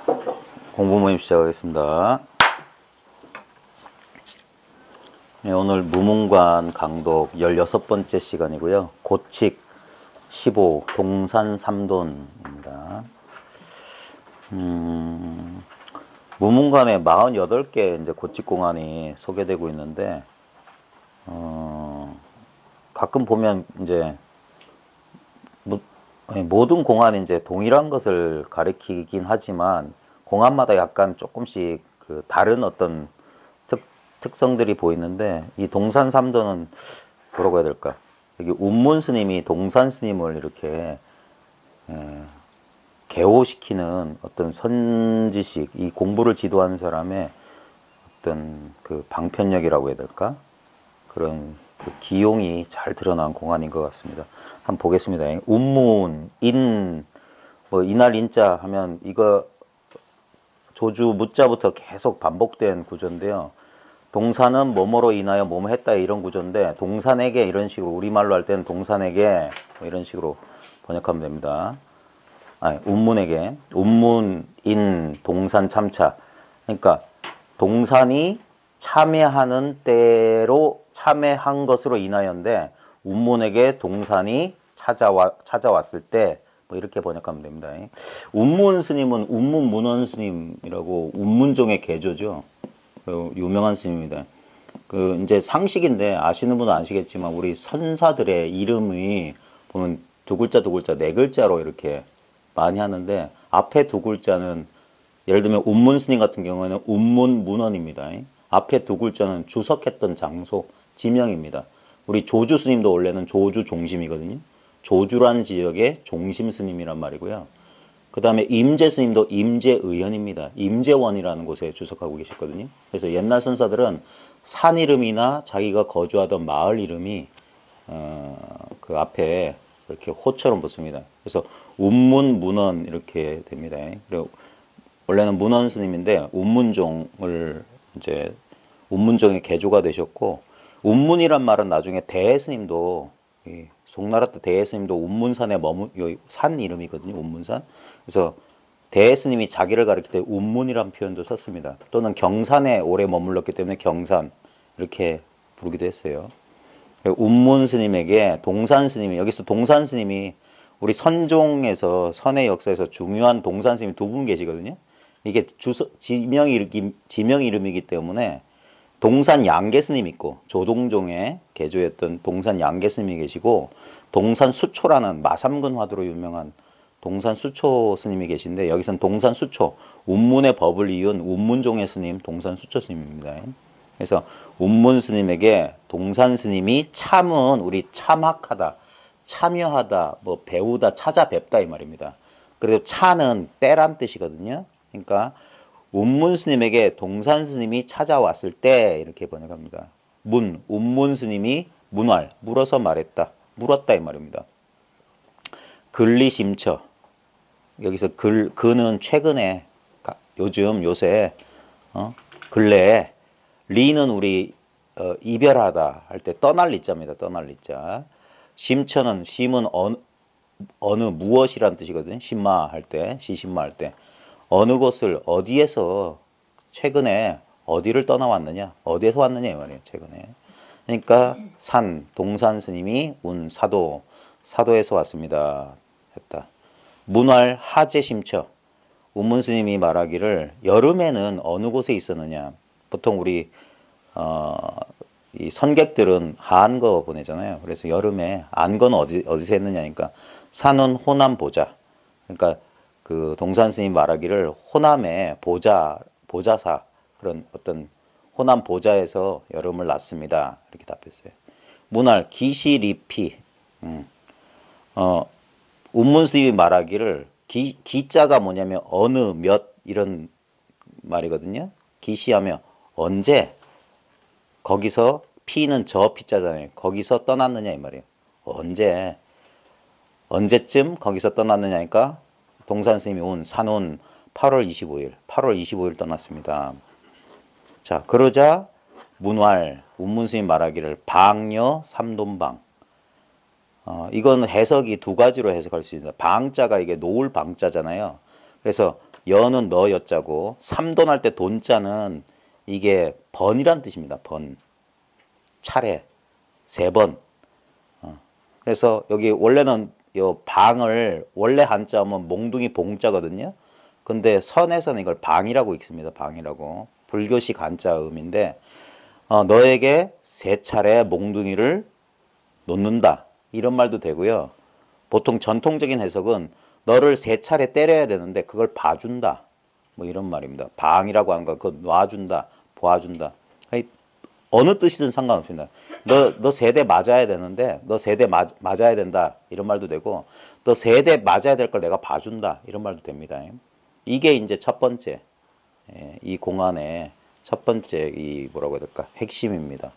공부 모임 시작하겠습니다. 네, 오늘 무문관 강독 16번째 시간이고요. 고칙 15 동산 3돈입니다. 무문관에 48개 이제 고칙 공안이 소개되고 있는데 가끔 보면 이제 모든 공안이 이제 동일한 것을 가리키긴 하지만 공안마다 약간 조금씩 그 다른 어떤 특성들이 보이는데, 이 동산 삼도는 뭐라고 해야 될까? 여기 운문 스님이 동산 스님을 이렇게 개호시키는 어떤 선지식, 이 공부를 지도하는 사람의 어떤 그 방편력이라고 해야 될까? 그런 그 기용이 잘 드러난 공안인 것 같습니다. 한번 보겠습니다. 운문, 뭐 이날 인자 하면 이거 조주 무자부터 계속 반복된 구조인데요. 동사는 뭐뭐로 인하여 뭐뭐 했다 이런 구조인데, 동산에게 이런 식으로 우리말로 할 때는 동산에게 뭐 이런 식으로 번역하면 됩니다. 운문에게, 운문, 동산, 참차. 그러니까 동산이 참여하는 때로 참여한 것으로 인하여인데, 운문에게 동산이 찾아왔을 때 뭐 이렇게 번역하면 됩니다. 운문 스님은 운문 문원 스님이라고 운문종의 개조죠. 유명한 스님입니다. 그 이제 상식인데 아시는 분은 아시겠지만 우리 선사들의 이름이 보면 두 글자 두 글자 네 글자로 이렇게 많이 하는데, 앞에 두 글자는 예를 들면 운문 스님 같은 경우에는 운문 문원입니다. 앞에 두 글자는 주석했던 장소 지명입니다. 우리 조주 스님도 원래는 조주 종심이거든요. 조주란 지역의 종심 스님이란 말이고요. 그 다음에 임재 스님도 임재의원입니다. 임재원이라는 곳에 주석하고 계셨거든요. 그래서 옛날 선사들은 산 이름이나 자기가 거주하던 마을 이름이 그 앞에 이렇게 호처럼 붙습니다. 그래서 운문, 문원 이렇게 됩니다. 그리고 원래는 문원 스님인데 운문종을 이제 운문종의 개조가 되셨고, 운문이란 말은 나중에 대해 스님도 송나라 때 대해 스님도 운문산에 산 이름이거든요. 운문산. 그래서 대해 스님이 자기를 가리킬 때 운문이란 표현도 썼습니다. 또는 경산에 오래 머물렀기 때문에 경산 이렇게 부르기도 했어요. 운문 스님에게 동산 스님이, 여기서 동산 스님이 우리 선종에서 선의 역사에서 중요한 동산 스님이 두 분 계시거든요. 이게 지명 이름이기 때문에 동산 양계 스님 있고, 조동종의 개조였던 동산 양계 스님이 계시고, 동산 수초라는 마삼근 화두로 유명한 동산 수초 스님이 계신데, 여기서는 동산 수초, 운문의 법을 이은 운문종의 스님 동산 수초 스님입니다. 그래서 운문 스님에게 동산 스님이 참은 우리 참학하다, 참여하다, 뭐 배우다, 찾아뵙다 이 말입니다. 그리고 차는 때란 뜻이거든요. 그러니까 운문 스님에게 동산 스님이 찾아왔을 때 이렇게 번역합니다. 운문 스님이 문활, 물어서 말했다, 물었다 이 말입니다. 근리심처, 여기서 그는 최근에, 요즘, 요새, 근래에, 리는 우리 이별하다 할 때 떠날 리자입니다. 떠날 리자. 심처는, 심은 어느 무엇이란 뜻이거든요. 심마 할 때, 시심마 할 때. 어느 곳을, 어디에서 최근에 어디를 떠나왔느냐, 어디에서 왔느냐 이 말이에요. 최근에. 그러니까 동산 스님이 사도에서 왔습니다 했다. 문활 하제심처, 운문 스님이 말하기를 여름에는 어느 곳에 있었느냐. 보통 우리 이 선객들은 한거 보내잖아요. 그래서 여름에 안거는 어디서 했느냐니까 산은 호남 보자. 그러니까 그 동산 스님 말하기를 호남의 보자사, 그런 어떤 호남 보자에서 여름을 났습니다. 이렇게 답했어요. 문활 기시리피, 운문 스님이 말하기를 기자가 뭐냐면 어느 몇 이런 말이거든요. 기시하며 언제, 거기서 피는 저 피자잖아요. 거기서 떠났느냐 이 말이에요. 언제쯤 거기서 떠났느냐니까 동산 스님이 산온 8월 25일 떠났습니다. 자, 그러자 운문 스님 말하기를 방여 삼돈방, 이건 해석이 두 가지로 해석할 수 있습니다. 방자가 이게 노을 방자잖아요. 그래서 여는 너 여자고 삼돈 할 때 돈자는 이게 번이란 뜻입니다. 번. 차례. 세 번. 그래서 여기 원래는 요 방을 원래 한자음은 몽둥이 봉자거든요. 근데 선에서는 이걸 방이라고 읽습니다. 방이라고. 불교식 한자음인데 너에게 세 차례 몽둥이를 놓는다. 이런 말도 되고요. 보통 전통적인 해석은 너를 세 차례 때려야 되는데 그걸 봐준다. 뭐 이런 말입니다. 방이라고 하는 건 그거 놔준다. 봐준다. 어느 뜻이든 상관없습니다. 너 세대 맞아야 되는데 너 세대 맞아야 된다. 이런 말도 되고 너 세대 맞아야 될 걸 내가 봐준다. 이런 말도 됩니다. 이게 이제 첫 번째 이 공안의 첫 번째 이 뭐라고 해야 될까 핵심입니다.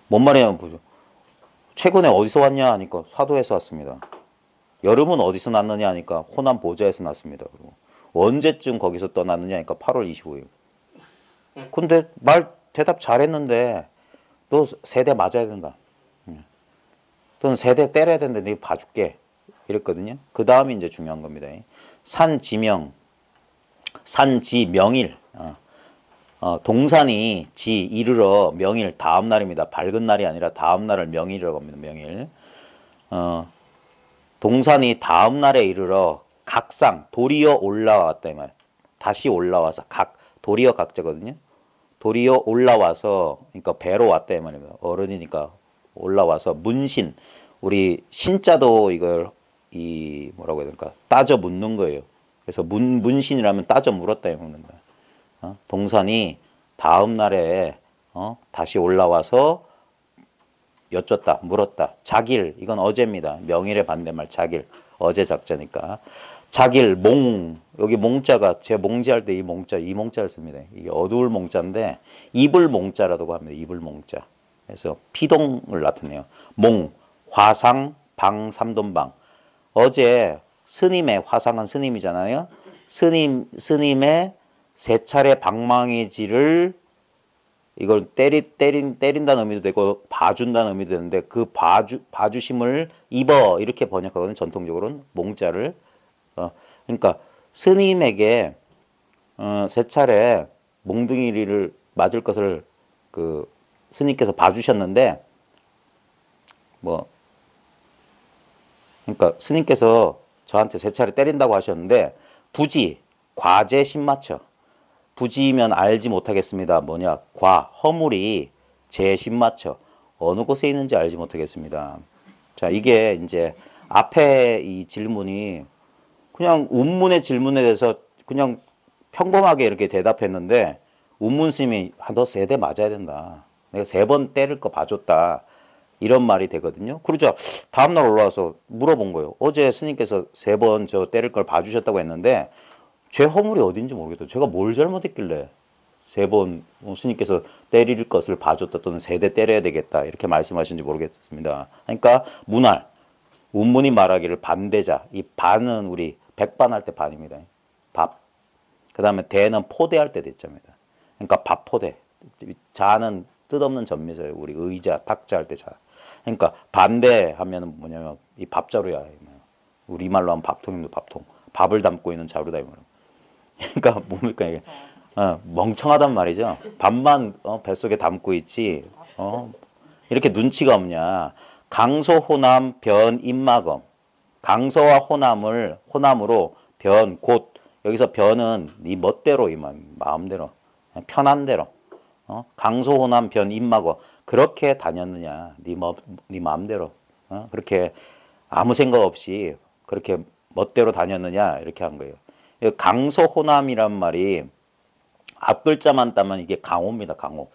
뭔 말이냐면 보죠. 최근에 어디서 왔냐 하니까 사도에서 왔습니다. 여름은 어디서 났느냐 하니까 호남 보좌에서 났습니다. 그리고 언제쯤 거기서 떠났느냐 하니까 8월 25일. 근데 대답 잘했는데 너 세대 맞아야 된다. 또는 세대 때려야 되는데 내가 봐줄게. 이랬거든요. 그 다음이 이제 중요한 겁니다. 산지명, 산지명일. 동산이 지 이르러 명일 다음 날입니다. 밝은 날이 아니라 다음 날을 명일이라고 합니다. 명일. 동산이 다음 날에 이르러 각상 도리어 올라왔다 이 말. 다시 올라와서 도리어 각자거든요. 도리어 올라와서 그러니까 배로 왔다 이 말입니다. 어른이니까 올라와서 문신 우리 신자도 이걸 이 뭐라고 해야 될까 따져 묻는 거예요. 그래서 문신이라면 따져 물었다 이 말입니다. 동산이 다음 날에 다시 올라와서 여쭙다 물었다. 작일 이건 어제입니다. 명일의 반대말 작일 어제 작자니까 작일 몽 여기 몽자가 제 몽지할 때 이 몽자를 씁니다. 이게 어두울 몽자인데 이불 몽자라고 합니다. 이불 몽자. 그래서 피동을 나타내요. 몽 화상 방 삼돈방 어제 스님의 화상은 스님이잖아요. 스님의 세 차례 방망이질을 이걸 때린다는 의미도 되고 봐준다는 의미도 되는데 그 봐주심을 입어 이렇게 번역하거든요. 전통적으로는 몽자를 그러니까 스님에게 세 차례 몽둥이를 맞을 것을 그 스님께서 봐주셨는데 뭐 그러니까 스님께서 저한테 세 차례 때린다고 하셨는데 부지 과제 신마처 부지면 알지 못하겠습니다. 뭐냐 허물이 제 신마처 어느 곳에 있는지 알지 못하겠습니다. 자 이게 이제 앞에 이 질문이 그냥 운문의 질문에 대해서 그냥 평범하게 이렇게 대답했는데 운문 스님이 너 세대 맞아야 된다. 내가 3번 때릴 거 봐줬다. 이런 말이 되거든요. 그러자 다음날 올라와서 물어본 거예요. 어제 스님께서 3번 저 때릴 걸 봐주셨다고 했는데 제 허물이 어딘지 모르겠다. 제가 뭘 잘못했길래 3번 스님께서 때릴 것을 봐줬다 또는 세대 때려야 되겠다 이렇게 말씀하시는지 모르겠습니다. 그러니까 문할 운문이 말하기를 반대자 이 반은 우리 백반할 때 반입니다. 밥. 그 다음에 대는 포대할 때 대자입니다. 그러니까 밥포대. 자는 뜻없는 전미사예요. 우리 의자, 탁자 할 때 자. 그러니까 반대하면 뭐냐면 이 밥자루야. 우리 말로 하면 밥통입니다. 밥통. 밥을 담고 있는 자루다. 그러니까 뭡니까 이게 멍청하단 말이죠. 밥만 뱃속에 담고 있지 이렇게 눈치가 없냐. 강소 호남 변 입마검 강서와 호남으로 변 곧 여기서 변은 네 멋대로 마음대로 편한 대로 강소 호남 변 입마검 그렇게 다녔느냐 네 마음대로 그렇게 아무 생각 없이 그렇게 멋대로 다녔느냐 이렇게 한 거예요. 강서 호남이란 말이 앞글자만 따면 이게 강호입니다. 강호.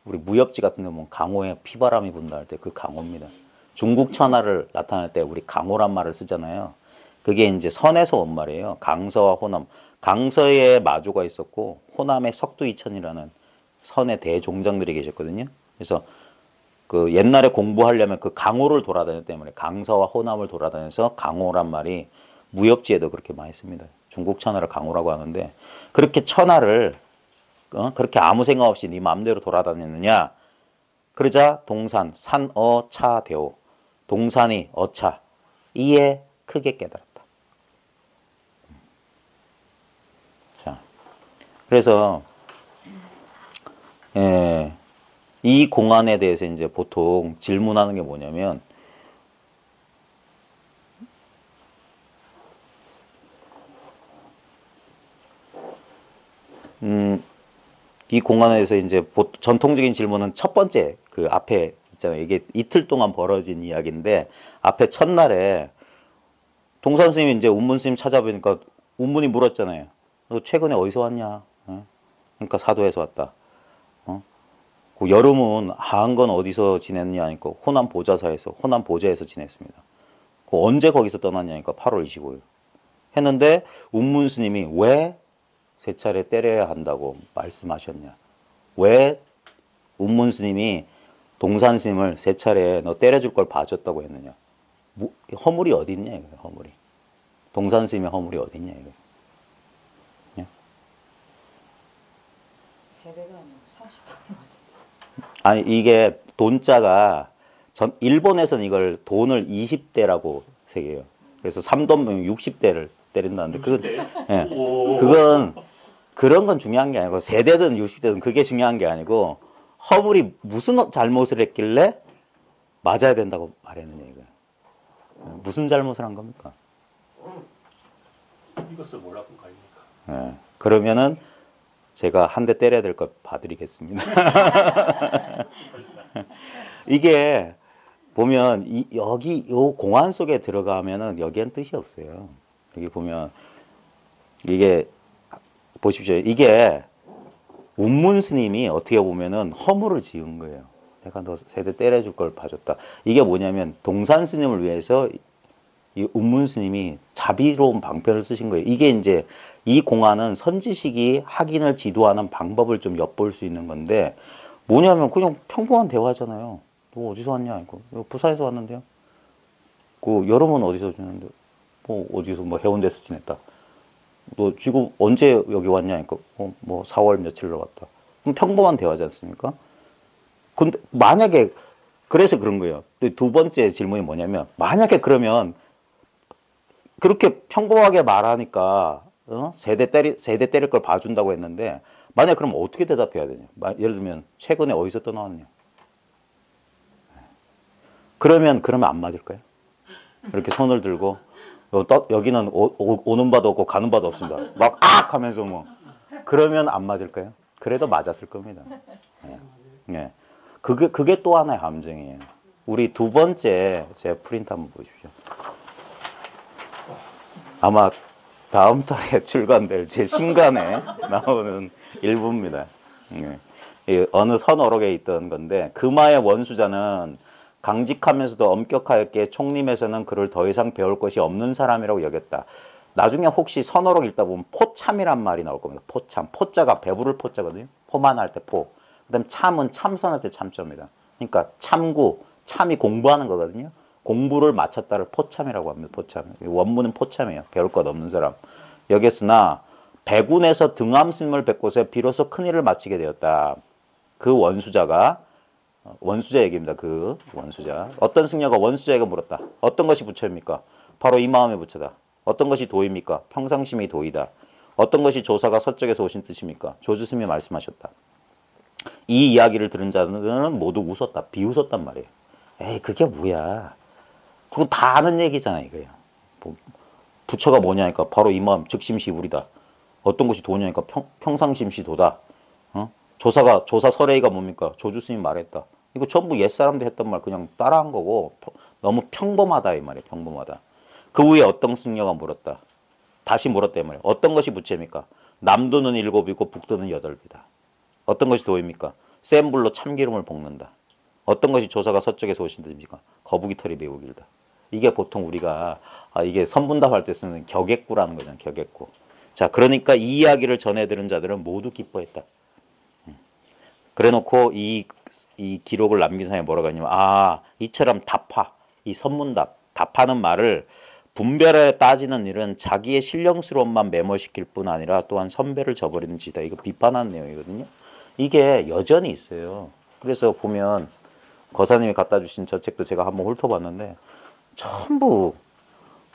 우리 무협지 같은 데 보면 강호에 피바람이 분다 할 때 그 강호입니다. 중국 천하를 나타낼 때 우리 강호란 말을 쓰잖아요. 그게 이제 선에서 온 말이에요. 강서와 호남. 강서에 마조가 있었고 호남에 석두이천이라는 선의 대종장들이 계셨거든요. 그래서 그 옛날에 공부하려면 그 강호를 돌아다녔기 때문에 강서와 호남을 돌아다녀서 강호란 말이 무협지에도 그렇게 많이 씁니다. 중국 천하를 강호라고 하는데 그렇게 천하를 그렇게 아무 생각 없이 네 마음대로 돌아다녔느냐. 그러자 동산 산어차대오 동산이 이에 크게 깨달았다. 그래서 예, 이 공안에 대해서 이제 보통 질문하는 게 뭐냐면 이 공안에서 이제 전통적인 질문은 첫 번째 그 앞에 있잖아요. 이게 이틀 동안 벌어진 이야기인데 앞에 첫날에 동산 스님이 이제 운문 스님 찾아보니까 운문이 물었잖아요. 너 최근에 어디서 왔냐? 어? 그러니까 사도에서 왔다. 어? 그 여름은 한건 어디서 지냈냐 하니까 호남 보자사에서 호남 보좌에서 지냈습니다. 그 언제 거기서 떠났냐니까 8월 25일 했는데 운문 스님이 왜 세 차례 때려야 한다고 말씀하셨냐? 왜 운문 스님이 동산 스님을 세 차례 너 때려줄 걸 봐줬다고 했느냐? 허물이 어디 있냐 이거예요. 허물이. 동산 스님의 허물이 어디 있냐 이거예요. 예? 세대가 아니고 30대 맞아. 아니 이게 돈자가 일본에서는 이걸 돈을 20대라고 새겨요. 그래서 3돈이면 60대를 때린다는데 그건 그런 건 중요한 게 아니고 세대든 60대든 그게 중요한 게 아니고 허물이 무슨 잘못을 했길래 맞아야 된다고 말했느냐 이거예요. 무슨 잘못을 한 겁니까? 이것을 뭐라고 갈립니까? 예. 그러면은 제가 한 대 때려야 될 것 봐드리겠습니다. 이게 보면 여기 요 공안 속에 들어가면은 여기엔 뜻이 없어요. 여기 보면 이게 보십시오. 이게 운문 스님이 어떻게 보면은 허물을 지은 거예요. 내가 너 세대 때려줄 걸 봐줬다. 이게 뭐냐면 동산 스님을 위해서 이 운문 스님이 자비로운 방편을 쓰신 거예요. 이게 이제 이 공안은 선지식이 학인을 지도하는 방법을 좀 엿볼 수 있는 건데 뭐냐면 그냥 평범한 대화잖아요. 너 어디서 왔냐? 이거 부산에서 왔는데요. 그 여름은 어디서 지냈는데? 뭐 어디서 뭐 해운대에서 지냈다. 너 지금 언제 여기 왔냐? 그러니까 뭐 4월 며칠로 왔다. 그럼 평범한 대화지 않습니까? 근데 만약에 그래서 그런 거예요. 두 번째 질문이 뭐냐면 만약에 그러면 그렇게 평범하게 말하니까 세대 때릴 걸 봐준다고 했는데 만약 그럼 어떻게 대답해야 되냐? 예를 들면 최근에 어디서 떠나왔냐? 그러면 안 맞을까요? 이렇게 손을 들고 여기는 오는 바도 없고 가는 바도 없습니다. 막 하면서 뭐 그러면 안 맞을까요? 그래도 맞았을 겁니다. 예. 예. 그게 또 하나의 함정이에요. 우리 두 번째 제 프린트 한번 보십시오. 아마 다음 달에 출간될 제 신간에 나오는 일부입니다. 예. 어느 선어록에 있던 건데 금화의 원수자는 강직하면서도 엄격하였기에 총림에서는 그를 더 이상 배울 것이 없는 사람이라고 여겼다. 나중에 혹시 선어록 읽다 보면 포참이란 말이 나올 겁니다. 포참. 포자가 배부를 포자거든요. 포만할 때 포. 그 다음에 참은 참선할 때 참조입니다. 그러니까 참구, 참이 공부하는 거거든요. 공부를 마쳤다를 포참이라고 합니다. 포참. 원문은 포참이에요. 배울 것 없는 사람. 여겼으나 백운에서 등암스님을 뵙고서 비로소 큰일을 마치게 되었다. 그 원수자가 원수자 얘기입니다. 그 원수자. 어떤 승려가 원수자에게 물었다. 어떤 것이 부처입니까? 바로 이 마음의 부처다. 어떤 것이 도입니까? 평상심이 도이다. 어떤 것이 조사가 서쪽에서 오신 뜻입니까? 조주스님이 말씀하셨다. 이 이야기를 들은 자들은 모두 웃었다. 비웃었단 말이에요. 에이 그게 뭐야. 그거 다 아는 얘기잖아 이거예요. 부처가 뭐냐니까 바로 이 마음 즉심시불이다. 어떤 것이 도냐니까 평상심시 도다. 조사 설레이가 뭡니까? 조주스님이 말했다. 이거 전부 옛사람들 했던 말 그냥 따라한 거고 너무 평범하다 이 말이에요. 평범하다. 그 후에 어떤 승려가 물었다. 다시 물었다 이 말이에요. 어떤 것이 부처입니까? 남도는 7이고 북도는 8이다. 어떤 것이 도입니까? 센 불로 참기름을 볶는다. 어떤 것이 조사가 서쪽에서 오신 뜻입니까? 거북이 털이 매우 길다. 이게 보통 우리가 이게 선분답할 때 쓰는 격액구라는 거잖아요. 격액구. 자, 그러니까 이 이야기를 전해 들은 자들은 모두 기뻐했다. 그래놓고 이 기록을 남긴 사람이 뭐라고 하냐면 이처럼 답하, 이 선문답, 답하는 말을 분별해 따지는 일은 자기의 신령스러움만 매몰시킬 뿐 아니라 또한 선배를 저버리는 짓이다. 이거 비판하는 내용이거든요. 이게 여전히 있어요. 그래서 보면 거사님이 갖다 주신 저 책도 제가 한번 훑어봤는데 전부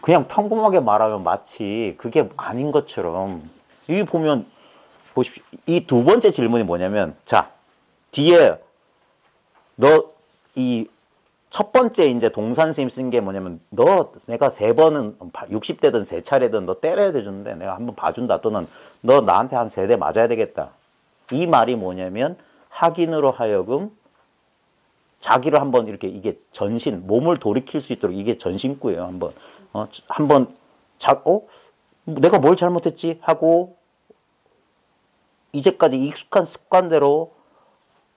그냥 평범하게 말하면 마치 그게 아닌 것처럼 여기 보면 보십시오. 이 두 번째 질문이 뭐냐면, 자, 뒤에 너 이 첫 번째 이제 동산스님 쓴 게 뭐냐면, 너 내가 3번은 60대든 3차례든 너 때려야 되는데 내가 한번 봐준다, 또는 너 나한테 한 3대 맞아야 되겠다. 이 말이 뭐냐면 학인으로 하여금 자기를 한번 이렇게 이게 전신, 몸을 돌이킬 수 있도록, 이게 전신구예요. 한번 내가 뭘 잘못했지 하고 이제까지 익숙한 습관대로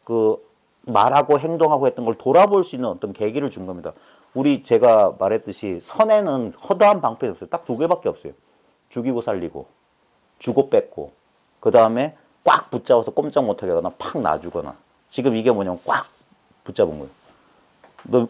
그 말하고 행동하고 했던 걸 돌아볼 수 있는 어떤 계기를 준 겁니다. 제가 말했듯이 선에는 허다한 방법이 없어요. 딱 2개밖에 없어요. 죽이고 살리고, 주고 뺏고, 그 다음에 꽉 붙잡아서 꼼짝 못하게 하거나 팍 놔주거나. 지금 이게 뭐냐면 꽉 붙잡은 거예요.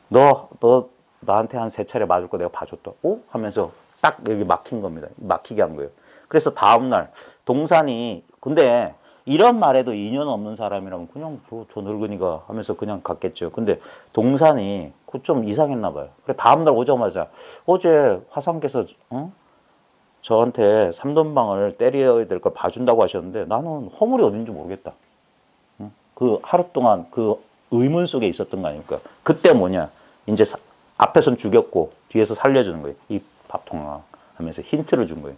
너 나한테 한 3차례 맞을 거 내가 봐줬다. 오? 하면서 딱 여기 막힌 겁니다. 막히게 한 거예요. 그래서 다음날 동산이, 근데 이런 말에도 인연 없는 사람이라면 그냥 저 늙은이가 하면서 그냥 갔겠죠. 근데 동산이 좀 이상했나 봐요. 그래 다음날 오자마자 어제 화상께서 저한테 삼돈방을 때려야 될 걸 봐준다고 하셨는데 나는 허물이 어딘지 모르겠다. 그 하루 동안 그 의문 속에 있었던 거 아닙니까? 그때 뭐냐, 이제 앞에선 죽였고 뒤에서 살려주는 거예요. 이 밥통아 하면서 힌트를 준 거예요.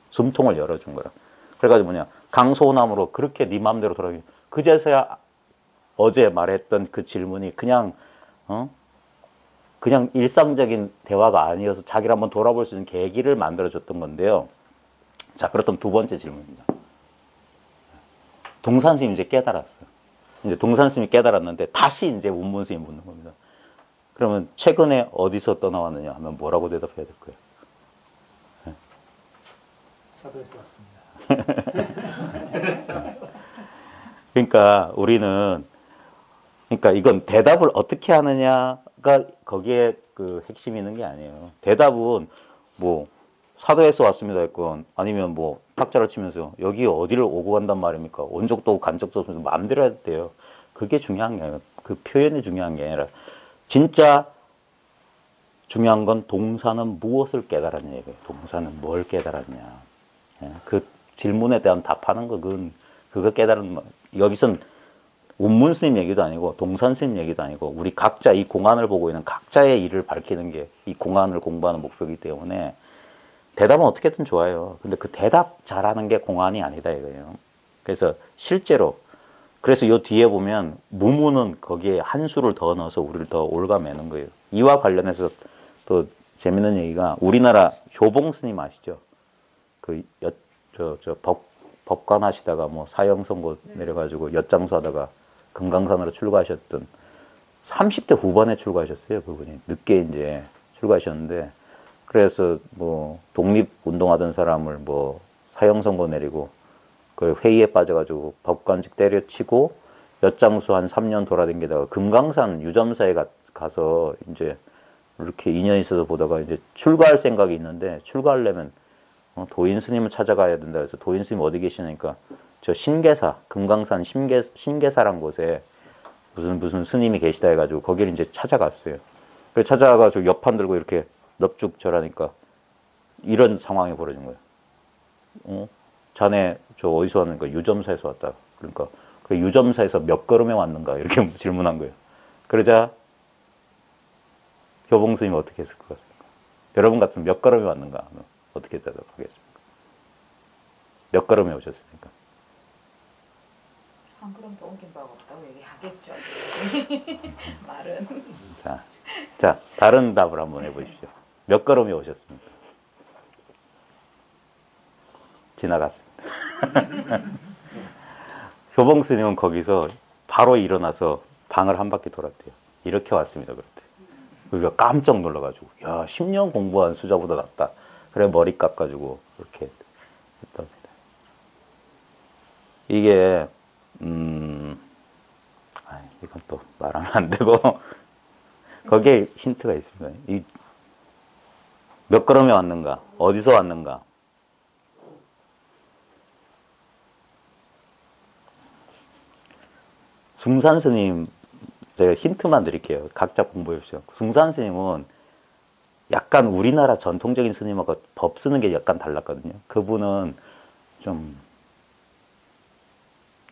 숨통을 열어준 거라. 그래가지고 뭐냐, 강소나무로 그렇게 네 마음대로 돌아가기. 그제서야 어제 말했던 그 질문이 그냥 일상적인 대화가 아니어서 자기를 한번 돌아볼 수 있는 계기를 만들어줬던 건데요. 자, 그렇다면 두 번째 질문입니다. 동산스님이 이제 깨달았어요. 이제 동산스님이 깨달았는데 다시 이제 운문스님이 묻는 겁니다. 그러면 최근에 어디서 떠나왔느냐 하면 뭐라고 대답해야 될까요? 사도에서 왔습니다. 그러니까 우리는, 그러니까 이건 대답을 어떻게 하느냐가 거기에 그 핵심이 있는 게 아니에요. 대답은 뭐 사도에서 왔습니다 했건 아니면 뭐 탁자를 치면서 여기 어디를 오고 간단 말입니까? 온 적도 간 적도 없으면서 마음대로 해도 돼요. 그게 중요한 게 아니라, 그 표현이 중요한 게 아니라 진짜 중요한 건 동사는 무엇을 깨달았냐 이거예요. 동사는 뭘 깨달았냐. 그 질문에 대한 답하는 거, 그거 깨달은 거. 여기선 운문 스님 얘기도 아니고 동산 스님 얘기도 아니고 우리 각자 이 공안을 보고 있는 각자의 일을 밝히는 게 이 공안을 공부하는 목표이기 때문에 대답은 어떻게든 좋아요. 근데 그 대답 잘하는 게 공안이 아니다 이거예요. 그래서 실제로, 그래서 요 뒤에 보면 무무는 거기에 한 수를 더 넣어서 우리를 더 올가매는 거예요. 이와 관련해서 또 재밌는 얘기가, 우리나라 효봉 스님 아시죠? 법관 하시다가 뭐 사형 선고 내려가지고 엿장수 하다가 금강산으로 출가하셨던 30대 후반에 출가하셨어요. 그분이 늦게 이제 출가하셨는데, 그래서 뭐 독립운동하던 사람을 뭐 사형 선고 내리고 그 회의에 빠져가지고 법관직 때려치고 엿장수 한 3년 돌아다니다가 금강산 유점사에 가서 이제 이렇게 인연이 있어서 보다가 이제 출가할 생각이 있는데, 출가하려면 도인 스님을 찾아가야 된다 해서 도인 스님 어디 계시니까 저 신계사, 금강산 신계사란 곳에 무슨 스님이 계시다 해가지고 거기를 이제 찾아갔어요. 그래서 찾아가가지고 옆판 들고 이렇게 넙죽 절하니까 이런 상황이 벌어진 거예요. 자네 저 어디서 왔는가? 유점사에서 왔다. 그러니까 그 유점사에서 몇 걸음에 왔는가? 이렇게 질문한 거예요. 그러자 효봉 스님이 어떻게 했을 것 같습니까? 여러분 같으면 몇 걸음에 왔는가? 어떻게 대답하겠습니까? 몇 걸음에 오셨습니까? 한 걸음도 옮긴 바가 없다고 얘기하겠죠. 말은. 자, 다른 답을 한번 해보십시오. 몇 걸음에 오셨습니까? 지나갔습니다. 효봉 스님은 거기서 바로 일어나서 방을 한 바퀴 돌았대요. 이렇게 왔습니다. 그랬대요. 우리가 깜짝 놀라가지고, 야, 10년 공부한 수자보다 낫다. 그래 머리 깎아주고 그렇게 했답니다. 이게 이건 또 말하면 안 되고 거기에 힌트가 있습니다. 몇 걸음에 왔는가? 어디서 왔는가? 숭산 스님, 제가 힌트만 드릴게요. 각자 공부해 보십시오. 숭산 스님은 약간 우리나라 전통적인 스님하고 법 쓰는 게 약간 달랐거든요. 그분은 좀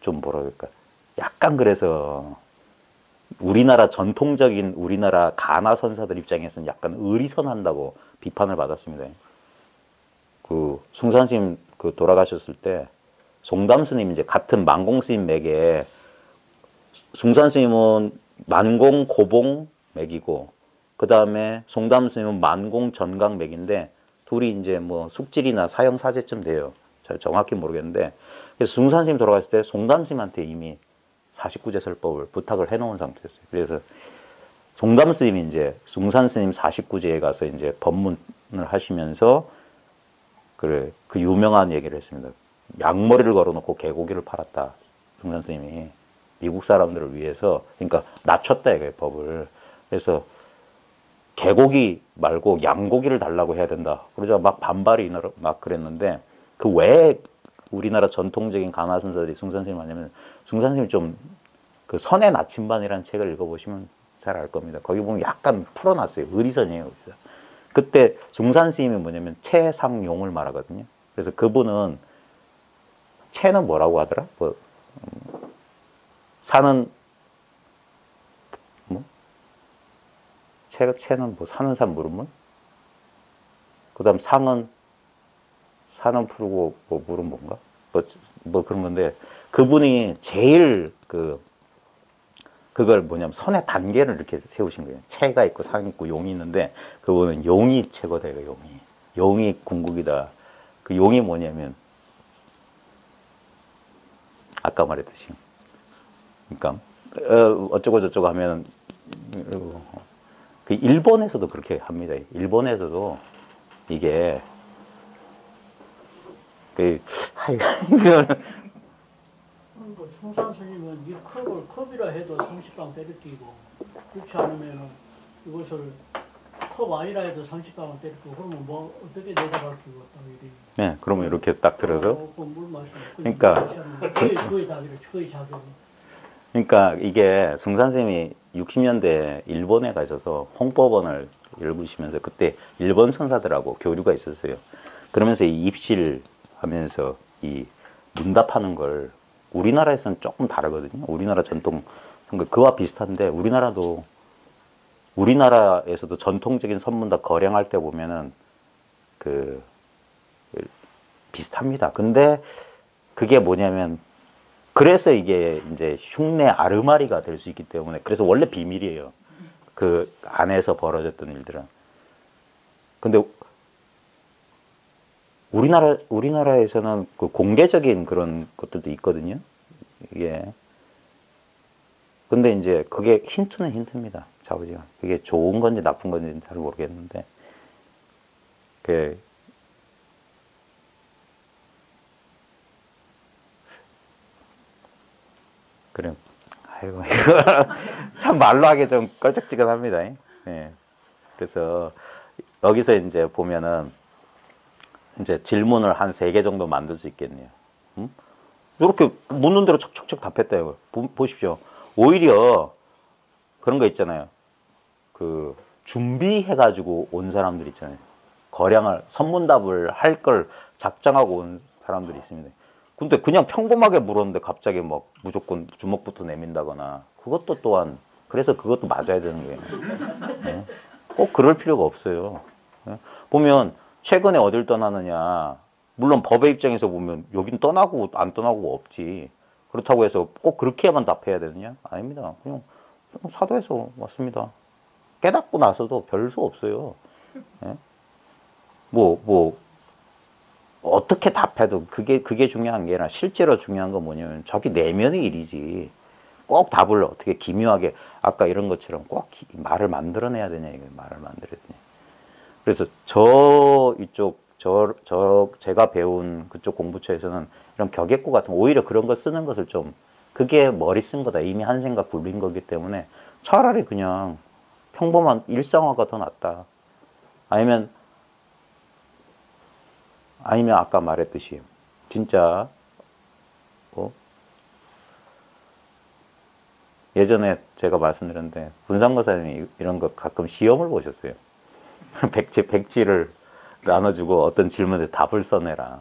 좀 뭐라 그럴까. 약간 그래서 우리나라 전통적인 우리나라 가나 선사들 입장에서는 약간 의리선한다고 비판을 받았습니다. 그 숭산 스님 그 돌아가셨을 때 송담 스님 이제 같은 만공 스님 맥에 숭산 스님은 만공 고봉 맥이고 그 다음에 송담 스님은 만공 전강 맥인데 둘이 이제 뭐 숙질이나 사형 사제쯤 돼요. 잘 정확히 모르겠는데 그래서 숭산 스님 돌아갔을 때 송담 스님한테 이미 49제 설법을 부탁을 해놓은 상태였어요. 그래서 송담 스님이 이제 숭산 스님 49제에 가서 이제 법문을 하시면서 그래 그 유명한 얘기를 했습니다. 양머리를 걸어놓고 개고기를 팔았다. 숭산 스님이 미국 사람들을 위해서 그러니까 낮췄다 이거예요 법을. 그래서 개고기 말고 양고기를 달라고 해야 된다. 그러자 막 반발이 막 그랬는데 그 왜 우리나라 전통적인 가나 선사들이 숭산 스님 하냐면 숭산 스님 좀 그 선의 나침반이라는 책을 읽어보시면 잘 알 겁니다. 거기 보면 약간 풀어놨어요. 의리선이에요. 그래서 그때 숭산 스님이 뭐냐면 채상용을 말하거든요. 그래서 그분은 채는 뭐라고 하더라? 뭐 사는 뭐 채는 뭐 사는 산 물으면 그다음 상은 사는 푸르고 뭐 물은 뭔가 뭐 그런 건데 그분이 제일 그걸 뭐냐면 선의 단계를 이렇게 세우신 거예요. 채가 있고 상이 있고 용이 있는데 그분은 용이 최고다 이거 용이 궁극이다. 그 용이 뭐냐면 아까 말했듯이 그러니까 어쩌고 저쩌고 하면 그 일본에서도 그렇게 합니다. 일본에서도 이게 숭산 스님은 이 컵이라 해도 30방 때려끼고 그렇지 않으면 이것을 컵 아니라 해도 30방을 때려끼고 그러면 뭐 어떻게 내다갈 끼고 딱 이래. 네, 그러면 이렇게 딱 들어서 물 마시면 그러니까 거의 답이래. 거의 작용. 그러니까 이게 숭산 스님이 60년대 일본에 가셔서 홍법원을 읽으시면서 그때 일본 선사들하고 교류가 있었어요. 그러면서 이 입실하면서 이 문답하는 걸 우리나라에서는 조금 다르거든요. 우리나라 전통 그와 비슷한데 우리나라에서도 전통적인 선문답 거량할 때 보면은 그 비슷합니다. 근데 그게 뭐냐면 그래서 이게 이제 흉내 아르마리가 될 수 있기 때문에 그래서 원래 비밀이에요. 그 안에서 벌어졌던 일들은. 근데 우리나라에서는 그 공개적인 그런 것들도 있거든요. 이게. 근데 이제 그게 힌트는 힌트입니다. 좌우지간. 그게 좋은 건지 나쁜 건지는 잘 모르겠는데. 그래. 아이고, 이거 참 말로 하기 좀 껄쩍지근합니다. 예. 그래서 여기서 이제 보면은 이제 질문을 한 3개 정도 만들 수 있겠네요. 이렇게 묻는 대로 척척척 답했다 이거. 보십시오. 오히려 그런 거 있잖아요. 그 준비해가지고 온 사람들 있잖아요. 거량을 선문답을 할 걸 작정하고 온 사람들이 있습니다. 근데 그냥 평범하게 물었는데 갑자기 막 무조건 주먹부터 내민다거나 그것도 또한 그래서 그것도 맞아야 되는 거예요. 네? 꼭 그럴 필요가 없어요. 네? 보면 최근에 어딜 떠나느냐. 물론 법의 입장에서 보면 여긴 떠나고 안 떠나고 없지. 그렇다고 해서 꼭 그렇게만 답해야 되느냐? 아닙니다. 그냥 사도에서 왔습니다. 깨닫고 나서도 별 수 없어요. 네? 어떻게 답해도 그게 중요한 게 아니라 실제로 중요한 건 뭐냐면 자기 내면의 일이지. 꼭 답을 어떻게 기묘하게 아까 이런 것처럼 꼭 말을 만들어내야 되냐 이거 말을 만들어야 되냐. 그래서 제가 배운 그쪽 공부처에서는 이런 격액구 같은 오히려 그런 거 쓰는 것을 좀 그게 머리 쓴 거다. 이미 한 생각 굴린 거기 때문에 차라리 그냥 평범한 일상화가 더 낫다. 아니면 아까 말했듯이 진짜 예전에 제가 말씀드렸는데 분상거사님이 이런 거 가끔 시험을 보셨어요. 백지를 나눠주고 어떤 질문에 답을 써내라.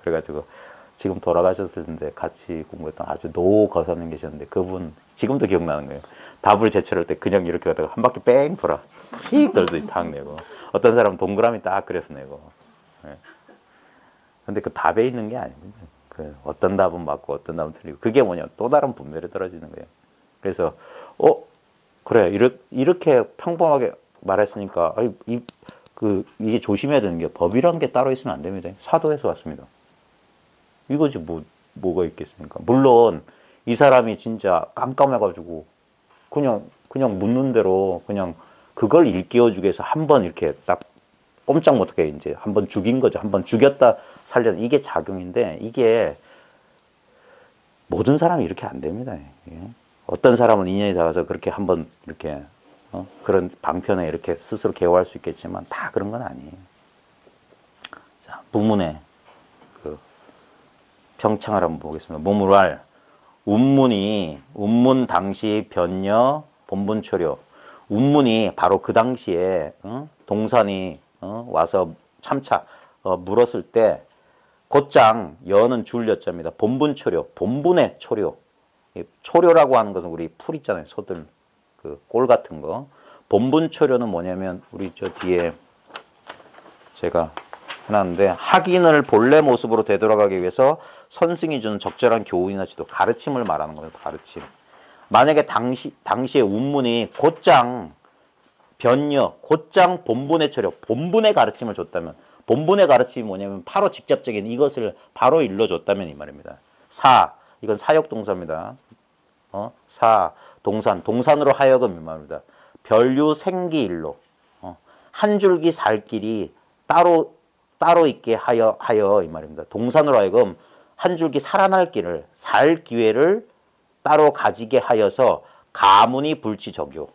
그래가지고 지금 돌아가셨을 텐데 같이 공부했던 아주 노 거사님 계셨는데 그분 지금도 기억나는 거예요. 답을 제출할 때 그냥 이렇게 하다가 한 바퀴 뺑 돌아 휙 돌더니 탁 내고 어떤 사람은 동그라미 딱 그려서 내고. 예. 근데 그 답에 있는 게 아닙니다. 그 어떤 답은 맞고 어떤 답은 틀리고 그게 뭐냐 또 다른 분별에 떨어지는 거예요. 그래서 그래 이렇게 평범하게 말했으니까 이게 조심해야 되는 게 법이란 게 따로 있으면 안 됩니다. 사도에서 왔습니다. 이거지 뭐가 있겠습니까? 물론 이 사람이 진짜 깜깜해가지고 그냥 묻는 대로 그냥 그걸 일깨워주기 위해서 한 번 이렇게 딱 꼼짝 못하게 이제 한 번 죽인 거죠. 한 번 죽였다 살렸다 이게 작용인데 이게 모든 사람이 이렇게 안 됩니다. 이게. 어떤 사람은 인연이 닿아서 그렇게 한번 이렇게 그런 방편에 이렇게 스스로 개화할 수 있겠지만 다 그런 건 아니에요. 자, 무문의 그 평창을 한번 보겠습니다. 무물왈 운문 당시 변여 본분초려 운문이 바로 그 당시에 동산이 와서 참차 물었을 때 곧장 여는 줄여자입니다. 본분초려 본분의 초려 초려라고 하는 것은 우리 풀 있잖아요. 소들 그 꼴 같은 거. 본분 초려는 뭐냐면 우리 저 뒤에 제가 해놨는데 학인을 본래 모습으로 되돌아가기 위해서 선승이 주는 적절한 교훈이나 지도 가르침을 말하는 거예요. 가르침. 만약에 당시에 운문이 곧장 변여 곧장 본분의 초려 본분의 가르침을 줬다면 본분의 가르침이 뭐냐면 바로 직접적인 이것을 바로 일러줬다면 이 말입니다. 이건 사역동사입니다. 동산으로 하여금 이 말입니다. 별유 생기일로 한 줄기 살 길이 따로 있게 하여 이 말입니다. 동산으로 하여금 한 줄기 살아날 길을 살 기회를 따로 가지게 하여서 가문이 불치 적요.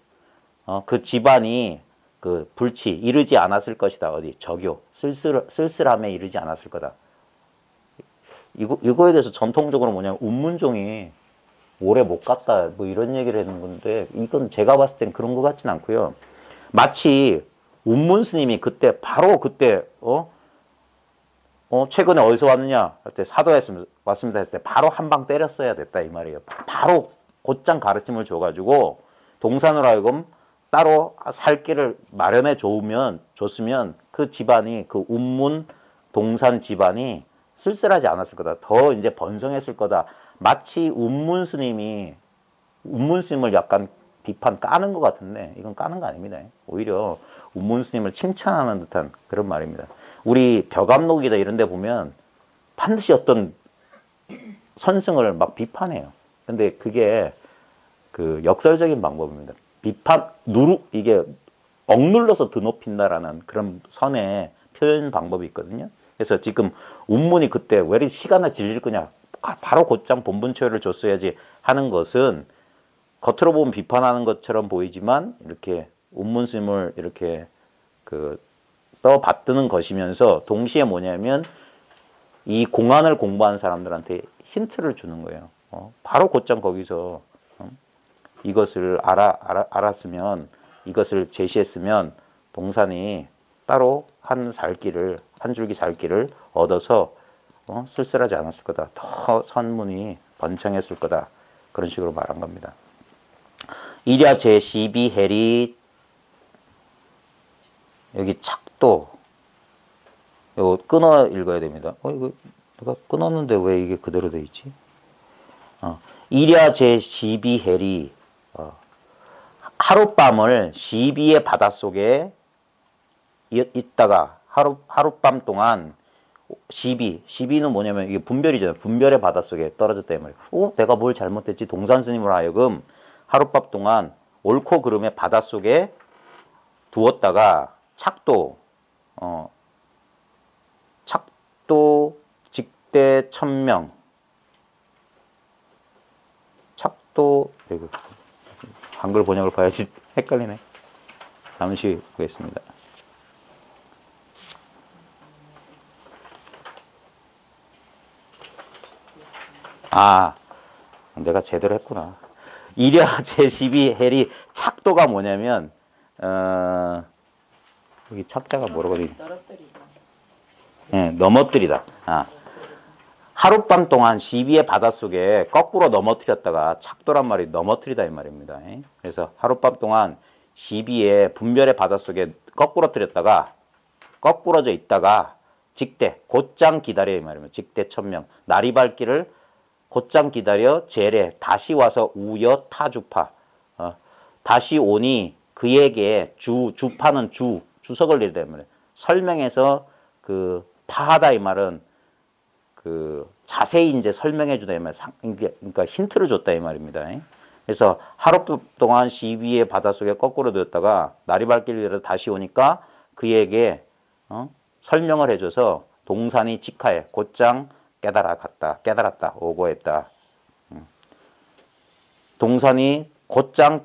그 집안이 그 불치 이르지 않았을 것이다. 어디 적요 쓸쓸함에 이르지 않았을 거다. 이거에 대해서 전통적으로 뭐냐면 운문종이 오래 못 갔다 뭐 이런 얘기를 하는 건데 이건 제가 봤을 땐 그런 것 같진 않고요. 마치 운문 스님이 바로 그때 최근에 어디서 왔느냐 할 때 사도에 왔습니다 했을 때 바로 한 방 때렸어야 됐다 이 말이에요. 바로 곧장 가르침을 줘가지고 동산으로 하여금 따로 살 길을 마련해 줬으면 그 집안이 그 운문 동산 집안이 쓸쓸하지 않았을 거다. 더 이제 번성했을 거다. 마치 운문 스님을 약간 비판 까는 것 같은데 이건 까는 거 아닙니다. 오히려 운문 스님을 칭찬하는 듯한 그런 말입니다. 우리 벽암록이다 이런 데 보면 반드시 어떤 선승을 막 비판해요. 근데 그게 그 역설적인 방법입니다. 이게 억눌러서 드높인다라는 그런 선의 표현 방법이 있거든요. 그래서 지금 운문이 그때 왜 이렇게 시간을 질릴 거냐 바로 곧장 본분 초여를 줬어야지 하는 것은 겉으로 보면 비판하는 것처럼 보이지만 이렇게 운문 스님을 이렇게 떠받드는 것이면서 동시에 뭐냐면 이 공안을 공부한 사람들한테 힌트를 주는 거예요. 바로 곧장 거기서 이것을 알았으면 이것을 제시했으면 동산이 따로 한 줄기 살길을 얻어서 쓸쓸하지 않았을 거다. 더 선문이 번창했을 거다. 그런 식으로 말한 겁니다. 이랴 제12 해리 여기 착도 이거 끊어 읽어야 됩니다. 이거 내가 끊었는데 왜 이게 그대로 돼 있지? 이랴 제12 해리 하룻밤을 시비의 바닷속에 있다가 하룻밤 동안 시비는 뭐냐면 이게 분별이잖아요. 분별의 바닷속에 떨어졌다 이 말이에요. 내가 뭘 잘못했지? 동산 스님으로 하여금 하룻밤 동안 옳고 그름의 바닷속에 두었다가 착도 직대 천명 착도 이거 한글 번역을 봐야지 헷갈리네. 잠시 보겠습니다. 내가 제대로 했구나. 이랴 제12 해리 착도가 뭐냐면 여기 착자가 뭐라고 돼? 떨어뜨리다. 예, 넘어뜨리다. 하룻밤 동안 시비의 바닷속에 거꾸로 넘어뜨렸다가 착도란 말이 넘어뜨리다 이 말입니다. 그래서 하룻밤 동안 시비의 분별의 바닷속에 거꾸로 뜨렸다가 거꾸러져 있다가 직대 곧장 기다려 이 말입니다. 직대 천명 날이 밝기를 곧장 기다려 제래 다시 와서 우여 타주파 다시 오니 그에게 주파는 주석을 내리다 이 말이에요. 설명해서 그 파하다 이 말은 그 자세히 이제 설명해 주다 이 말, 그러니까 힌트를 줬다 이 말입니다. 그래서 하루 동안 시비의 바닷속에 거꾸로 들었다가 날이 밝기를 다시 오니까 그에게 설명을 해줘서 동산이 직하에 곧장 깨달았다 오고했다. 동산이 곧장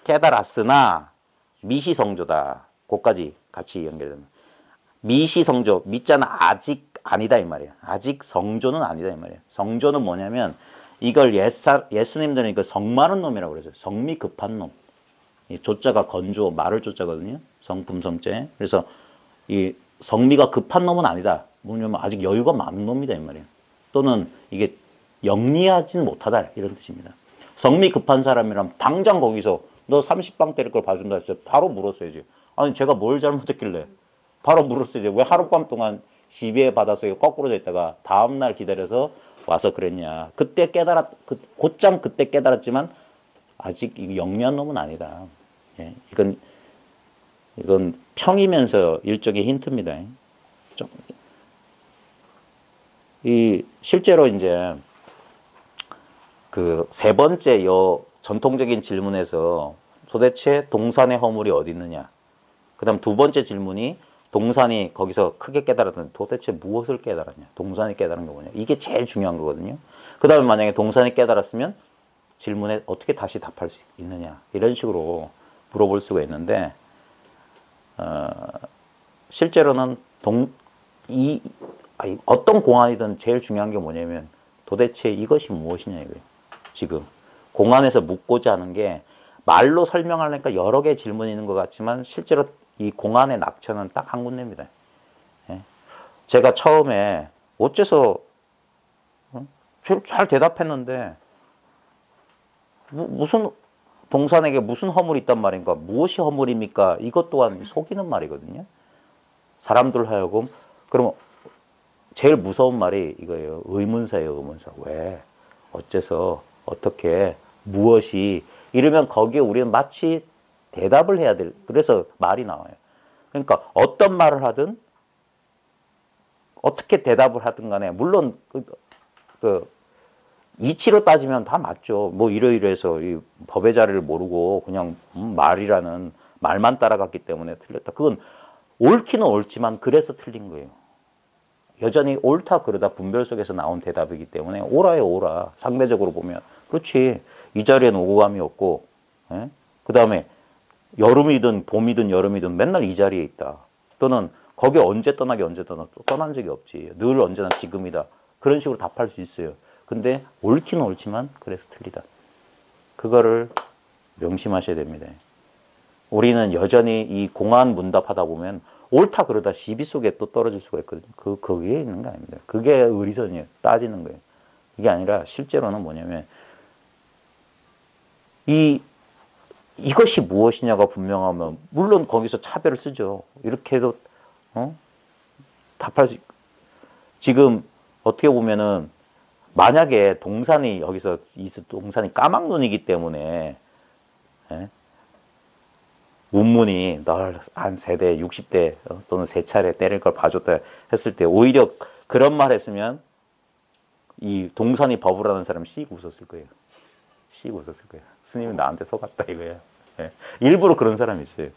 깨달았으나 미시성조다. 그까지 같이 연결됩니다. 미시성조, 미자는 아직 아니다 이 말이에요. 아직 성조는 아니다 이 말이에요. 성조는 뭐냐면 이걸 예스님들은 그 성 많은 놈이라고 그러죠. 성미 급한 놈. 이 조자가 건조, 말을 조자거든요. 성품 성자. 그래서 이 성미가 급한 놈은 아니다. 뭐냐면 아직 여유가 많은 놈이다 이 말이에요. 또는 이게 영리하진 못하다 이런 뜻입니다. 성미 급한 사람이라면 당장 거기서 너 30방 때릴 걸 봐준다 했어요. 바로 물었어야지. 아니 제가 뭘 잘못했길래 바로 물었어야지. 왜 하룻밤 동안 시비의 바닷속에 거꾸로져 있다가 다음날 기다려서 와서 그랬냐. 그때 곧장 그때 깨달았지만 아직 이 영리한 놈은 아니다. 예, 이건 평이면서 일종의 힌트입니다. 실제로 이제 그 세 번째 전통적인 질문에서 도대체 동산의 허물이 어디 있느냐. 그 다음 두 번째 질문이 동산이 거기서 크게 깨달았더니 도대체 무엇을 깨달았냐. 동산이 깨달은 게 뭐냐. 이게 제일 중요한 거거든요. 그 다음에 만약에 동산이 깨달았으면 질문에 어떻게 다시 답할 수 있느냐. 이런 식으로 물어볼 수가 있는데 실제로는 어떤 공안이든 제일 중요한 게 뭐냐면 도대체 이것이 무엇이냐 이거예요. 지금 공안에서 묻고자 하는 게 말로 설명하려니까 여러 개의 질문이 있는 것 같지만 실제로 이 공안의 낙처는 딱 한 군데입니다. 예? 제가 처음에 어째서 잘 대답했는데 무슨 동산에게 무슨 허물이 있단 말인가? 무엇이 허물입니까? 이것 또한 속이는 말이거든요. 사람들 하여금 그러면 제일 무서운 말이 이거예요. 의문사예요. 의문사. 왜? 어째서? 어떻게? 무엇이? 이러면 거기에 우리는 마치 대답을 해야 될. 그래서 말이 나와요. 그러니까 어떤 말을 하든 어떻게 대답을 하든 간에 물론 이치로 따지면 다 맞죠. 뭐 이러이러해서 이 법의 자리를 모르고 그냥 말이라는 말만 따라갔기 때문에 틀렸다. 그건 옳기는 옳지만 그래서 틀린 거예요. 여전히 옳다 그러다 분별 속에서 나온 대답이기 때문에 옳아요 옳아. 상대적으로 보면 그렇지. 이 자리에는 오감이 없고 그 다음에 여름이든 봄이든 여름이든 맨날 이 자리에 있다. 또는 거기 언제 떠나기 언제 떠난 적이 없지. 늘 언제나 지금이다. 그런 식으로 답할 수 있어요. 근데 옳기는 옳지만 그래서 틀리다. 그거를 명심하셔야 됩니다. 우리는 여전히 이 공안 문답하다 보면 옳다 그러다 시비 속에 또 떨어질 수가 있거든요. 거기에 있는 거 아닙니다. 그게 의리선이에요. 따지는 거예요. 이게 아니라 실제로는 뭐냐면 이것이 무엇이냐가 분명하면 물론 거기서 차별을 쓰죠. 이렇게 해도 답할 수 지금 어떻게 보면은 만약에 동산이 여기서 동산이 까막눈이기 때문에 운문이 널 한 세대 60대 또는 세 차례 때릴 걸 봐줬다 했을 때 오히려 그런 말 했으면 이 동산이 법을 하는 사람 씩 웃었을 거예요. 씩 웃었을 거예요. 스님이 나한테 속았다 이거예요. 일부러 그런 사람이 있어요.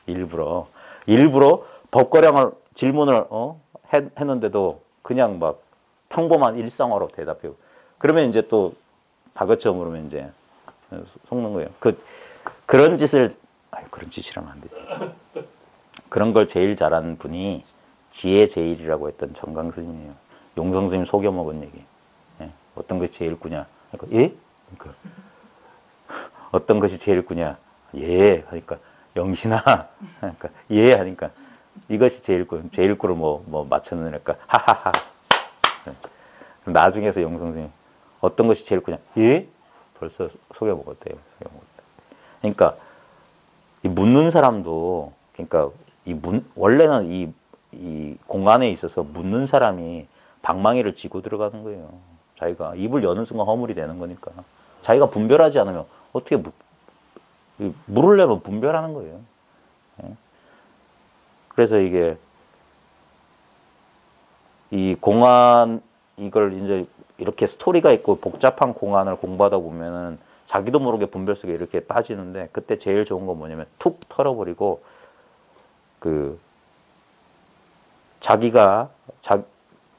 일부러 법거량을 질문을 했는데도 그냥 막 평범한 일상어로 대답해요. 그러면 이제 또 다그쳐 물으면 이제 속는 거예요. 그런 짓을 그런 짓이라면 안 되지. 그런 걸 제일 잘하는 분이 지혜 제일이라고 했던 정강 스님이에요. 용성 스님 속여 먹은 얘기. 어떤 것이 제일 꾸냐? 그러니까 예? 그러니까 어떤 것이 제일 꾸냐? 예. 하니까 영신아. 그러니까 예. 하니까 이것이 제일 꾸. 제일 꾸를 뭐 맞췄느니까 하하하. 나중에서 영성 스님 어떤 것이 제일 그냥 예? 벌써 속여 먹었대요. 속여 먹었다. 그러니까 이 묻는 사람도 그러니까 원래는 이 공간에 있어서 묻는 사람이 방망이를 쥐고 들어가는 거예요. 자기가 입을 여는 순간 허물이 되는 거니까. 자기가 분별하지 않으면 어떻게 물으려면 분별하는 거예요. 예? 그래서 이게 이 공안 이걸 이제 이렇게 스토리가 있고 복잡한 공안을 공부하다 보면은 자기도 모르게 분별 속에 이렇게 빠지는데 그때 제일 좋은 건 뭐냐면 툭 털어버리고 그 자기가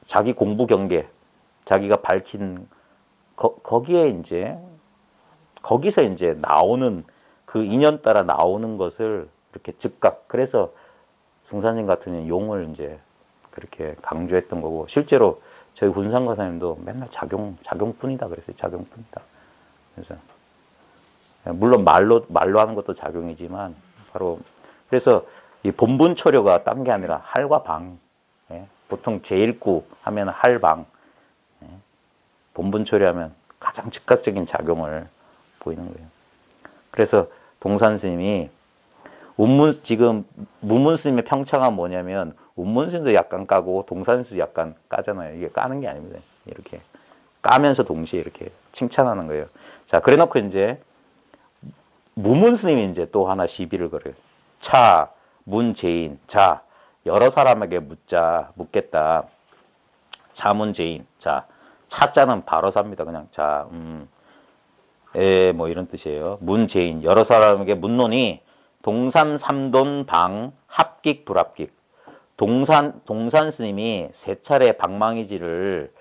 자기 공부 경계 자기가 밝힌 거기에 이제 거기서 이제 나오는 그 인연 따라 나오는 것을 이렇게 즉각 그래서 중산님 같은 용을 이제 그렇게 강조했던 거고 실제로 저희 훈상과사님도 맨날 작용뿐이다 그랬어요. 작용뿐이다. 그래서 물론 말로 하는 것도 작용이지만 바로 그래서 이 본분 초려가 딴 게 아니라 할과 방. 예? 보통 제1구 하면 할방. 예? 본분 초려하면 가장 즉각적인 작용을 보이는 거예요. 그래서 동산 스님이 지금 무문 스님의 평창은 뭐냐면 운문 스님도 약간 까고 동산 스님도 약간 까잖아요. 이게 까는 게 아닙니다. 이렇게 까면서 동시에 이렇게 칭찬하는 거예요. 자, 그래놓고 이제 무문 스님이 이제 또 하나 시비를 걸어요. 차, 문재인. 자, 여러 사람에게 묻겠다. 자문재인. 자, 차자는 바로 삽니다. 그냥 자, 뭐 이런 뜻이에요. 문재인. 여러 사람에게 묻노니 동산 삼돈 방 합깃 불합깃. 동산 스님이 세 차례 방망이질을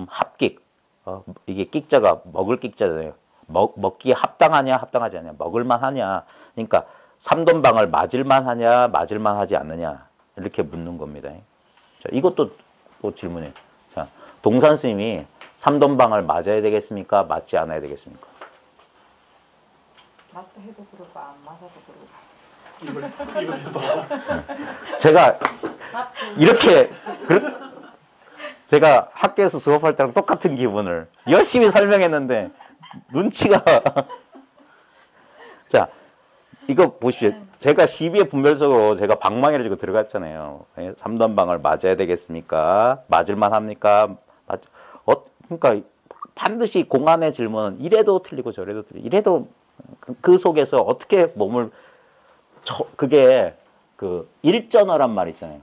합깃. 이게 끽자가 먹을 끽자잖아요. 먹기에 합당하냐 합당하지 않냐 먹을만 하냐 그러니까 삼돈방을 맞을만 하냐 맞을만 하지 않느냐 이렇게 묻는 겁니다. 자, 이것도 또 질문이에요. 자, 동산 스님이 삼돈방을 맞아야 되겠습니까 맞지 않아야 되겠습니까? 맞다 해도 그렇고 안 맞아도 그렇고 입을 해봐. 제가 이렇게 제가 학교에서 수업할 때랑 똑같은 기분을 열심히 설명했는데 눈치가 자 이거 보십시오. 제가 시비의 분별적으로 제가 방망이를 지고 들어갔잖아요. 삼단방을 맞아야 되겠습니까? 맞을만 합니까? 그러니까 반드시 공안의 질문은 이래도 틀리고 저래도 틀리고 이래도 그 속에서 어떻게 몸을 그게 그 일전어란 말 있잖아요.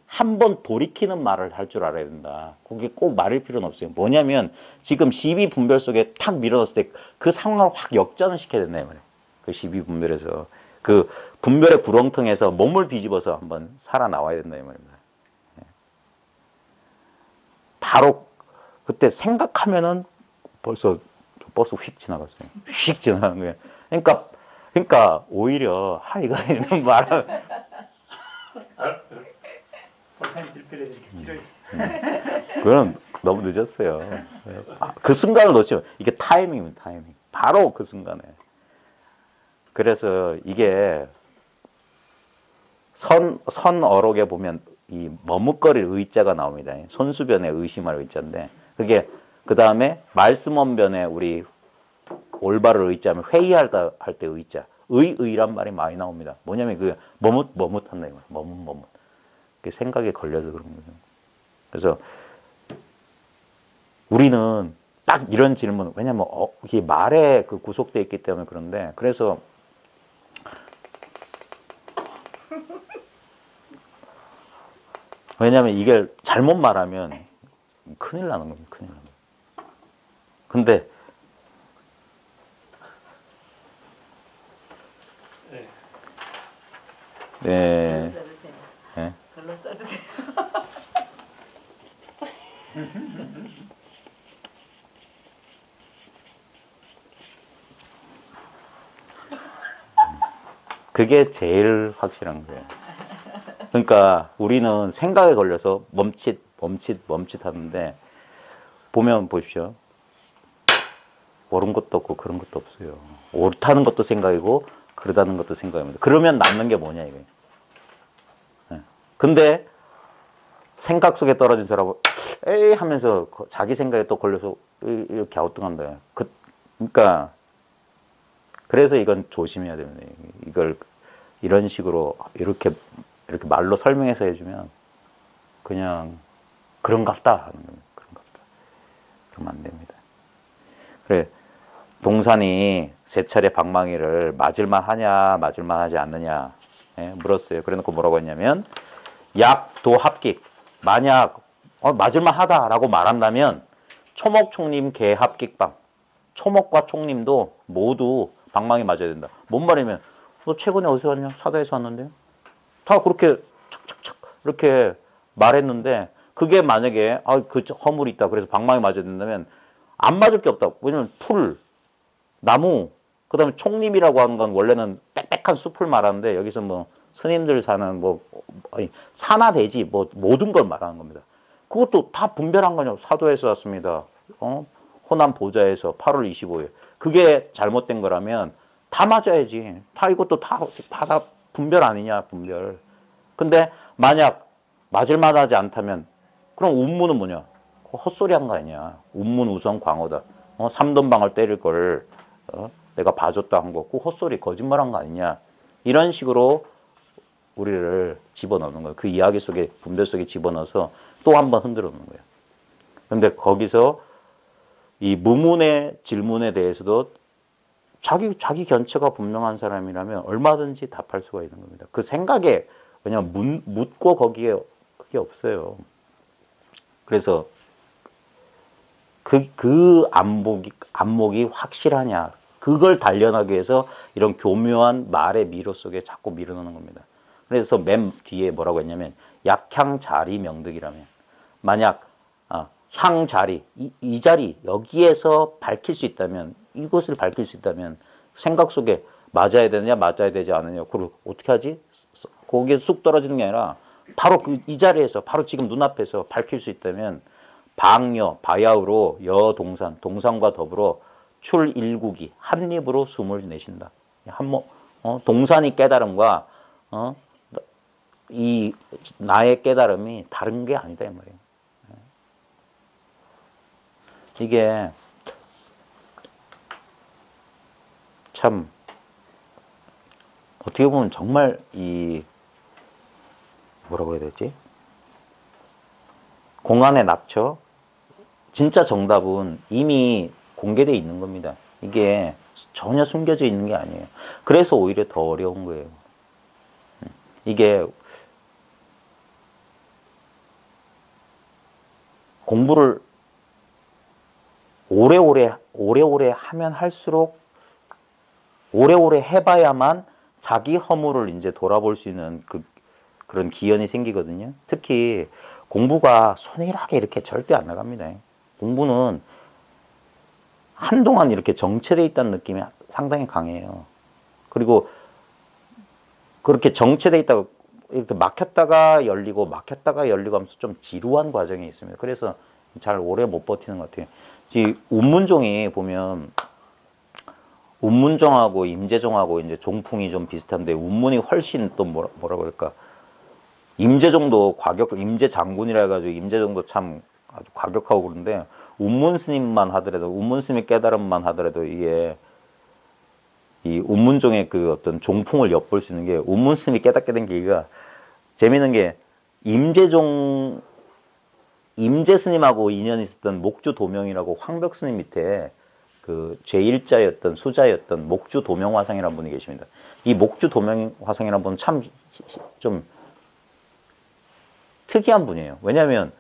한 번 돌이키는 말을 할 줄 알아야 된다. 그게 꼭 말일 필요는 없어요. 뭐냐면 지금 시비 분별 속에 탁 밀어넣었을 때 그 상황을 확 역전을 시켜야 된다 이 말이에요. 그 시비 분별에서 그 분별의 구렁텅에서 몸을 뒤집어서 한번 살아나와야 된다 이 말입니다. 바로 그때 생각하면은 벌써 버스 휙 지나갔어요. 휙 지나가는 거예요. 그러니까 오히려 이거는 말하면 그건 너무 늦었어요. 그 순간을 놓치면 이게 타이밍입니다. 타이밍. 바로 그 순간에. 그래서 이게 선어록에 보면 이 머뭇거릴 의자가 나옵니다. 손수변에 의심할 의자인데 그게 그 다음에 말씀원변에 우리 올바를 의자면 회의할 때 의자. 의란 말이 많이 나옵니다. 뭐냐면 그 머뭇한다 이 말. 머뭇. 그 생각에 걸려서 그런 거죠. 그래서 우리는 딱 이런 질문, 왜냐면 이게 말에 그 구속되어 있기 때문에 그런데 그래서 왜냐면 이게 잘못 말하면 큰일 나는 겁니다. 큰일 납니다. 근데 네. 써주세요. 네. 글로 써주세요. 그게 제일 확실한 거예요. 그러니까 우리는 생각에 걸려서 멈칫 하는데 보면 보십시오. 옳은 것도 없고 그런 것도 없어요. 옳다는 것도 생각이고 그러다는 것도 생각입니다. 그러면 남는 게 뭐냐 이거예요. 근데 생각 속에 떨어진 사람은 에이 하면서 자기 생각에 또 걸려서 이렇게 갸우뚱한다. 그러니까 그래서 이건 조심해야 됩니다. 이걸 이런 식으로 이렇게 말로 설명해서 해주면 그냥 그런갑다 하는 겁니다. 그런갑다. 그러면 안 됩니다. 그래 동산이 세 차례 방망이를 맞을만 하냐 맞을만 하지 않느냐 물었어요. 그래놓고 뭐라고 했냐면 약도 합격 만약 맞을만 하다라고 말한다면 초목 총림 개 합격방 초목과 총림도 모두 방망이 맞아야 된다. 뭔 말이면 너 최근에 어디서 왔냐? 사다에서 왔는데요. 다 그렇게 착착착 이렇게 말했는데 그게 만약에 그 허물이 있다. 그래서 방망이 맞아야 된다면 안 맞을 게 없다. 왜냐면 풀, 나무, 그다음에 총림이라고 하는 건 원래는 빽빽한 숲을 말하는데 여기서 뭐 스님들 사는 뭐 산하 대지 뭐 모든 걸 말하는 겁니다. 그것도 다 분별한 거냐? 사도에서 왔습니다. 호남 보좌에서 8월 25일. 그게 잘못된 거라면 다 맞아야지. 다 이것도 다 분별 아니냐, 분별. 근데 만약 맞을 만하지 않다면 그럼 운무는 뭐냐? 헛소리 한 거 아니냐. 운문 우선 광어다. 삼돈방을 때릴 걸 내가 봐줬다 한 거. 그 헛소리 거짓말한 거 아니냐. 이런 식으로 우리를 집어넣는 거예요. 그 이야기 속에 분별 속에 집어넣어서 또 한 번 흔들어 놓는 거예요. 그런데 거기서 이 무문의 질문에 대해서도 자기 견처가 분명한 사람이라면 얼마든지 답할 수가 있는 겁니다. 그 생각에 왜냐면 묻고 거기에 그게 없어요. 그래서 그 안목이 확실하냐 그걸 단련하기 위해서 이런 교묘한 말의 미로 속에 자꾸 밀어넣는 겁니다. 그래서 맨 뒤에 뭐라고 했냐면 약향자리 명득이라면 만약 향자리 이 자리 여기에서 밝힐 수 있다면 이것을 밝힐 수 있다면 생각 속에 맞아야 되느냐 맞아야 되지 않느냐 그걸 어떻게 하지? 거기에 쑥 떨어지는 게 아니라 바로 이 자리에서 바로 지금 눈앞에서 밝힐 수 있다면 방여 바야흐로 여동산 동산과 더불어 출일국이 한 입으로 숨을 내쉰다. 동산이 깨달음과 이 나의 깨달음이 다른 게 아니다 이 말이에요. 이게 참 어떻게 보면 정말 이 뭐라고 해야 되지? 공안의 낙처 진짜 정답은 이미 공개되어 있는 겁니다. 이게 전혀 숨겨져 있는 게 아니에요. 그래서 오히려 더 어려운 거예요. 이게 공부를 오래오래 하면 할수록 오래오래 해봐야만 자기 허물을 이제 돌아볼 수 있는 그런 기연이 생기거든요. 특히 공부가 순일하게 이렇게 절대 안 나갑니다. 공부는 한동안 이렇게 정체되어 있다는 느낌이 상당히 강해요. 그리고 그렇게 정체되어 있다가 이렇게 막혔다가 열리고 하면서 좀 지루한 과정이 있습니다. 그래서 잘 오래 못 버티는 것 같아요. 운문종이 보면 운문종하고 임재종하고 이제 종풍이 좀 비슷한데 운문이 훨씬 또 뭐라 그럴까 임재종도 임재 장군이라 해가지고 임재종도 참 아주 과격하고 그런데 운문 스님만 하더라도 운문 스님의 깨달음만 하더라도 이게 이 운문종의 그 어떤 종풍을 엿볼 수 있는 게 운문 스님이 깨닫게 된 계기가 재미있는 게 임재 스님하고 인연이 있었던 목주 도명이라고 황벽 스님 밑에 그 제1자였던 수자였던 목주 도명 화상이라는 분이 계십니다. 이 목주 도명 화상이라는 분은 참 좀 특이한 분이에요. 왜냐하면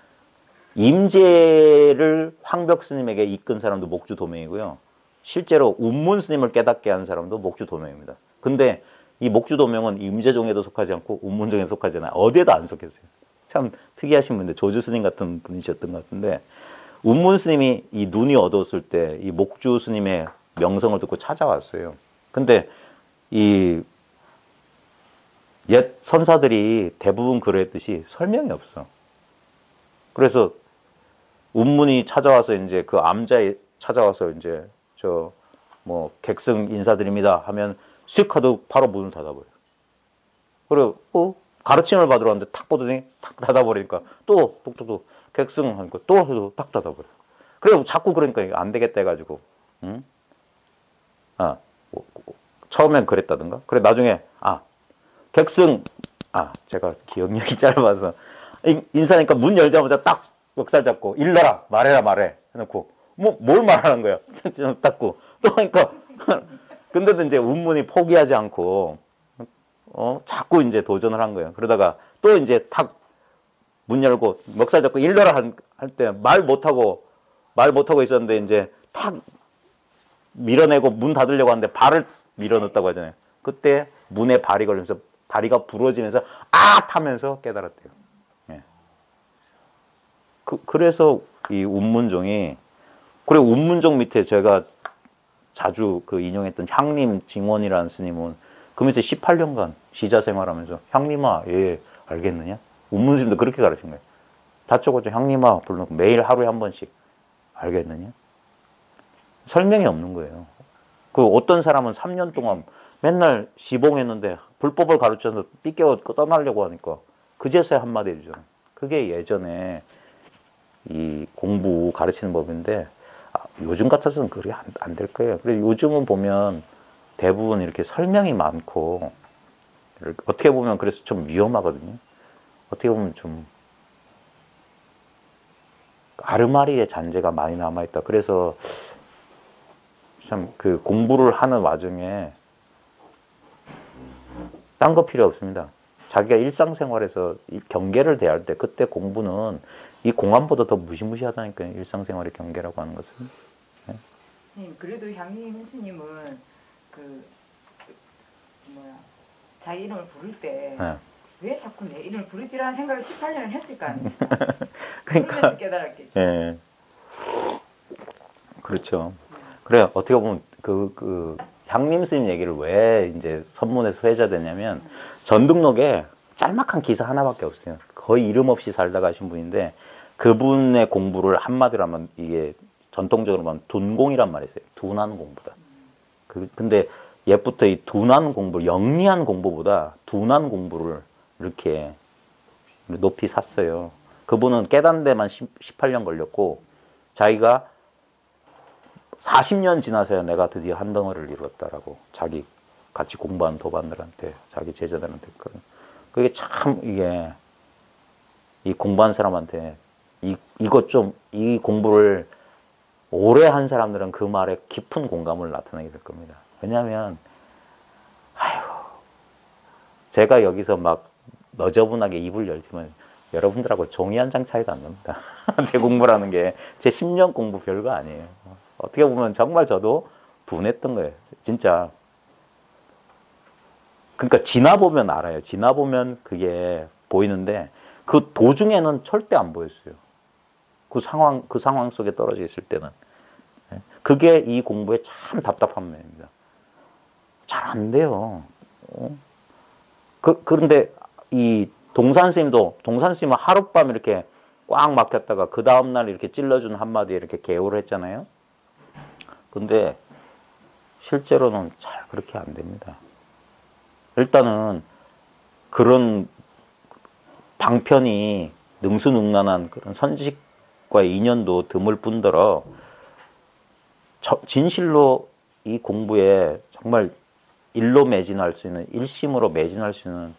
임재를 황벽 스님에게 이끈 사람도 목주 도명이고요. 실제로 운문 스님을 깨닫게 한 사람도 목주 도명입니다. 근데 이 목주 도명은 임재종에도 속하지 않고 운문종에 속하지 않아요. 어디에도 안 속했어요. 참 특이하신 분인데 조주 스님 같은 분이셨던 것 같은데 운문 스님이 이 눈이 어두웠을 때 이 목주 스님의 명성을 듣고 찾아왔어요. 근데 이 옛 선사들이 대부분 그랬듯이 설명이 없어. 그래서 운문이 찾아와서 이제 그 암자에 찾아와서 이제 저 뭐 객승 인사드립니다 하면 쓱 하도 바로 문을 닫아버려요. 그리고 가르침을 받으러 왔는데 탁 보더니 탁 닫아버리니까 또 똑똑똑 객승 하니까 또 해도 탁 닫아버려. 그래 자꾸 그러니까 이거 안 되겠다 해가지고 응? 처음엔 그랬다든가. 그래 나중에 객승 제가 기억력이 짧아서 인사하니까 문 열자마자 딱 멱살 잡고 일러라 말해라 말해 해놓고 뭘 말하는 거야. 닫고 또 하니까 근데도 이제 운문이 포기하지 않고 자꾸 이제 도전을 한 거예요. 그러다가 또 이제 탁 문 열고 멱살 잡고 일러라 할 때 말 못하고 있었는데 이제 탁 밀어내고 문 닫으려고 하는데 발을 밀어넣었다고 하잖아요. 그때 문에 발이 걸리면서 다리가 부러지면서 하면서 깨달았대요. 예. 그래서 이 운문종이 그리고 운문종 밑에 제가 자주 그 인용했던 향림 징원이라는 스님은 그 밑에 18년간 시자 생활하면서 향림아 예 알겠느냐? 운문스님도 그렇게 가르친 거예요. 다짜고짜 향림아 불러놓고 매일 하루에 한 번씩 알겠느냐? 설명이 없는 거예요. 그 어떤 사람은 3년 동안 맨날 시봉했는데 불법을 가르쳐서 삐껴 떠나려고 하니까 그제서야 한마디 해주잖아요. 그게 예전에 이 공부 가르치는 법인데 요즘 같아서는 그게 안 될 거예요. 그래서 요즘은 보면 대부분 이렇게 설명이 많고 어떻게 보면 그래서 좀 위험하거든요. 어떻게 보면 좀 아르마리의 잔재가 많이 남아있다. 그래서 참 그 공부를 하는 와중에 딴 거 필요 없습니다. 자기가 일상생활에서 경계를 대할 때 그때 공부는 이 공안보다 더 무시무시하다니까요. 일상생활의 경계라고 하는 것은. 네? 스님 그래도 향림 스님은 자기 이름을 부를 때 왜 자꾸 내 이름을 부르지라는 생각을 18년을 했을 거 아닙니까? 그러니까 그러면서 깨달았겠죠. 예. 그렇죠. 그래 어떻게 보면 그 향림 스님 얘기를 왜 이제 선문에서 회자되냐면 전등록에 짤막한 기사 하나밖에 없어요. 거의 이름 없이 살다 가신 분인데 그분의 공부를 한마디로 하면 이게 전통적으로 말하면 둔공이란 말이 있어요. 둔한 공부다. 근데 옛부터 이 둔한 공부, 영리한 공부보다 둔한 공부를 이렇게 높이 샀어요. 그분은 깨닫는 데만 18년 걸렸고 자기가 40년 지나서야 내가 드디어 한 덩어리를 이루었다라고 자기 같이 공부한 도반들한테 자기 제자들한테 그게 참 이게 이 공부한 사람한테 이 공부를 오래 한 사람들은 그 말에 깊은 공감을 나타내게 될 겁니다. 왜냐하면 제가 여기서 막 너저분하게 입을 열지만 여러분들하고 종이 한 장 차이도 안 납니다. 제 공부라는 게 제 10년 공부 별거 아니에요. 어떻게 보면 정말 저도 분했던 거예요. 진짜. 그러니까 지나보면 알아요. 지나보면 그게 보이는데 그 도중에는 절대 안 보였어요. 그 상황 속에 떨어져 있을 때는. 그게 이 공부의 참 답답한 면입니다. 잘 안 돼요. 그런데 이 동산 스님은 하룻밤 이렇게 꽉 막혔다가 그 다음날 이렇게 찔러준 한마디에 이렇게 개호를 했잖아요. 근데 실제로는 잘 그렇게 안 됩니다. 일단은 그런 방편이 능수능란한 그런 선지식과의 인연도 드물 뿐더러 진실로 이 공부에 정말 일로 매진할 수 있는 일심으로 매진할 수 있는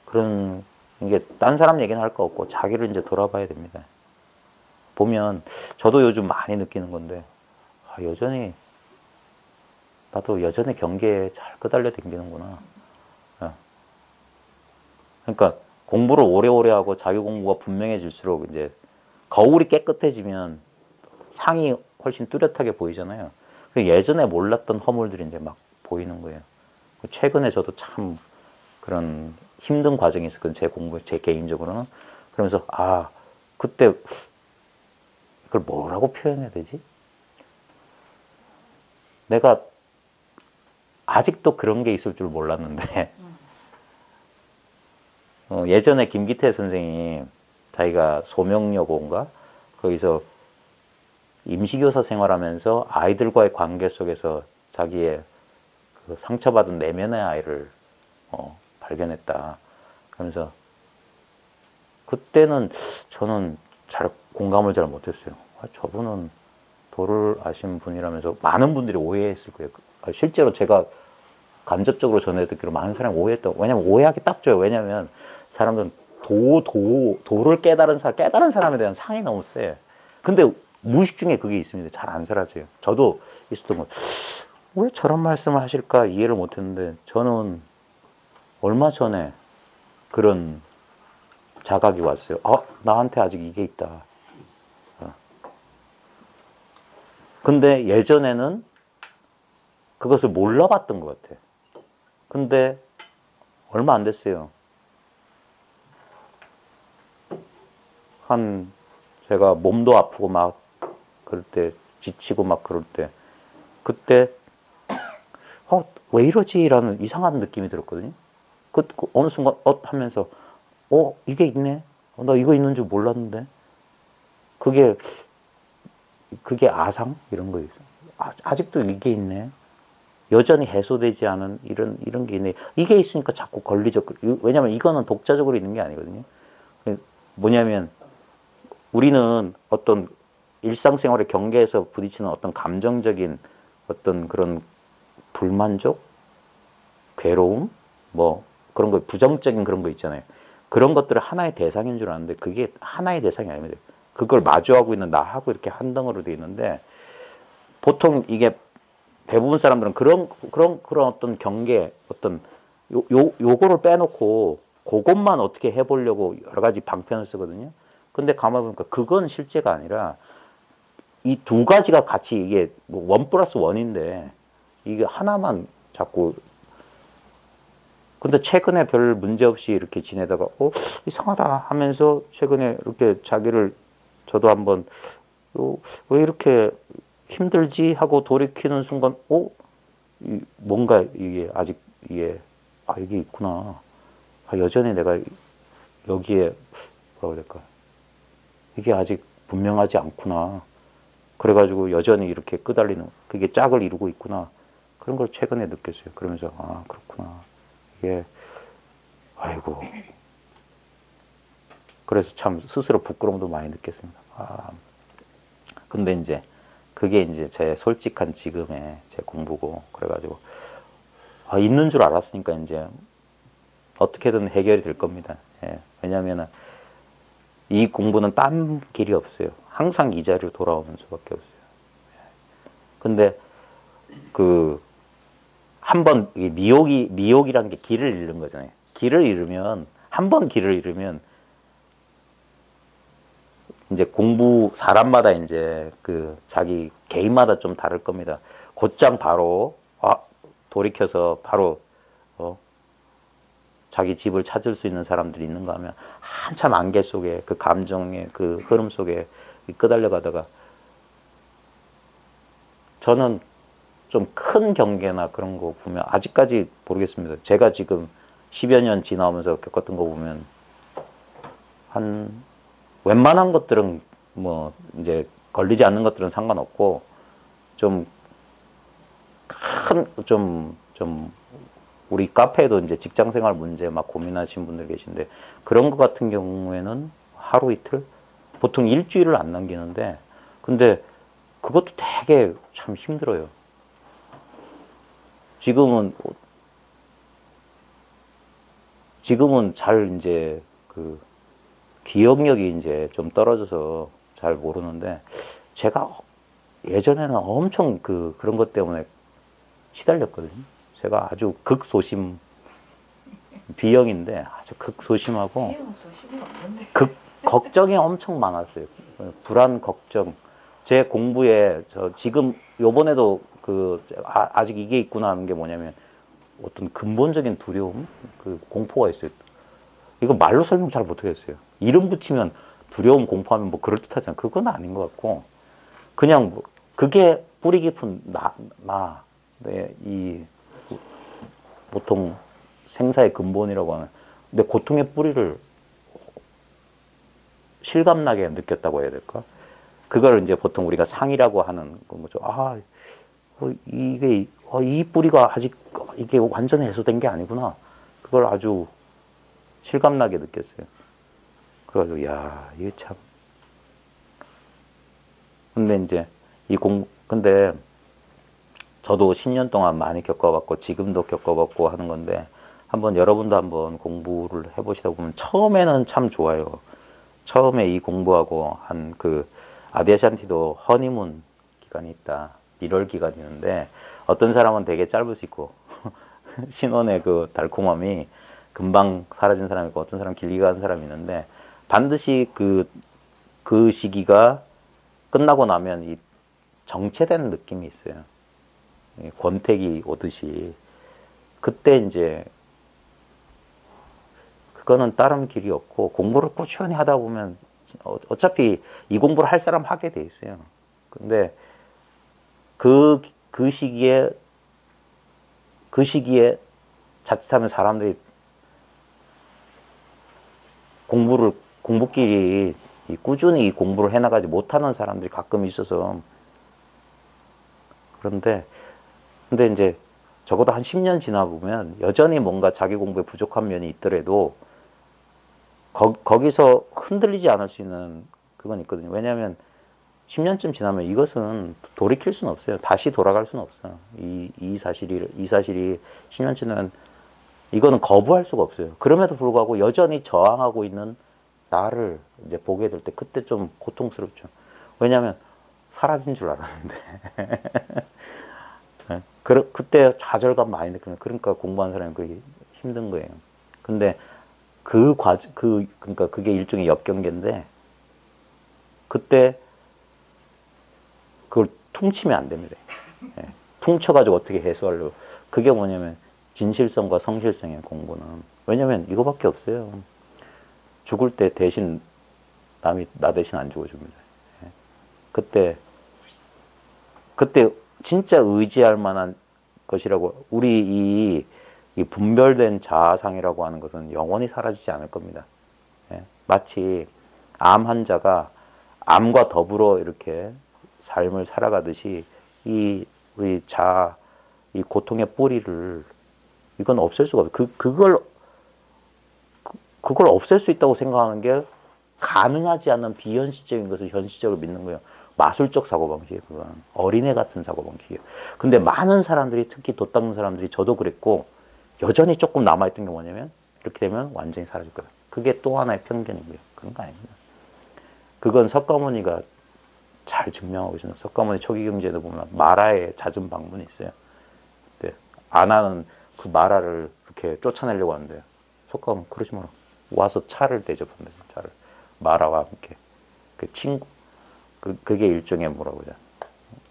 그런 이게 딴 사람 얘기는 할 거 없고 자기를 이제 돌아봐야 됩니다. 보면 저도 요즘 많이 느끼는 건데 나도 여전히 경계에 잘 끄달려 댕기는구나. 그러니까 공부를 오래오래 하고 자기 공부가 분명해질수록 이제 거울이 깨끗해지면 상이 훨씬 뚜렷하게 보이잖아요. 예전에 몰랐던 허물들이 이제 막 보이는 거예요. 최근에 저도 참 그런 힘든 과정이 있었거든요. 제 공부, 제 개인적으로는. 그러면서 그때 이걸 뭐라고 표현해야 되지? 내가 아직도 그런 게 있을 줄 몰랐는데 예전에 김기태 선생이 자기가 소명여고인가 거기서 임시교사 생활하면서 아이들과의 관계 속에서 자기의 그 상처받은 내면의 아이를 발견했다. 그러면서 그때는 저는 잘 공감을 잘 못했어요. 아, 저분은 도를 아신 분이라면서 많은 분들이 오해했을 거예요. 실제로 제가 간접적으로 전해 듣기로 많은 사람이 오해했다고. 왜냐면 오해하기 딱 좋아요. 왜냐면 사람들은 도를 깨달은 사람에 대한 상이 너무 세. 근데 무의식 중에 그게 있습니다. 잘 안 사라져요. 저도 있었던 거. 왜 저런 말씀을 하실까 이해를 못 했는데, 저는 얼마 전에 그런 자각이 왔어요. 나한테 아직 이게 있다. 근데 예전에는 그것을 몰라봤던 것 같아. 근데 얼마 안 됐어요. 제가 몸도 아프고 막 그럴 때, 지치고 막 그럴 때, 그때 왜 이러지? 라는 이상한 느낌이 들었거든요. 그 어느 순간 하면서 이게 있네? 나 이거 있는 줄 몰랐는데. 그게 아상? 이런 거였어. 아직도 이게 있네. 여전히 해소되지 않은 이런 게 있네. 이게 있으니까 자꾸 걸리적. 왜냐면 이거는 독자적으로 있는 게 아니거든요. 뭐냐면 우리는 어떤 일상생활의 경계에서 부딪히는 어떤 감정적인 어떤 그런 불만족, 괴로움, 뭐 그런 거, 부정적인 그런 거 있잖아요. 그런 것들을 하나의 대상인 줄 아는데 그게 하나의 대상이 아닙니다. 그걸 마주하고 있는 나하고 이렇게 한 덩어리로 돼 있는데, 보통 이게 대부분 사람들은 그런 어떤 경계, 어떤 요거를 빼놓고 그것만 어떻게 해보려고 여러 가지 방편을 쓰거든요. 근데 가만히 보니까 그건 실제가 아니라 이 두 가지가 같이 이게 원 플러스 원인데 이게 하나만 자꾸. 근데 최근에 별 문제 없이 이렇게 지내다가 이상하다 하면서 최근에 이렇게 자기를, 저도 한번 왜 이렇게 힘들지 하고 돌이키는 순간 뭔가 이게 아직 이게 이게 있구나. 여전히 내가 여기에 뭐라고 해야 될까, 이게 아직 분명하지 않구나. 그래가지고 여전히 이렇게 끄달리는 그게 짝을 이루고 있구나. 그런 걸 최근에 느꼈어요. 그러면서 그렇구나. 이게 아이고. 그래서 참 스스로 부끄러움도 많이 느꼈습니다. 근데 이제 그게 이제 제 솔직한 지금의 제 공부고, 그래가지고 있는 줄 알았으니까 이제 어떻게든 해결이 될 겁니다. 예. 왜냐하면 이 공부는 딴 길이 없어요. 항상 이 자리로 돌아오는 수밖에 없어요. 근데 한번 미혹이란 게 길을 잃는 거잖아요. 한 번 길을 잃으면 이제 사람마다 이제 자기 개인마다 좀 다를 겁니다. 곧장 바로 돌이켜서 바로 자기 집을 찾을 수 있는 사람들이 있는가 하면 한참 안개 속에 그 감정의 그 흐름 속에 끄달려 가다가, 저는 좀 큰 경계나 그런 거 보면 아직까지 모르겠습니다. 제가 지금 10여 년 지나오면서 겪었던 거 보면 웬만한 것들은 뭐 이제 걸리지 않는 것들은 상관없고, 좀 우리 카페에도 이제 직장생활 문제 막 고민하시는 분들 계신데, 그런 것 같은 경우에는 하루 이틀, 보통 일주일을 안 남기는데, 근데 그것도 되게 참 힘들어요. 지금은 잘 이제 기억력이 이제 좀 떨어져서 잘 모르는데, 제가 예전에는 엄청 그런 것 때문에 시달렸거든요. 제가 아주 극소심, B형인데 아주 극소심하고 걱정이 엄청 많았어요. 불안, 걱정. 제 공부에 지금 요번에도 아직 이게 있구나 하는 게 뭐냐면, 어떤 근본적인 두려움, 공포가 있어요. 이거 말로 설명 잘 못하겠어요. 이름 붙이면 두려움, 공포하면 뭐 그럴듯하잖아요. 그건 아닌 것 같고, 그냥 그게 뿌리 깊은 이 보통 생사의 근본이라고 하는, 내 고통의 뿌리를 실감나게 느꼈다고 해야 될까? 그걸 이제 보통 우리가 상이라고 하는 거죠. 이 뿌리가 아직 이게 완전히 해소된 게 아니구나. 그걸 아주 실감나게 느꼈어요. 그래가지고 야 이게 참. 근데 이제 근데 저도 10년 동안 많이 겪어봤고 지금도 겪어봤고 하는 건데 한번 여러분도 한번 공부를 해보시다 보면 처음에는 참 좋아요. 처음에 이 공부하고 한 그 아디아샨티도 허니문 기간이 있다. 1월 기간이 있는데 어떤 사람은 되게 짧을 수 있고 신혼의 그 달콤함이 금방 사라진 사람이 있고 어떤 사람은 길게 가는 사람이 있는데 반드시 그 시기가 끝나고 나면 이 정체되는 느낌이 있어요. 권태기 오듯이. 그때 이제 그거는 다른 길이 없고 공부를 꾸준히 하다 보면 어차피 이 공부를 할 사람 하게 돼 있어요. 근데 그 시기에 자칫하면 사람들이 공부끼리 꾸준히 이 공부를 해나가지 못하는 사람들이 가끔 있어서 근데 이제 적어도 한 10년 지나 보면 여전히 뭔가 자기 공부에 부족한 면이 있더라도 거기서 흔들리지 않을 수 있는 그건 있거든요. 왜냐하면 10년쯤 지나면 이것은 돌이킬 수는 없어요. 다시 돌아갈 수는 없어요. 이 사실이 10년 지나면 이거는 거부할 수가 없어요. 그럼에도 불구하고 여전히 저항하고 있는 나를 이제 보게 될 때 그때 좀 고통스럽죠. 왜냐하면 사라진 줄 알았는데. 그때 좌절감 많이 느끼는 그러니까 공부하는 사람이 그게 힘든 거예요. 근데 그러니까 그게 일종의 역경계인데 그때 그걸 퉁치면 안 됩니다. 예. 퉁쳐가지고 어떻게 해소하려고. 그게 뭐냐면 진실성과 성실성의 공부는. 왜냐면 이거밖에 없어요. 죽을 때 대신 남이 나 대신 안 죽어줍니다. 예. 그때 진짜 의지할 만한 것이라고 우리 이 분별된 자아상이라고 하는 것은 영원히 사라지지 않을 겁니다. 예. 마치 암 환자가 암과 더불어 이렇게 삶을 살아가듯이 이 고통의 뿌리를 이건 없앨 수가 없어요. 그걸 없앨 수 있다고 생각하는 게 가능하지 않은 비현실적인 것을 현실적으로 믿는 거예요. 마술적 사고방식이에요. 그건 어린애 같은 사고방식이에요. 근데 많은 사람들이 특히 돛 닦는 사람들이 저도 그랬고 여전히 조금 남아있던 게 뭐냐면 이렇게 되면 완전히 사라질 거다. 그게 또 하나의 편견이고요. 그런 거 아닙니다. 그건 석가모니가 잘 증명하고 있습니다. 석가모니 초기경제도 보면 마라의 잦은 방문이 있어요. 그때 아나는 그 마라를 이렇게 쫓아내려고 하는데 석가모니 그러지 마라. 와서 차를 대접한다. 차를 마라와 함께 그 친구 그게 일종의 뭐라고 그러죠.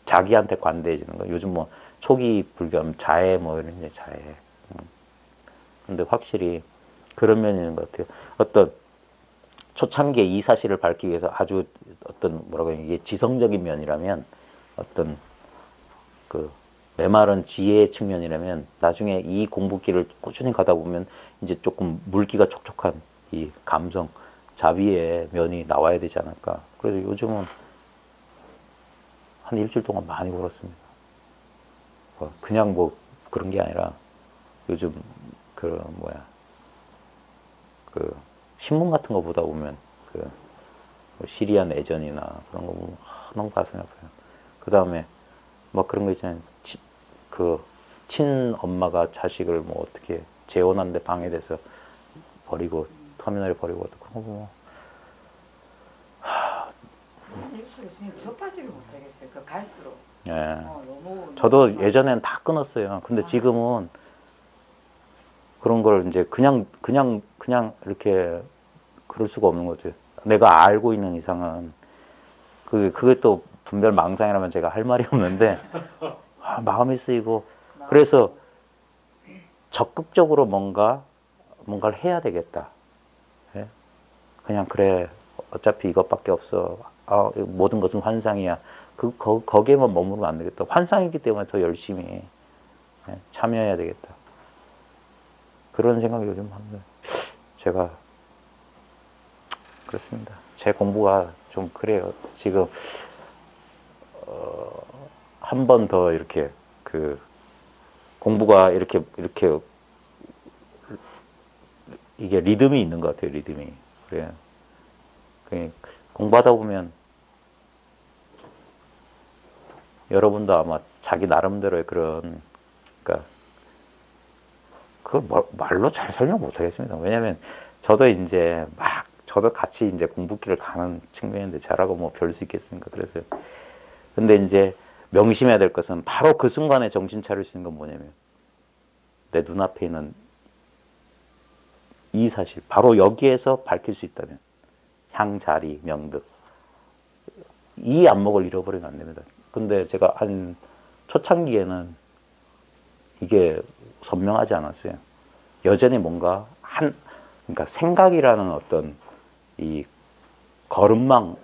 자기한테 관대해지는 거. 요즘 뭐 초기 불교하면 자해 뭐 이런 게 자해. 근데 확실히 그런 면이 있는 것 같아요. 어떤 초창기에 이 사실을 밝히기 위해서 아주 어떤 뭐라고 해야 이게 지성적인 면이라면 어떤 그 메마른 지혜의 측면이라면 나중에 이 공부길을 꾸준히 가다 보면 이제 조금 물기가 촉촉한 이 감성, 자비의 면이 나와야 되지 않을까. 그래서 요즘은 한 일주일 동안 많이 울었습니다. 그냥 뭐 그런 게 아니라 요즘 그 신문 같은 거 보다 보면 뭐 시리아 내전이나 그런 거 보면 너무 가슴이 아파요. 그 다음에 막 그런 거 있잖아요. 친엄마가 자식을 뭐 어떻게 재혼하는데 방해돼서 버리고 터미널에 버리고 그런 거 보면 뉴스를 지금 접하지를 못하겠어요. 그 갈수록. 예. 너무 저도 예전에는 다 끊었어요. 근데 지금은 그런 걸 이제 그냥 이렇게 그럴 수가 없는 거죠. 내가 알고 있는 이상은 그게 또 분별 망상이라면 제가 할 말이 없는데 마음이 쓰이고 그래서 적극적으로 뭔가를 해야 되겠다. 예? 그냥 그래 어차피 이것밖에 없어. 모든 것은 환상이야. 거기에만 머무르면 안 되겠다. 환상이기 때문에 더 열심히 참여해야 되겠다. 그런 생각이 요즘 합니다. 제가 그렇습니다. 제 공부가 좀 그래요. 지금 한 번 더 이렇게 공부가 이렇게 이게 리듬이 있는 것 같아요. 리듬이. 그래요. 공부하다 보면 여러분도 아마 자기 나름대로의 그런, 그러니까 그걸 말로 잘 설명 못 하겠습니다. 왜냐면 저도 이제 저도 같이 이제 공부길을 가는 측면인데 잘하고 뭐 별 수 있겠습니까? 그래서 근데 이제 명심해야 될 것은 바로 그 순간에 정신 차릴 수 있는 건 뭐냐면 내 눈앞에 있는 이 사실, 바로 여기에서 밝힐 수 있다면 향, 자리, 명득, 이 안목을 잃어버리면 안 됩니다. 근데 제가 한 초창기에는 이게 선명하지 않았어요. 여전히 뭔가 그러니까 생각이라는 어떤 이 걸음망,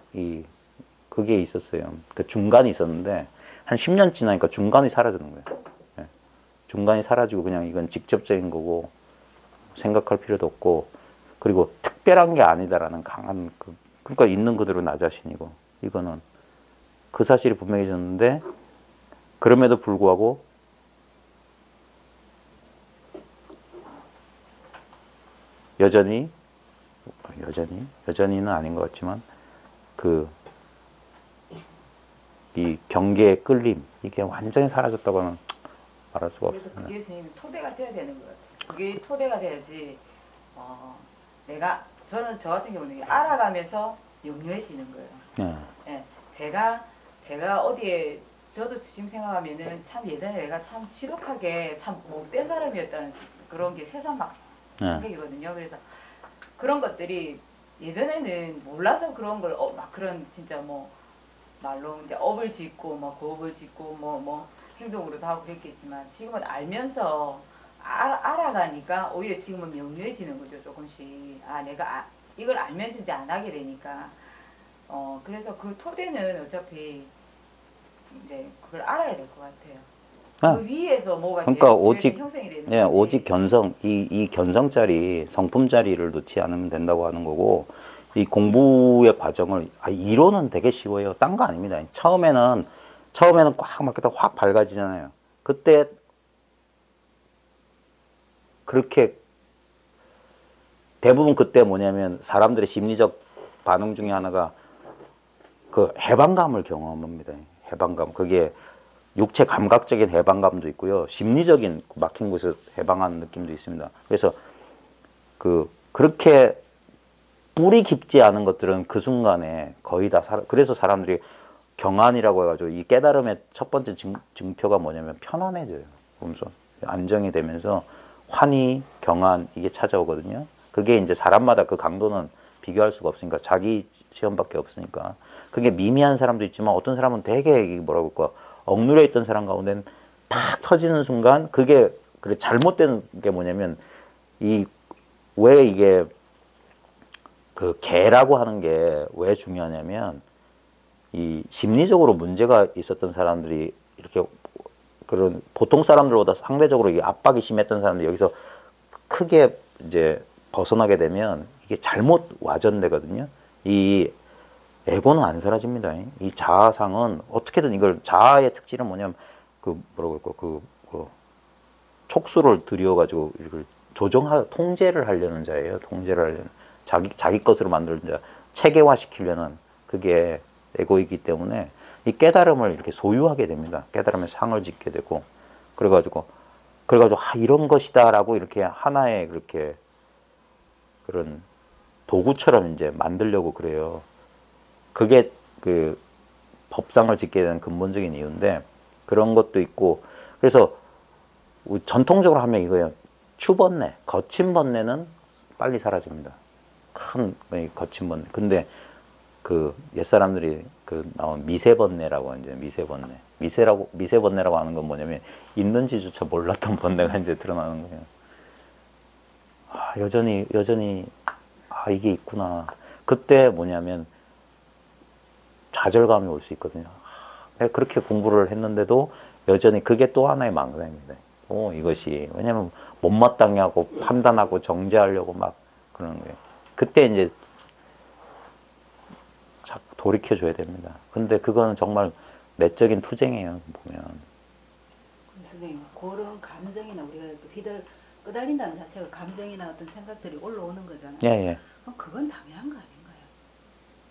그게 있었어요. 그 중간이 있었는데 한 10년 지나니까 중간이 사라지는 거예요. 예. 중간이 사라지고 그냥 이건 직접적인 거고 생각할 필요도 없고, 그리고 특별한 게 아니다라는 강한 그러니까 있는 그대로 나 자신이고, 이거는 그 사실이 분명해졌는데 그럼에도 불구하고 여전히는 아닌 것 같지만 이 경계의 끌림, 이게 완전히 사라졌다고는 말할 수가 그래서 없습니다. 그게 선생님 토대가 돼야 되는 것 같아요. 그게 토대가 돼야지 내가 저는 저 같은 경우는 알아가면서 영유해지는 거예요. 예. 예, 제가 어디에 저도 지금 생각하면은 참 예전에 내가 참 지독하게 참 못된 사람이었다는 그런 게 새삼 막 생각이거든요. 그래서 그런 것들이 예전에는 몰라서 그런 걸 막 그런 진짜 뭐 말로 이제 업을 짓고 뭐 고업을 짓고 뭐 행동으로도 하고 그랬겠지만 지금은 알면서 알아가니까 오히려 지금은 명료해지는 거죠. 조금씩 내가 이걸 알면서 이제 안 하게 되니까 그래서 그 토대는 어차피 이제 그걸 알아야 될 것 같아요. 그 위에서 뭐가 그러니까 오직 형성이 되는 거지. 오직 견성, 이 견성짜리, 성품짜리를 놓지 않으면 된다고 하는 거고, 이 공부의 과정을, 이론은 되게 쉬워요. 딴 거 아닙니다. 처음에는 꽉 막히다 확 밝아지잖아요. 그때 그렇게 대부분 그때 뭐냐면 사람들의 심리적 반응 중에 하나가 그 해방감을 경험합니다. 해방감. 그게 육체 감각적인 해방감도 있고요. 심리적인 막힌 곳에서 해방하는 느낌도 있습니다. 그래서 그렇게 뿌리 깊지 않은 것들은 그 순간에 거의 다 그래서 사람들이 경안이라고 해가지고 이 깨달음의 첫 번째 증표가 뭐냐면 편안해져요. 그러면서 안정이 되면서 환희, 경안 이게 찾아오거든요. 그게 이제 사람마다 그 강도는 비교할 수가 없으니까 자기 체험밖에 없으니까 그게 미미한 사람도 있지만 어떤 사람은 되게 뭐라고 할까 억눌려 있던 사람 가운데는 팍 터지는 순간 그게 그래 잘못된 게 뭐냐면 왜 이게 그 개라고 하는 게 왜 중요하냐면 이 심리적으로 문제가 있었던 사람들이 이렇게 그런 보통 사람들보다 상대적으로 이게 압박이 심했던 사람들이 여기서 크게 이제 벗어나게 되면 이게 잘못 와전되거든요. 이 에고는 안 사라집니다. 이 자아상은 어떻게든 이걸 자아의 특질은 뭐냐면 뭐라고 할까 촉수를 들여가지고 이걸 통제를 하려는 자예요. 통제를 하려는 자기 것으로 만드는 자, 체계화시키려는 그게 에고이기 때문에 이 깨달음을 이렇게 소유하게 됩니다. 깨달음의 상을 짓게 되고 그래가지고 이런 것이다라고 이렇게 하나의 그렇게 그런 도구처럼 이제 만들려고 그래요. 그게 그 법상을 짓게 된 근본적인 이유인데 그런 것도 있고 그래서 전통적으로 하면 이거예요. 추번뇌, 거친 번뇌는 빨리 사라집니다. 큰 거친 번뇌. 근데 그 옛사람들이 나온 미세번뇌라고 이제 미세번뇌라고 하는 건 뭐냐면 있는지조차 몰랐던 번뇌가 이제 드러나는 거예요. 여전히 이게 있구나. 그때 뭐냐면 좌절감이 올 수 있거든요. 내가 그렇게 공부를 했는데도 여전히 그게 또 하나의 망상입니다. 이것이 왜냐면 못마땅해 하고 판단하고 정죄하려고 막 그러는 거예요. 그때 이제 돌이켜줘야 됩니다. 근데 그거는 정말 내적인 투쟁이에요. 보면. 선생님, 그런 감정이나 우리가 끄달린다는 자체가 감정이나 어떤 생각들이 올라오는 거잖아요. 예, 예. 그럼 그건 당연한 거 아닌가요?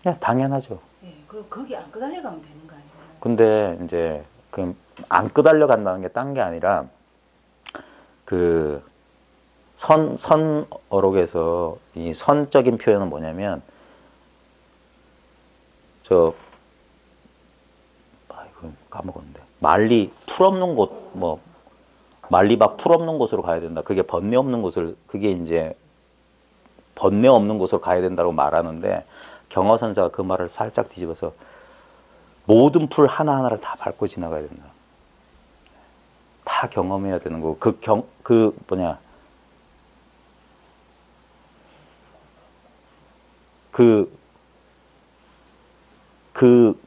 예, 당연하죠. 예, 그리고 거기 안 끄달려가면 되는 거 아닌가요? 근데 이제 그 안 끄달려 간다는 게 딴 게 아니라 그 선어록에서 이 선적인 표현은 뭐냐면 이거 까먹었는데 말리 풀 없는 곳 뭐 말리박 풀 없는 곳으로 가야 된다. 그게 번뇌 없는 곳을 그게 이제 번뇌 없는 곳으로 가야 된다고 말하는데 경허선사가 그 말을 살짝 뒤집어서 모든 풀 하나하나를 다 밟고 지나가야 된다. 다 경험해야 되는 거고 그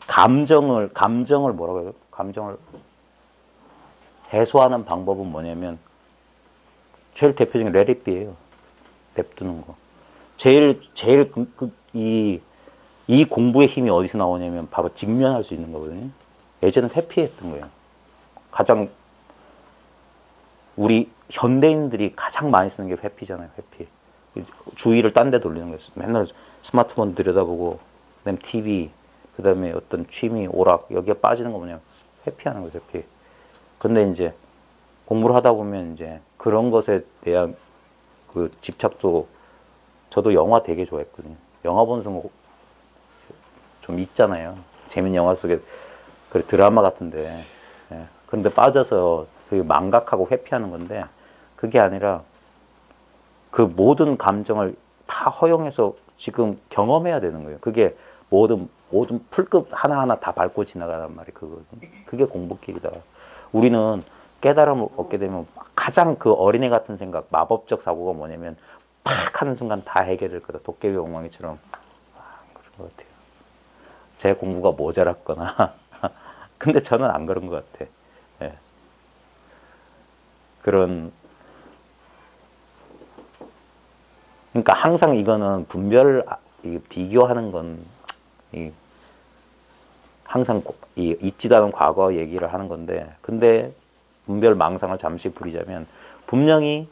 감정을 뭐라고 해요? 감정을 해소하는 방법은 뭐냐면 제일 대표적인 레리비예요. 냅두는 거. 제일 이 공부의 힘이 어디서 나오냐면 바로 직면할 수 있는 거거든요. 예전엔 회피했던 거예요. 가장 우리 현대인들이 가장 많이 쓰는 게 회피잖아요. 회피. 주의를 딴 데 돌리는 거예요. 맨날 스마트폰 들여다보고 그다음에 TV 그다음에 어떤 취미, 오락 여기에 빠지는 거 뭐냐 회피하는 거죠. 회피. 근데 이제 공부를 하다 보면 이제 그런 것에 대한 그 집착도 저도 영화 되게 좋아했거든요. 영화 보는 순간 좀 있잖아요. 재밌는 영화 속에 그 드라마 같은데. 예. 그런데 빠져서 그 망각하고 회피하는 건데 그게 아니라 그 모든 감정을 다 허용해서 지금 경험해야 되는 거예요. 그게 모든 풀급 하나하나 다 밟고 지나가란 말이 그거거든. 그게 공부길이다. 우리는 깨달음을 얻게 되면 가장 그 어린애 같은 생각, 마법적 사고가 뭐냐면 팍 하는 순간 다 해결될 거다. 도깨비 엉망이처럼. 그런 것 같아요. 제 공부가 모자랐거나. 근데 저는 안 그런 것 같아. 예. 그러니까 항상 이거는 비교하는 건 항상 있지도 않은 과거 얘기를 하는 건데, 근데 분별 망상을 잠시 부리자면 분명히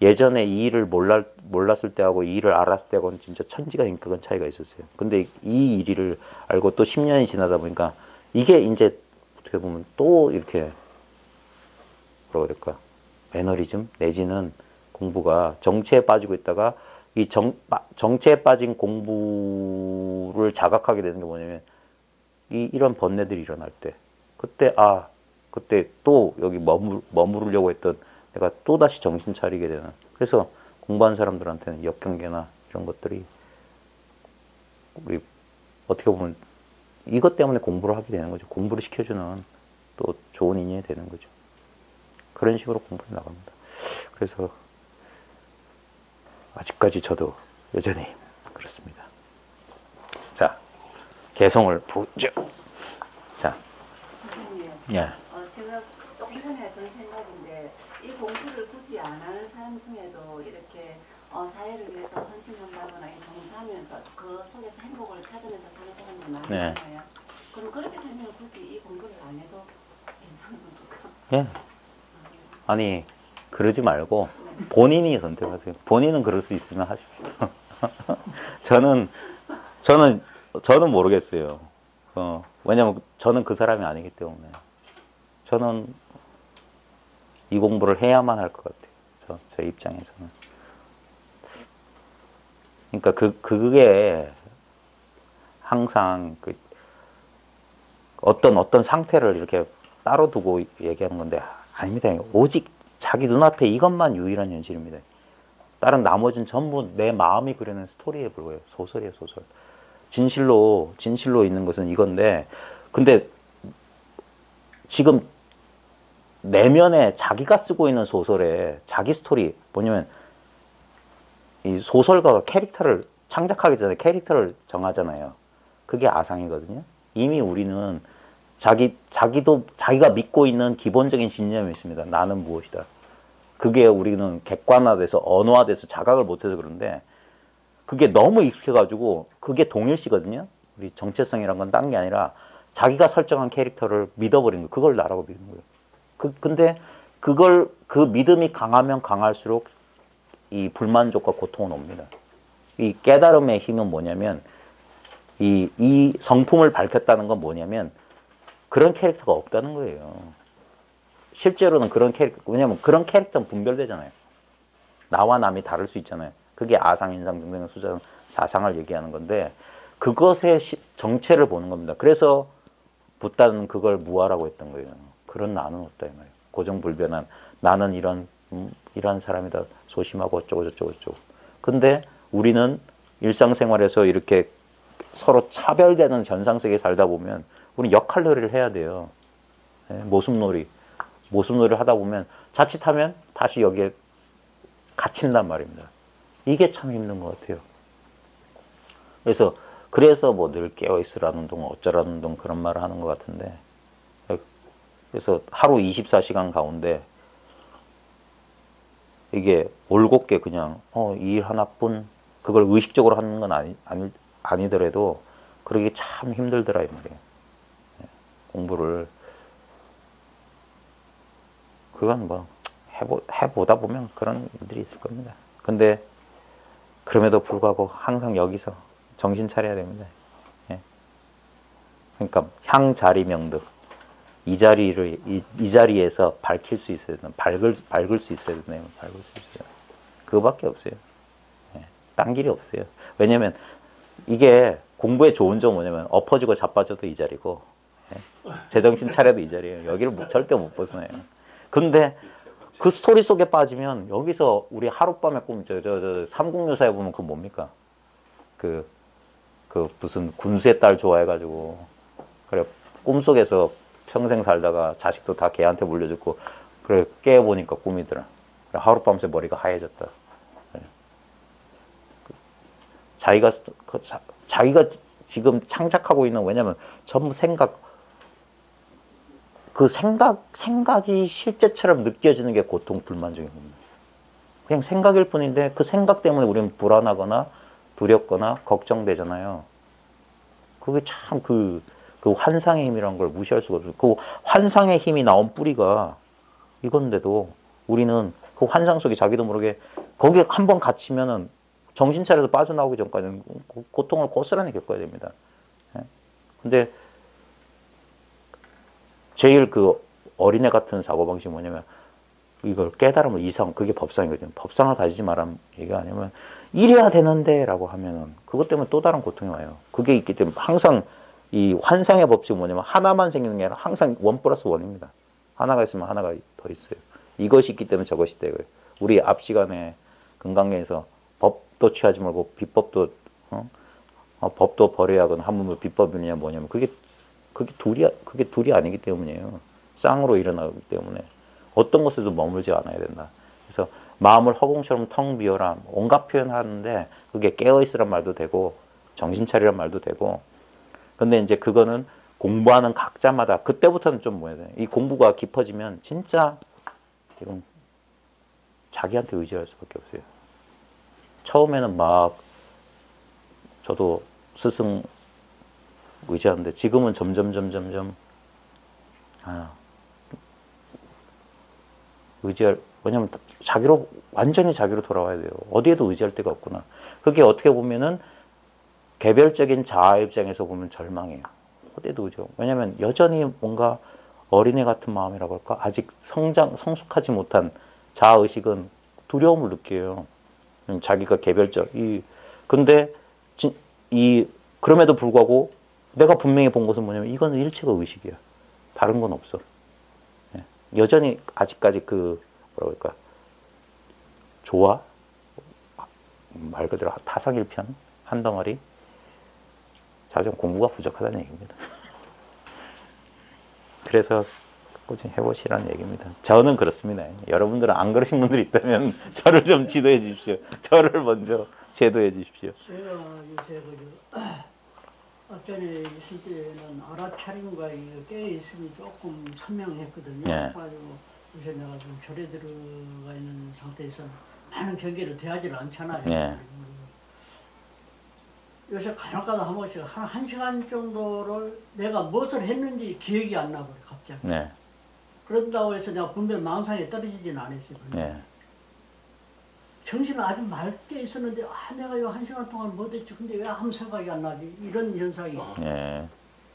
예전에 이 일을 몰랐을 때하고 이 일을 알았을 때하고는 진짜 천지가 인격은 차이가 있었어요. 근데 이 일을 알고 또 10년이 지나다 보니까 이게 이제 어떻게 보면 또 이렇게 뭐라고 해야 될까? 매너리즘 내지는 공부가 정체에 빠지고 있다가 이 정체에 빠진 공부를 자각하게 되는 게 뭐냐면 이런 번뇌들이 일어날 때 그때 또 여기 머무르려고 했던 내가 또다시 정신 차리게 되는. 그래서 공부한 사람들한테는 역경계나 이런 것들이 우리 어떻게 보면 이것 때문에 공부를 하게 되는 거죠. 공부를 시켜주는 또 좋은 인연이 되는 거죠. 그런 식으로 공부를 나갑니다. 그래서 아직까지 저도 여전히 그렇습니다. 자, 개성을 보죠. 자, 선생님, 예. 제가 조금 전에 했던 생각인데 이 공부를 굳이 안 하는 사람 중에도 이렇게 사회를 위해서 헌신한다거나 봉사하면서 그 속에서 행복을 찾으면서 사는 사람들이 많잖아요. 네. 그럼 그렇게 살면 굳이 이 공부를 안 해도 괜찮은 겁니까? 예. 아니, 그러지 말고 본인이 선택하세요. 본인은 그럴 수 있으면 하십시오. 저는 모르겠어요. 왜냐면 저는 그 사람이 아니기 때문에. 저는 이 공부를 해야만 할 것 같아요. 제 입장에서는. 그러니까 그게 항상 어떤 상태를 이렇게 따로 두고 얘기하는 건데 아닙니다. 오직 자기 눈앞에 이것만 유일한 현실입니다. 다른 나머지는 전부 내 마음이 그리는 스토리에 불과해요. 소설이에요, 소설. 진실로 있는 것은 이건데, 근데 지금 내면에 자기가 쓰고 있는 소설에 자기 스토리, 뭐냐면 이 소설가가 캐릭터를 창작하기 전에 캐릭터를 정하잖아요. 그게 아상이거든요. 이미 우리는 자기가 믿고 있는 기본적인 신념이 있습니다. 나는 무엇이다. 그게 우리는 객관화돼서 언어화돼서 자각을 못해서 그런데 그게 너무 익숙해가지고 그게 동일시거든요. 우리 정체성이란 건 딴 게 아니라 자기가 설정한 캐릭터를 믿어버린 거예요. 그걸 나라고 믿는 거예요. 근데 그 믿음이 강하면 강할수록 이 불만족과 고통은 옵니다. 이 깨달음의 힘은 뭐냐면 이 성품을 밝혔다는 건 뭐냐면 그런 캐릭터가 없다는 거예요. 실제로는 그런 캐릭터, 왜냐면 그런 캐릭터는 분별되잖아요. 나와 남이 다를 수 있잖아요. 그게 아상, 인상 등등의 수장, 사상을 얘기하는 건데 그것의 정체를 보는 겁니다. 그래서 붓다는 그걸 무아라고 했던 거예요. 그런 나는 없다 이 말이에요. 고정불변한 나는 이런 사람이다. 소심하고 어쩌고 저쩌고 저쩌고. 근데 우리는 일상생활에서 이렇게 서로 차별되는 현상 속에 살다 보면 우리 역할놀이를 해야 돼요. 모습놀이를 하다 보면 자칫하면 다시 여기에 갇힌단 말입니다. 이게 참 힘든 것 같아요. 그래서 뭐 늘 깨어있으라는 동 어쩌라는 동 그런 말을 하는 것 같은데 그래서 하루 24시간 가운데 이게 올곧게 그냥 이 일 하나뿐 그걸 의식적으로 하는 건 아니더라도 그러기 참 힘들더라 이 말이에요. 공부를 그건 뭐 해보다 보면 그런 일들이 있을 겁니다. 근데 그럼에도 불구하고 항상 여기서 정신 차려야 됩니다. 예. 그러니까 향자리명득 이 자리에서 밝힐 수 있어야 되는 밝을 수 있어야 되네요. 밝을 수 있어요. 그거밖에 없어요. 예. 딴 길이 없어요. 왜냐면 이게 공부의 좋은 점은 뭐냐면 엎어지고 자빠져도 이 자리고 제정신 차려도 이 자리예요. 여기를 절대 못 벗어나요. 근데 그 스토리 속에 빠지면 여기서 우리 하룻밤의 꿈, 삼국유사에 보면 그 뭡니까? 그 무슨 군수의 딸 좋아해가지고 그래 꿈속에서 평생 살다가 자식도 다 걔한테 물려줬고 그래 깨보니까 꿈이더라. 그래, 하룻밤새 머리가 하얘졌다. 그래. 자기가 지금 창작하고 있는 왜냐면 전부 생각이 실제처럼 느껴지는 게 고통, 불만족인 겁니다. 그냥 생각일 뿐인데 그 생각 때문에 우리는 불안하거나 두렵거나 걱정되잖아요. 그게 참 그 환상의 힘이라는 걸 무시할 수가 없어요. 그 환상의 힘이 나온 뿌리가 이건데도 우리는 그 환상 속에 자기도 모르게 거기에 한번 갇히면은 정신 차려서 빠져나오기 전까지는 고통을 고스란히 겪어야 됩니다. 근데 제일 그 어린애 같은 사고방식이 뭐냐면 이걸 깨달음을 그게 법상이거든요. 법상을 가지지 말라는 얘기가 아니면 이래야 되는데 라고 하면은 그것 때문에 또 다른 고통이 와요. 그게 있기 때문에 항상 이 환상의 법칙은 뭐냐면 하나만 생기는 게 아니라 항상 1+1입니다. 하나가 있으면 하나가 더 있어요. 이것이 있기 때문에 저것이 있다 이거예요. 우리 앞 시간에 금강경에서 법도 취하지 말고 비법도 법도 버려야 하거나 하물며 비법이냐 뭐냐면 그게 둘이 아니기 때문이에요. 쌍으로 일어나기 때문에 어떤 것에도 머물지 않아야 된다. 그래서 마음을 허공처럼 텅 비워라. 온갖 표현하는데 그게 깨어있으란 말도 되고 정신 차리란 말도 되고 근데 이제 그거는 공부하는 각자마다 그때부터는 좀 뭐야 돼. 이 공부가 깊어지면 진짜 이건 자기한테 의지할 수밖에 없어요. 처음에는 막 저도 스승 의지하는데 지금은 점점 왜냐면 완전히 자기로 돌아와야 돼요. 어디에도 의지할 데가 없구나. 그게 어떻게 보면은 개별적인 자아 입장에서 보면 절망이에요. 어디에도 의지하고. 왜냐면 여전히 뭔가 어린애 같은 마음이라고 할까? 아직 성숙하지 못한 자아의식은 두려움을 느껴요. 자기가 근데 그럼에도 불구하고 내가 분명히 본 것은 뭐냐면 이거는 일체가 의식이야. 다른 건 없어. 여전히 아직까지 뭐라고 할까? 말 그대로 타성일편 한 덩어리. 자좀 공부가 부족하다는 얘기입니다. 그래서 꾸준히 해보시라는 얘기입니다. 저는 그렇습니다. 여러분들은 안 그러신 분들이 있다면 저를 좀 지도해 주십시오. 저를 먼저 제도해 주십시오. 제가 요새 앞전에 있을 때는 알아차림과 깨어있음이 조금 선명했거든요. 네. 그래가지고 요새 내가 좀 절에 들어가 있는 상태에서 많은 경계를 대하지를 않잖아요. 네. 요새 간혹가다 한 번씩 한 시간 정도를 내가 무엇을 했는지 기억이 안 나버려 갑자기. 네. 그런다고 해서 내가 분별 망상에 떨어지지는 않았어요. 예. 정신은 아주 맑게 있었는데 내가 이거 1시간 동안 못했지 근데 왜 아무 생각이 안 나지 이런 현상이 예.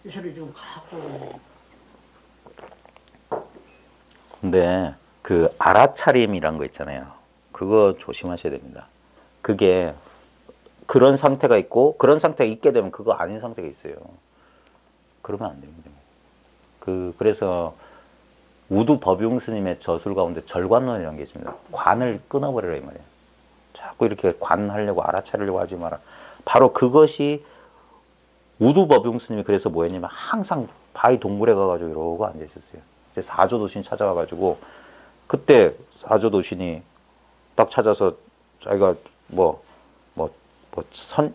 요새는 지금 갖고 있는. 근데 그 알아차림이란 거 있잖아요. 그거 조심하셔야 됩니다. 그게 그런 상태가 있고 그런 상태가 있게 되면 그거 아닌 상태가 있어요. 그러면 안 됩니다. 그래서 우두 법용 스님의 저술 가운데 절관론이라는 게 있습니다. 관을 끊어버리라 이 말이에요. 자꾸 이렇게 관하려고 알아차리려고 하지 마라. 바로 그것이 우두 법용 스님이 그래서 뭐 했냐면 항상 바위 동굴에 가가지고 이러고 앉아 있었어요. 이제 사조도신 찾아와가지고 그때 사조도신이 딱 찾아서 자기가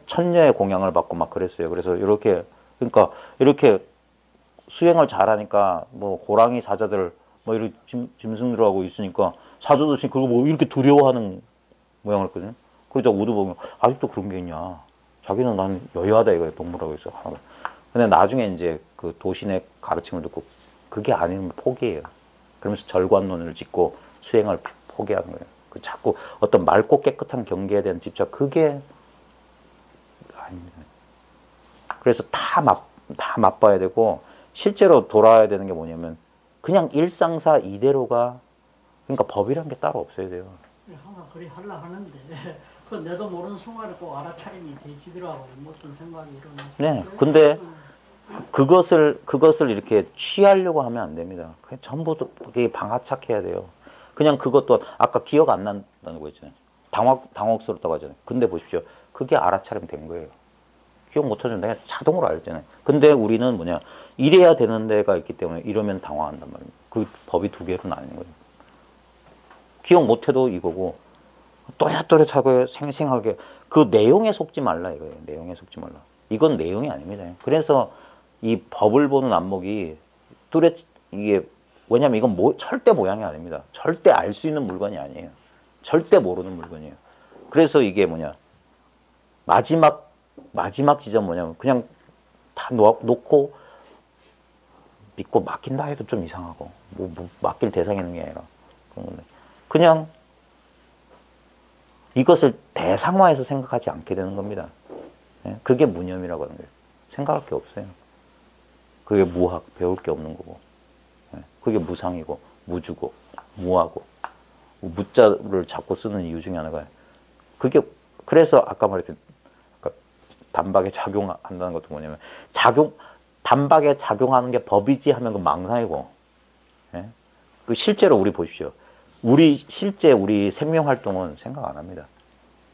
천녀의 공양을 받고 막 그랬어요. 그래서 이렇게 그러니까 이렇게 수행을 잘하니까 뭐 호랑이 사자들 뭐 이렇게 짐승들하고 있으니까 사조도신 그거 뭐 이렇게 두려워하는 모양을 했거든요. 그러자 우두 보면 아직도 그런 게 있냐. 자기는 난 여유하다 이거예요. 동물하고 있어. 근데 나중에 이제 그 도신의 가르침을 듣고 그게 아니면 포기해요. 그러면서 절관론을 짓고 수행을 포기하는 거예요. 그 자꾸 어떤 맑고 깨끗한 경계에 대한 집착 그게 아닙니다. 그래서 다 맛봐야 되고 실제로 돌아와야 되는 게 뭐냐면 그냥 일상사 이대로가 그러니까 법이란 게 따로 없어야 돼요. 항상 그리 하려 하는데 그 내도 모르는 순간에 꼭 알아차림이 되지더라고요. 무슨 생각이 일어나서. 네, 근데 그것을 이렇게 취하려고 하면 안 됩니다. 그냥 전부 그게 방아착해야 돼요. 그냥 그것도 아까 기억 안 난다는 거 있잖아요. 당혹스럽다고 하잖아요. 근데 보십시오. 그게 알아차림 된 거예요. 기억 못하면 내가 자동으로 알잖아요. 근데 우리는 뭐냐 이래야 되는 데가 있기 때문에 이러면 당황한단 말입니다. 그 법이 두 개로 나뉘는 거예요. 기억 못해도 이거고 또렷또렷하고 생생하게 그 내용에 속지 말라 이거예요. 내용에 속지 말라. 이건 내용이 아닙니다. 그래서 이 법을 보는 안목이 이게 왜냐면 이건 절대 모양이 아닙니다. 절대 알 수 있는 물건이 아니에요. 절대 모르는 물건이에요. 그래서 이게 뭐냐 마지막 지점 뭐냐면 그냥 다 놓고 믿고 맡긴다 해도 좀 이상하고 뭐 맡길 대상이 있는 게 아니라 그런 건데 그냥 이것을 대상화해서 생각하지 않게 되는 겁니다. 그게 무념이라고 하는 거예요. 생각할 게 없어요. 그게 무학, 배울 게 없는 거고 그게 무상이고 무주고 무하고 무자를 자꾸 쓰는 이유 중에 하나가 그게 그래서 아까 말했던 단박에 작용한다는 것도 뭐냐면 단박에 작용하는 게 법이지 하면 그 망상이고 그 실제로 우리 보십시오. 실제 우리 생명 활동은 생각 안 합니다.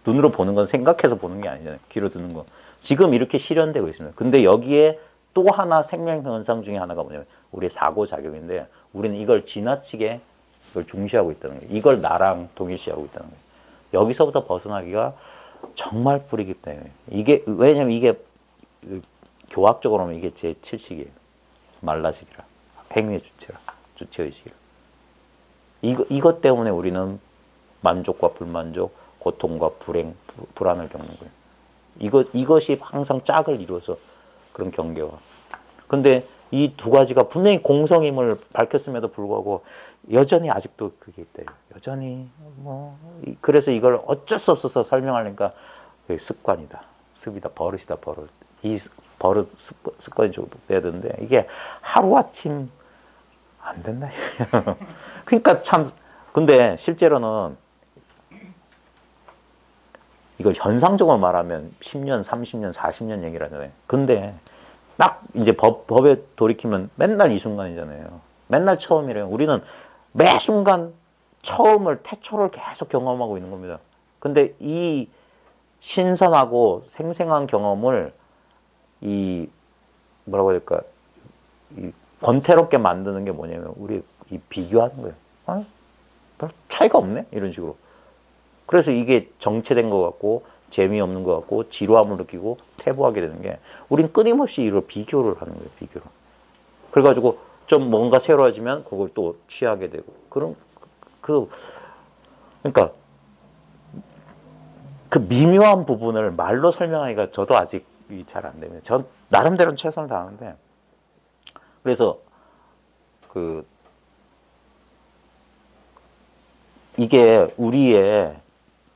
눈으로 보는 건 생각해서 보는 게 아니잖아요. 귀로 듣는 거. 지금 이렇게 실현되고 있습니다. 근데 여기에 또 하나 생명 현상 중에 하나가 뭐냐면 우리의 사고작용인데 우리는 이걸 지나치게 이걸 중시하고 있다는 거예요. 이걸 나랑 동일시하고 있다는 거예요. 여기서부터 벗어나기가 정말 뿌리 깊다. 이게 왜냐면 이게 교학적으로 하면 이게 제 7식이에요. 말라식이라. 행위의 주체라. 주체의식이라. 이것 때문에 우리는 만족과 불만족, 고통과 불행, 불안을 겪는 거예요. 이것이 항상 짝을 이루어서 그런 경계와. 근데 이 두 가지가 분명히 공성임을 밝혔음에도 불구하고 여전히 아직도 그게 있대요. 여전히 그래서 이걸 어쩔 수 없어서 설명하려니까 습관이다, 습이다, 버릇이다, 버릇. 이 버릇 습관이 좀 돼야 되는데 이게 하루 아침 안 된다. 그러니까 참 근데 실제로는 이걸 현상적으로 말하면 10년, 30년, 40년 얘기라잖아요. 근데 딱 이제 법에 돌이키면 맨날 이 순간이잖아요. 맨날 처음이래요. 우리는 매 순간 태초를 계속 경험하고 있는 겁니다. 근데 이 신선하고 생생한 경험을 뭐라고 해야 될까? 권태롭게 만드는 게 뭐냐면 우리 이 비교하는 거예요. 별 차이가 없네? 이런 식으로. 그래서 이게 정체된 것 같고 재미없는 것 같고 지루함을 느끼고 퇴보하게 되는 게 우린 끊임없이 이걸 비교를 하는 거예요. 비교를. 그래가지고 좀 뭔가 새로워지면 그걸 또 취하게 되고 그러니까 그 미묘한 부분을 말로 설명하기가 저도 아직 잘 안 됩니다. 전 나름대로는 최선을 다하는데 그래서 이게 우리의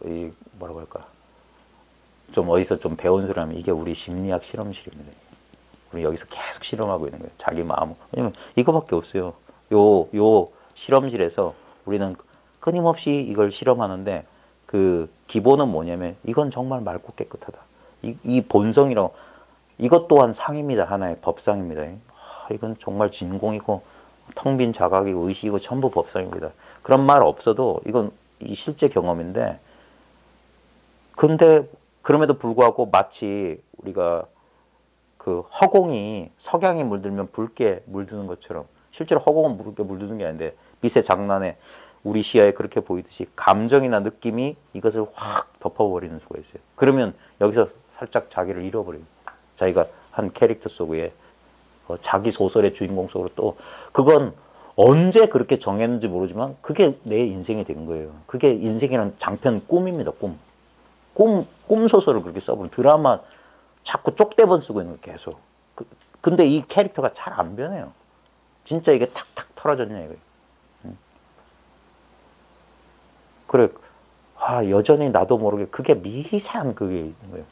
이 뭐라고 할까? 좀 어디서 좀 배운 사람이 이게 우리 심리학 실험실입니다. 우리 여기서 계속 실험하고 있는 거예요. 자기 마음. 왜냐면 이거밖에 없어요. 요 실험실에서 우리는 끊임없이 이걸 실험하는데 그 기본은 뭐냐면 이건 정말 맑고 깨끗하다. 이 본성이라고 이것 또한 상입니다. 하나의 법상입니다. 이건 정말 진공이고 텅 빈 자각이고 의식이고 전부 법상입니다. 그런 말 없어도 이건 이 실제 경험인데 근데 그럼에도 불구하고 마치 우리가 그 허공이 석양에 물들면 붉게 물드는 것처럼 실제로 허공은 붉게 물드는 게 아닌데 빛의 장난에 우리 시야에 그렇게 보이듯이 감정이나 느낌이 이것을 확 덮어버리는 수가 있어요. 그러면 여기서 살짝 자기를 잃어버려요. 자기가 한 캐릭터 속에 자기 소설의 주인공 속으로 또 그건 언제 그렇게 정했는지 모르지만 그게 내 인생이 된 거예요. 그게 인생이란 장편 꿈입니다. 꿈 소설을 그렇게 써보는 드라마 자꾸 쪽대본 쓰고 있는 거 계속. 근데 이 캐릭터가 잘 안 변해요. 진짜 이게 탁탁 털어졌냐 이거예요. 그래, 여전히 나도 모르게 그게 미세한 그게 있는 거예요.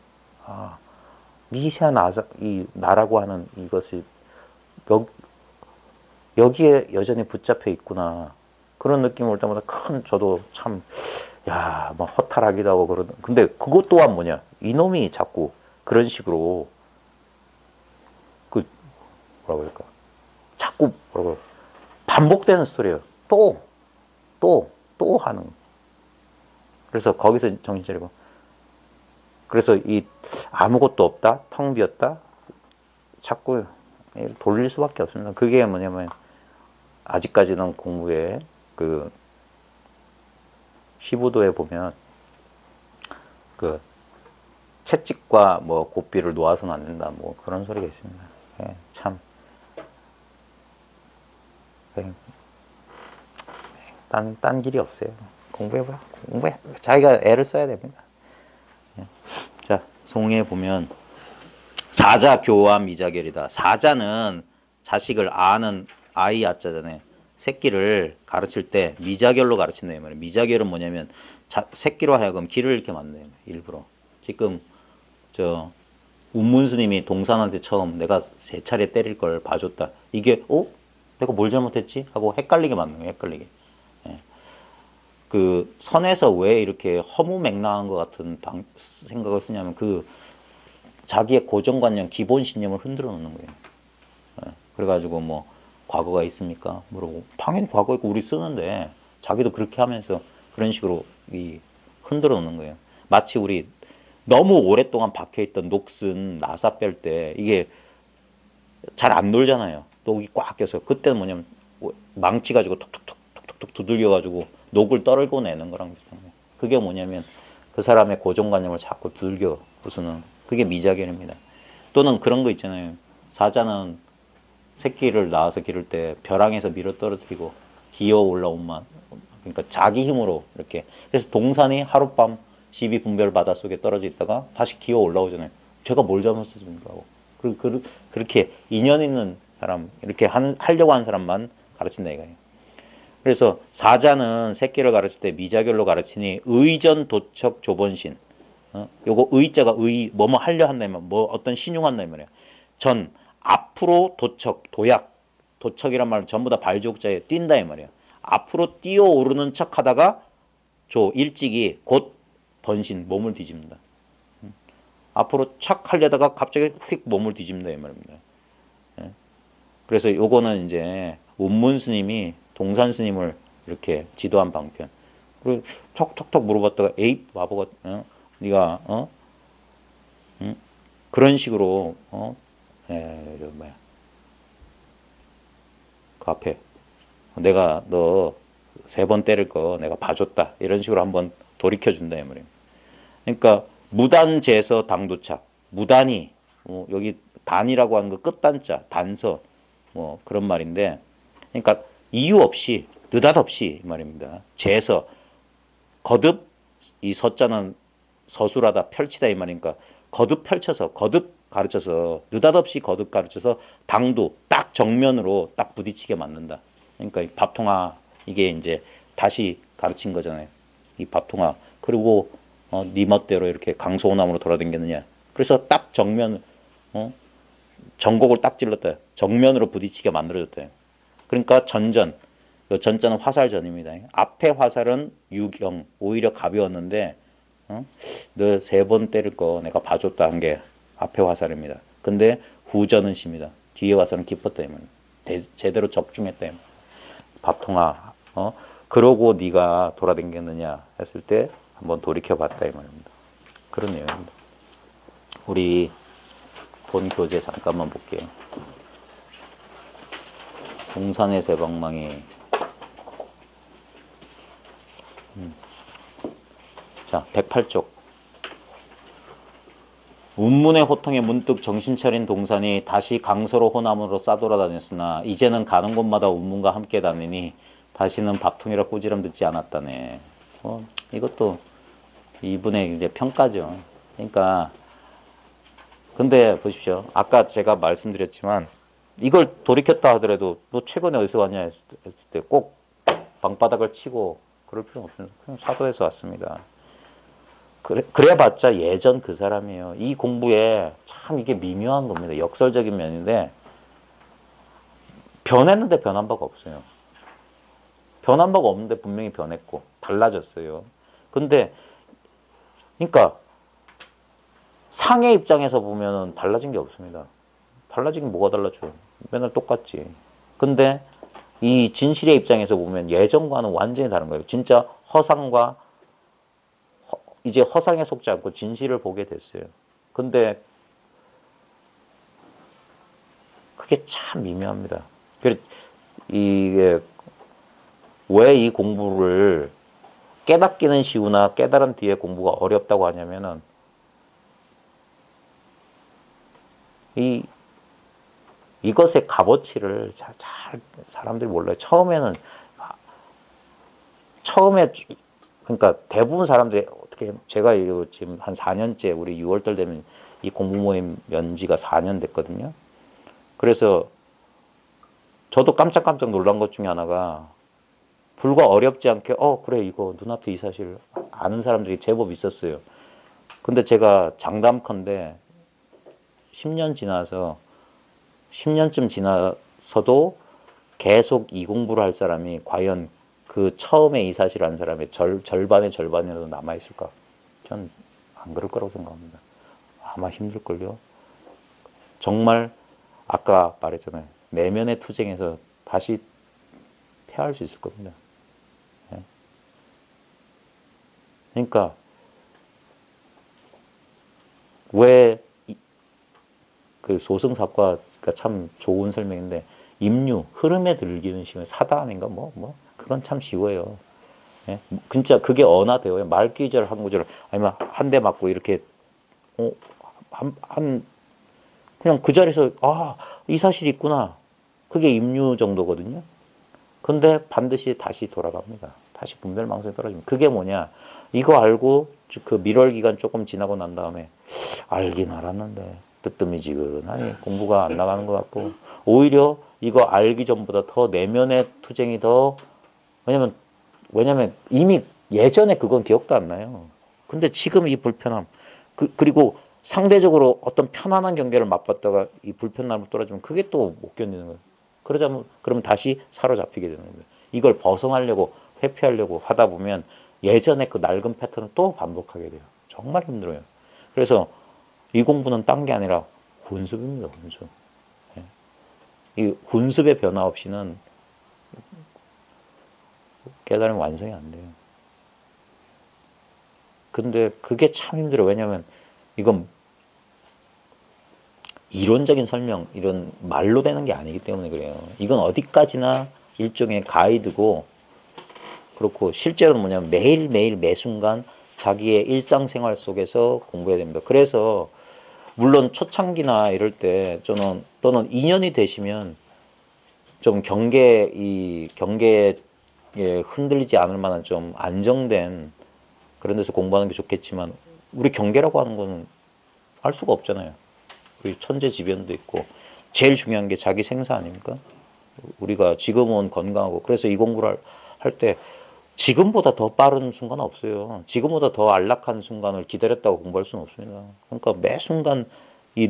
미세한 이 나라고 하는 이것이 여기에 여전히 붙잡혀 있구나. 그런 느낌이 올 때마다 저도 참, 뭐 허탈하기도 하고 그러던. 근데 그것 또한 뭐냐. 이놈이 자꾸 그런 식으로 뭐라고 할까. 자꾸 반복되는 스토리예요. 또 하는. 그래서 거기서 정신 차리고. 그래서 이 아무것도 없다, 텅 비었다, 자꾸 돌릴 수밖에 없습니다. 그게 뭐냐면 아직까지는 공부에 그 15도에 보면 그 채찍과 뭐 고삐를 놓아서는 안 된다, 뭐 그런 소리가 있습니다. 참. 딴 길이 없어요. 공부해봐. 자기가 애를 써야 됩니다. 자, 송에 보면 사자 교화 미자결이다. 사자는 자식을 아는 아이 아자잖아요. 새끼를 가르칠 때 미자결로 가르친다 이 말이에요. 미자결은 뭐냐면 새끼로 하여금 길을 잃게 만드는 거예요. 일부러. 지금 저 운문스님이 동산한테 처음 내가 3차례 때릴 걸 봐줬다. 이게 내가 뭘 잘못했지? 하고 헷갈리게 만드는 거예요. 헷갈리게. 그 선에서 왜 이렇게 허무맹랑한 것 같은 생각을 쓰냐면 그 자기의 고정관념 기본신념을 흔들어 놓는 거예요. 그래가지고 뭐 과거가 있습니까? 물어보고 당연히 과거 있고 우리 쓰는데 자기도 그렇게 하면서 그런 식으로 흔들어 놓는 거예요. 마치 우리 너무 오랫동안 박혀있던 녹슨 나사 뺄 때 이게 잘 안 놀잖아요. 녹이 꽉 껴서 그때는 뭐냐면 망치 가지고 톡톡톡 두들겨가지고 녹을 떨고 내는 거랑 비슷한 거예요. 그게 뭐냐면 그 사람의 고정관념을 자꾸 두들겨 부수는 그게 미자견입니다. 또는 그런 거 있잖아요. 사자는 새끼를 낳아서 기를 때 벼랑에서 밀어 떨어뜨리고 기어 올라온 맛. 그러니까 자기 힘으로 이렇게. 그래서 동산이 하룻밤 시비분별 바닷속에 떨어져 있다가 다시 기어 올라오잖아요. 제가 뭘 잘못했습니까? 그렇게 인연 있는 사람, 이렇게 하려고 하는 사람만 가르친다 이거예요. 그래서 사자는 새끼를 가르칠 때 미자결로 가르치니 의전 도척 조번신. 요거 의자가 뭐뭐 하려 한다면 뭐 어떤 신용한다 이 말이에요. 전 앞으로 도척 도약 도척이란 말은 전부 다 발족자에 뛴다 이 말이에요. 앞으로 뛰어오르는 척하다가 일찍이 곧 번신 몸을 뒤집는다. 앞으로 착 하려다가 갑자기 휙 몸을 뒤집는다 이 말입니다. 그래서 요거는 이제 운문 스님이 동산 스님을 이렇게 지도한 방편. 그리고 톡톡톡 물어봤다가 에이 바보가 네가 그런 식으로 그 앞에 내가 너 3번 때릴 거 내가 봐줬다 이런 식으로 한번 돌이켜준다 이 말이에요. 그러니까 무단제서 당도착 무단이 여기 단이라고 하는 거 끝단자 단서 뭐 그런 말인데 그러니까 이유 없이 느닷없이 말입니다. 제서 거듭 이 서자는 서술하다 펼치다 이 말이니까 거듭 펼쳐서 거듭 가르쳐서 느닷없이 거듭 가르쳐서 당도 딱 정면으로 딱 부딪히게 만든다. 그러니까 이 밥통아 이게 이제 다시 가르친 거잖아요. 이 밥통아. 그리고 네 멋대로 이렇게 강소호남으로 돌아다녔느냐. 그래서 딱 정면 전곡을 딱 찔렀다. 정면으로 부딪히게 만들어졌다. 그러니까 전전. 전자는 화살전입니다. 앞에 화살은 유경, 오히려 가벼웠는데 너 3번 때릴 거 내가 봐줬다 한 게 앞에 화살입니다. 근데 후전은 심이다. 뒤에 화살은 깊었다. 제대로 적중했다. 밥통아, 그러고 네가 돌아다녔느냐 했을 때 한번 돌이켜봤다 이 말입니다. 그런 내용입니다. 우리 본 교재 잠깐만 볼게요. 동산의 새방망이. 자, 108쪽. 운문의 호통에 문득 정신 차린 동산이 다시 강서로 호남으로 싸돌아다녔으나 이제는 가는 곳마다 운문과 함께 다니니 다시는 밥통이라 꾸지람 듣지 않았다네. 이것도 이분의 이제 평가죠. 그러니까 근데 보십시오. 아까 제가 말씀드렸지만 이걸 돌이켰다 하더라도 너 최근에 어디서 왔냐 했을 때 꼭 방바닥을 치고 그럴 필요는 없습니다. 그냥 사도에서 왔습니다. 그래봤자 예전 그 사람이에요. 이 공부에 참 이게 미묘한 겁니다. 역설적인 면인데 변했는데 변한 바가 없어요. 변한 바가 없는데 분명히 변했고 달라졌어요. 근데 그러니까 상의 입장에서 보면은 달라진 게 없습니다. 달라지긴 뭐가 달라져요. 맨날 똑같지. 근데 이 진실의 입장에서 보면 예전과는 완전히 다른 거예요. 진짜 허상과 이제 허상에 속지 않고 진실을 보게 됐어요. 근데 그게 참 미묘합니다. 이게 왜 이 공부를 깨닫기는 쉬우나 깨달은 뒤에 공부가 어렵다고 하냐면은 이것의 값어치를 잘 사람들이 몰라요. 처음에 그러니까 대부분 사람들이 어떻게 제가 지금 한 4년째 우리 6월달 되면 이 공부 모임 연지가 4년 됐거든요. 그래서 저도 깜짝깜짝 놀란 것 중에 하나가 불과 어렵지 않게 그래 이거 눈앞에 이 사실 아는 사람들이 제법 있었어요. 근데 제가 장담컨대 10년쯤 지나서도 계속 이 공부를 할 사람이 과연 그 처음에 이 사실을 한 사람의 절반의 절반이라도 남아있을까? 전 안 그럴 거라고 생각합니다. 아마 힘들걸요. 정말 아까 말했잖아요. 내면의 투쟁에서 다시 패할 수 있을 겁니다. 예. 그러니까 왜 그 소승사과가 참 좋은 설명인데 임류, 흐름에 들기는 쉬워요. 사다음인가 그건 참 쉬워요. 예? 진짜 그게 언어돼요. 말귀절 한 구절 아니면 한 대 맞고 이렇게 그냥 그 자리에서 이 사실이 있구나. 그게 임류 정도거든요. 근데 반드시 다시 돌아갑니다. 다시 분별망상에 떨어집니다. 그게 뭐냐? 이거 알고 그 밀월 기간 조금 지나고 난 다음에 알긴 알았는데 뜨뜻미지근하니 공부가 안 나가는 것 같고 오히려 이거 알기 전보다 더 내면의 투쟁이 더 왜냐면 이미 예전에 그건 기억도 안 나요. 근데 지금 이 불편함 그리고 상대적으로 어떤 편안한 경계를 맛봤다가 이 불편함을 떨어지면 그게 또 못 견디는 거예요. 그러면 다시 사로잡히게 되는 거예요. 이걸 벗어나려고 회피하려고 하다 보면 예전에 그 낡은 패턴을 또 반복하게 돼요. 정말 힘들어요. 그래서 이 공부는 딴 게 아니라 훈습입니다. 훈습. 예. 이 훈습의 변화 없이는 깨달음이 완성이 안 돼요. 근데 그게 참 힘들어요. 왜냐하면 이건 이론적인 설명, 이런 말로 되는 게 아니기 때문에 그래요. 이건 어디까지나 일종의 가이드고 그렇고 실제로는 뭐냐면 매일매일 매순간 자기의 일상생활 속에서 공부해야 됩니다. 그래서 물론 초창기나 이럴 때 또는 2년이 되시면 좀 경계에 흔들리지 않을 만한 좀 안정된 그런 데서 공부하는 게 좋겠지만 우리 경계라고 하는 거는 알 수가 없잖아요. 우리 천재지변도 있고 제일 중요한 게 자기 생사 아닙니까? 우리가 지금은 건강하고 그래서 이 공부를 할 때 지금보다 더 빠른 순간은 없어요. 지금보다 더 안락한 순간을 기다렸다고 공부할 수는 없습니다. 그러니까 매 순간 이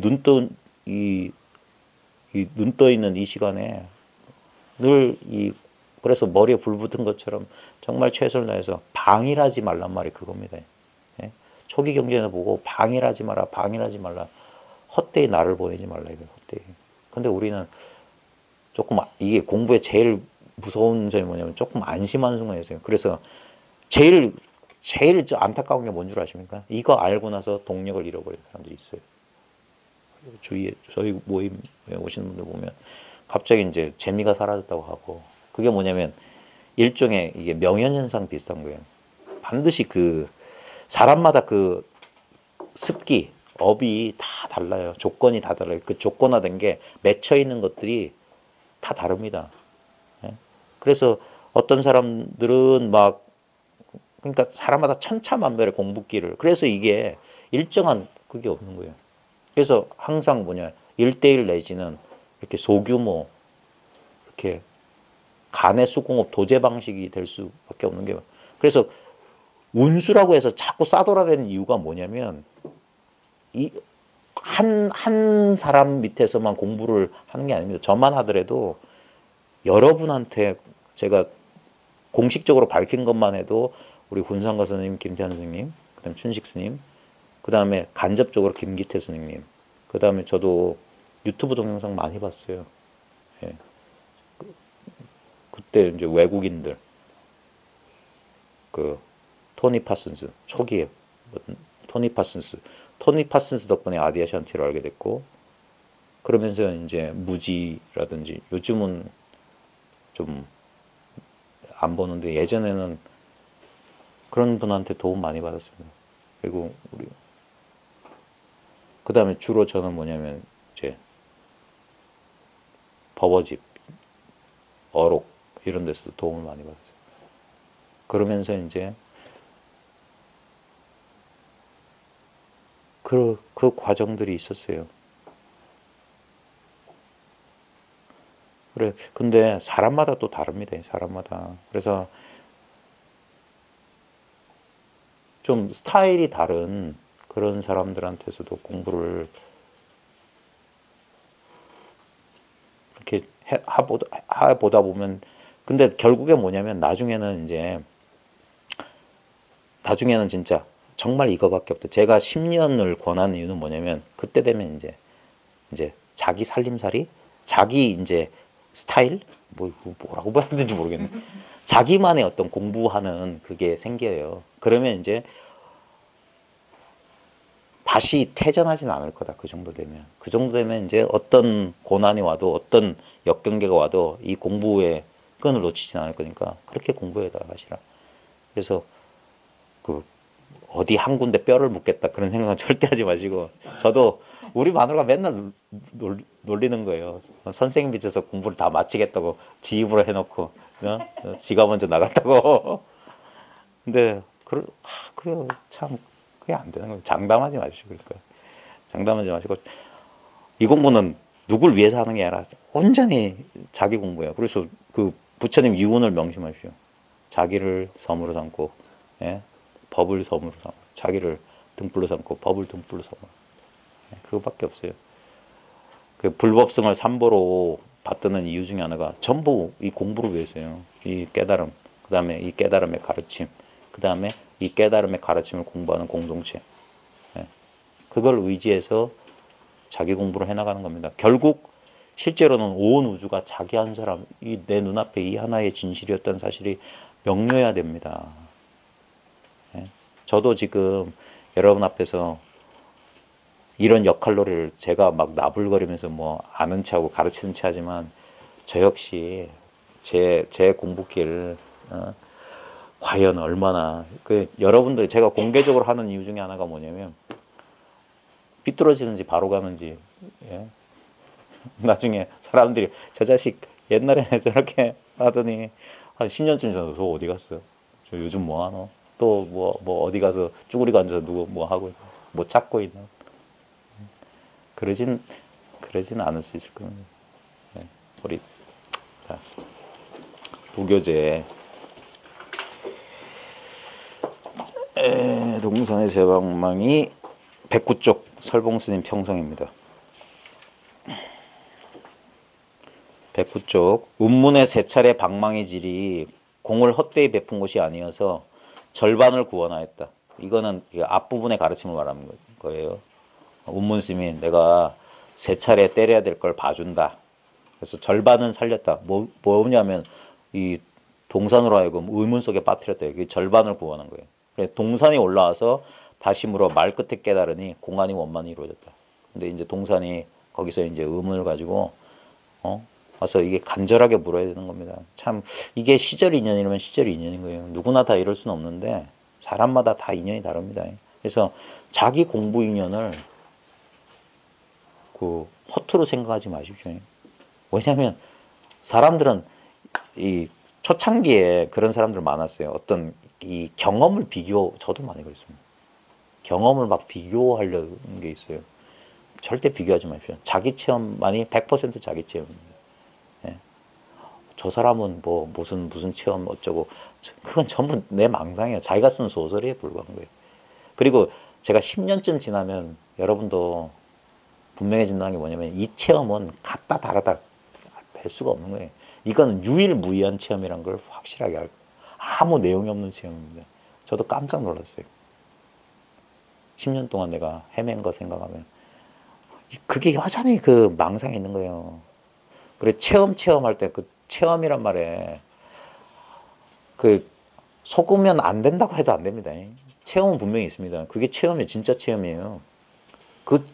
이 눈 떠 있는 이 시간에 늘 그래서 머리에 불 붙은 것처럼 정말 최선을 다해서 방일하지 말란 말이 그겁니다. 예? 초기 경제는 보고 방일하지 마라, 방일하지 말라. 헛되이 나를 보내지 말라 이거 헛되이. 근데 우리는 조금 이게 공부에 제일 무서운 점이 뭐냐면 조금 안심하는 순간이 있어요. 그래서 제일 안타까운 게 뭔 줄 아십니까? 이거 알고 나서 동력을 잃어버리는 사람들이 있어요. 주위에 저희 모임에 오시는 분들 보면 갑자기 이제 재미가 사라졌다고 하고 그게 뭐냐면 일종의 이게 명현현상 비슷한 거예요. 반드시 그 사람마다 그 습기, 업이 다 달라요. 조건이 다 달라요. 그 조건화된 게 맺혀 있는 것들이 다 다릅니다. 예? 그래서 어떤 사람들은 막 그러니까 사람마다 천차만별의 공부기를 그래서 이게 일정한 그게 없는 거예요. 그래서 항상 뭐냐 1대1 내지는 이렇게 소규모 이렇게 간의 수공업 도제 방식이 될 수밖에 없는 게 그래서 운수라고 해서 자꾸 싸돌아대는 이유가 뭐냐면 한 사람 밑에서만 공부를 하는 게 아닙니다. 저만 하더라도 여러분한테 제가 공식적으로 밝힌 것만 해도 우리 군상가 선생님, 김태환 선생님, 그다음 춘식 스님, 그다음에 간접적으로 김기태 선생님, 그다음에 저도 유튜브 동영상 많이 봤어요. 예. 그때 이제 외국인들 그 토니 파슨스 초기에 토니 파슨스 덕분에 아디아샨티를 알게 됐고 그러면서 이제 무지라든지 요즘은 좀 안 보는데 예전에는 그런 분한테 도움 많이 받았습니다. 그리고 우리 그다음에 주로 저는 뭐냐면 이제 버버집, 어록 이런 데서도 도움을 많이 받았어요. 그러면서 이제 그 과정들이 있었어요. 그래, 근데 사람마다 또 다릅니다. 사람마다. 그래서 좀 스타일이 다른 그런 사람들한테서도 공부를 이렇게 해보다 보면 근데 결국에 뭐냐면 나중에는 진짜 정말 이거밖에 없다. 제가 10년을 권하는 이유는 뭐냐면 그때 되면 이제 자기 살림살이 자기 이제 스타일 뭐라고 봐야 되는지 모르겠네. 자기만의 어떤 공부하는 그게 생겨요. 그러면 이제 다시 퇴전하진 않을 거다. 그 정도 되면 이제 어떤 고난이 와도 어떤 역경계가 와도 이 공부의 끈을 놓치진 않을 거니까 그렇게 공부해다 하시라. 그래서 그 어디 한 군데 뼈를 묻겠다 그런 생각은 절대 하지 마시고 저도 우리 마누라가 맨날 놀리는 거예요. 선생님 밑에서 공부를 다 마치겠다고 지 입으로 해놓고 지가 먼저 나갔다고. 근데 그래요. 참 그게 안 되는 거예요. 장담하지 마시고 그러니까 장담하지 마시고 이 공부는 누굴 위해서 하는 게 아니라 온전히 자기 공부예요. 그래서 그 부처님 유언을 명심하십시오. 자기를 섬으로 삼고 예? 법을 섬으로 삼고 자기를 등불로 삼고 법을 등불로 삼고 그거밖에 없어요. 그 불법성을 삼보로 받드는 이유 중에 하나가 전부 이 공부를 위해서요. 이 깨달음, 그 다음에 이 깨달음의 가르침, 그 다음에 이 깨달음의 가르침을 공부하는 공동체. 그걸 의지해서 자기 공부를 해나가는 겁니다. 결국 실제로는 온 우주가 자기 한 사람, 내 눈앞에 이 하나의 진실이었다는 사실이 명료해야 됩니다. 저도 지금 여러분 앞에서 이런 역할놀이를 제가 막 나불거리면서 뭐 아는 체하고 가르치는 체 하지만 저 역시 제 공부길 과연 얼마나 여러분들 제가 공개적으로 하는 이유 중에 하나가 뭐냐면 삐뚤어지는지 바로 가는지 예? 나중에 사람들이 저 자식 옛날에 저렇게 하더니 한 10년쯤 전에 저 어디 갔어? 저 요즘 뭐 하노? 또 뭐 어디 가서 쭈구리가 앉아서 누구 뭐 하고 있나? 뭐 찾고 있나? 그러진 않을 수 있을 겁니다. 우리 자 부교재 동산의 새방망이 109쪽 설봉스님 평성입니다. 109쪽 운문의 세 차례 방망이 질이 공을 헛되이 베푼 것이 아니어서 절반을 구원하였다. 이거는 앞부분의 가르침을 말하는 거예요. 운문스님이 내가 세 차례 때려야 될 걸 봐준다. 그래서 절반은 살렸다. 뭐냐면 이 동산으로 하여금 의문 속에 빠뜨렸다. 그 절반을 구원한 거예요. 그래서 동산이 올라와서 다시 물어 말 끝에 깨달으니 공안이 원만히 이루어졌다. 근데 이제 동산이 거기서 이제 의문을 가지고 와서 이게 간절하게 물어야 되는 겁니다. 참 이게 시절 인연이라면 시절 인연인 거예요. 누구나 다 이럴 수는 없는데 사람마다 다 인연이 다릅니다. 그래서 자기 공부 인연을 그 허투루 생각하지 마십시오. 왜냐하면 사람들은 이 초창기에 그런 사람들 많았어요. 어떤 이 경험을 저도 많이 그랬습니다. 경험을 막 비교하려는 게 있어요. 절대 비교하지 마십시오. 자기 체험만이 100% 자기 체험입니다. 예. 저 사람은 뭐 무슨 체험 어쩌고 그건 전부 내 망상이에요. 자기가 쓴 소설에 불과한 거예요. 그리고 제가 10년쯤 지나면 여러분도 분명해진다는 게 뭐냐면 이 체험은 같다 다르다 할 수가 없는 거예요. 이건 유일무이한 체험이란 걸 확실하게 알고 아무 내용이 없는 체험입니다. 저도 깜짝 놀랐어요. 10년 동안 내가 헤맨 거 생각하면 그게 여전히 그 망상에 있는 거예요. 그래 체험할 때 그 체험이란 말에 그 속으면 안 된다고 해도 안 됩니다. 체험은 분명히 있습니다. 그게 체험이에요. 진짜 체험이에요. 그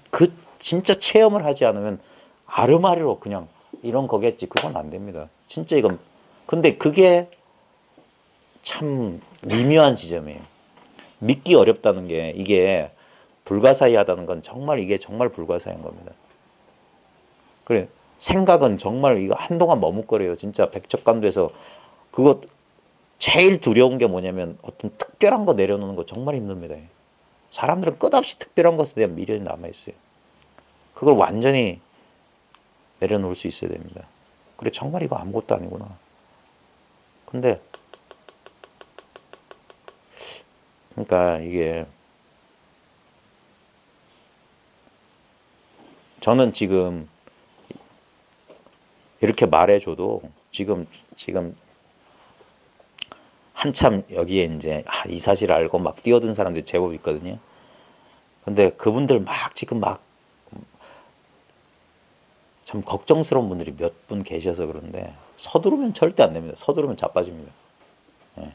진짜 체험을 하지 않으면 아르마리로 그냥 이런 거겠지. 그건 안 됩니다. 진짜 이건 근데 그게 참 미묘한 지점이에요. 믿기 어렵다는 게 이게 불가사의하다는 건 정말 이게 정말 불가사의한 겁니다. 그래 생각은 정말 이거 한동안 머뭇거려요. 진짜 백척간도에서 그거 제일 두려운 게 뭐냐면 어떤 특별한 거 내려놓는 거 정말 힘듭니다. 사람들은 끝없이 특별한 것에 대한 미련이 남아있어요. 그걸 완전히 내려놓을 수 있어야 됩니다. 그래 정말 이거 아무것도 아니구나. 근데 그러니까 이게 저는 지금 이렇게 말해줘도 지금 한참 여기에 이제 이 사실을 알고 막 뛰어든 사람들이 제법 있거든요. 근데 그분들 막 지금 막 참 걱정스러운 분들이 몇 분 계셔서 그런데 서두르면 절대 안 됩니다. 서두르면 자빠집니다. 예.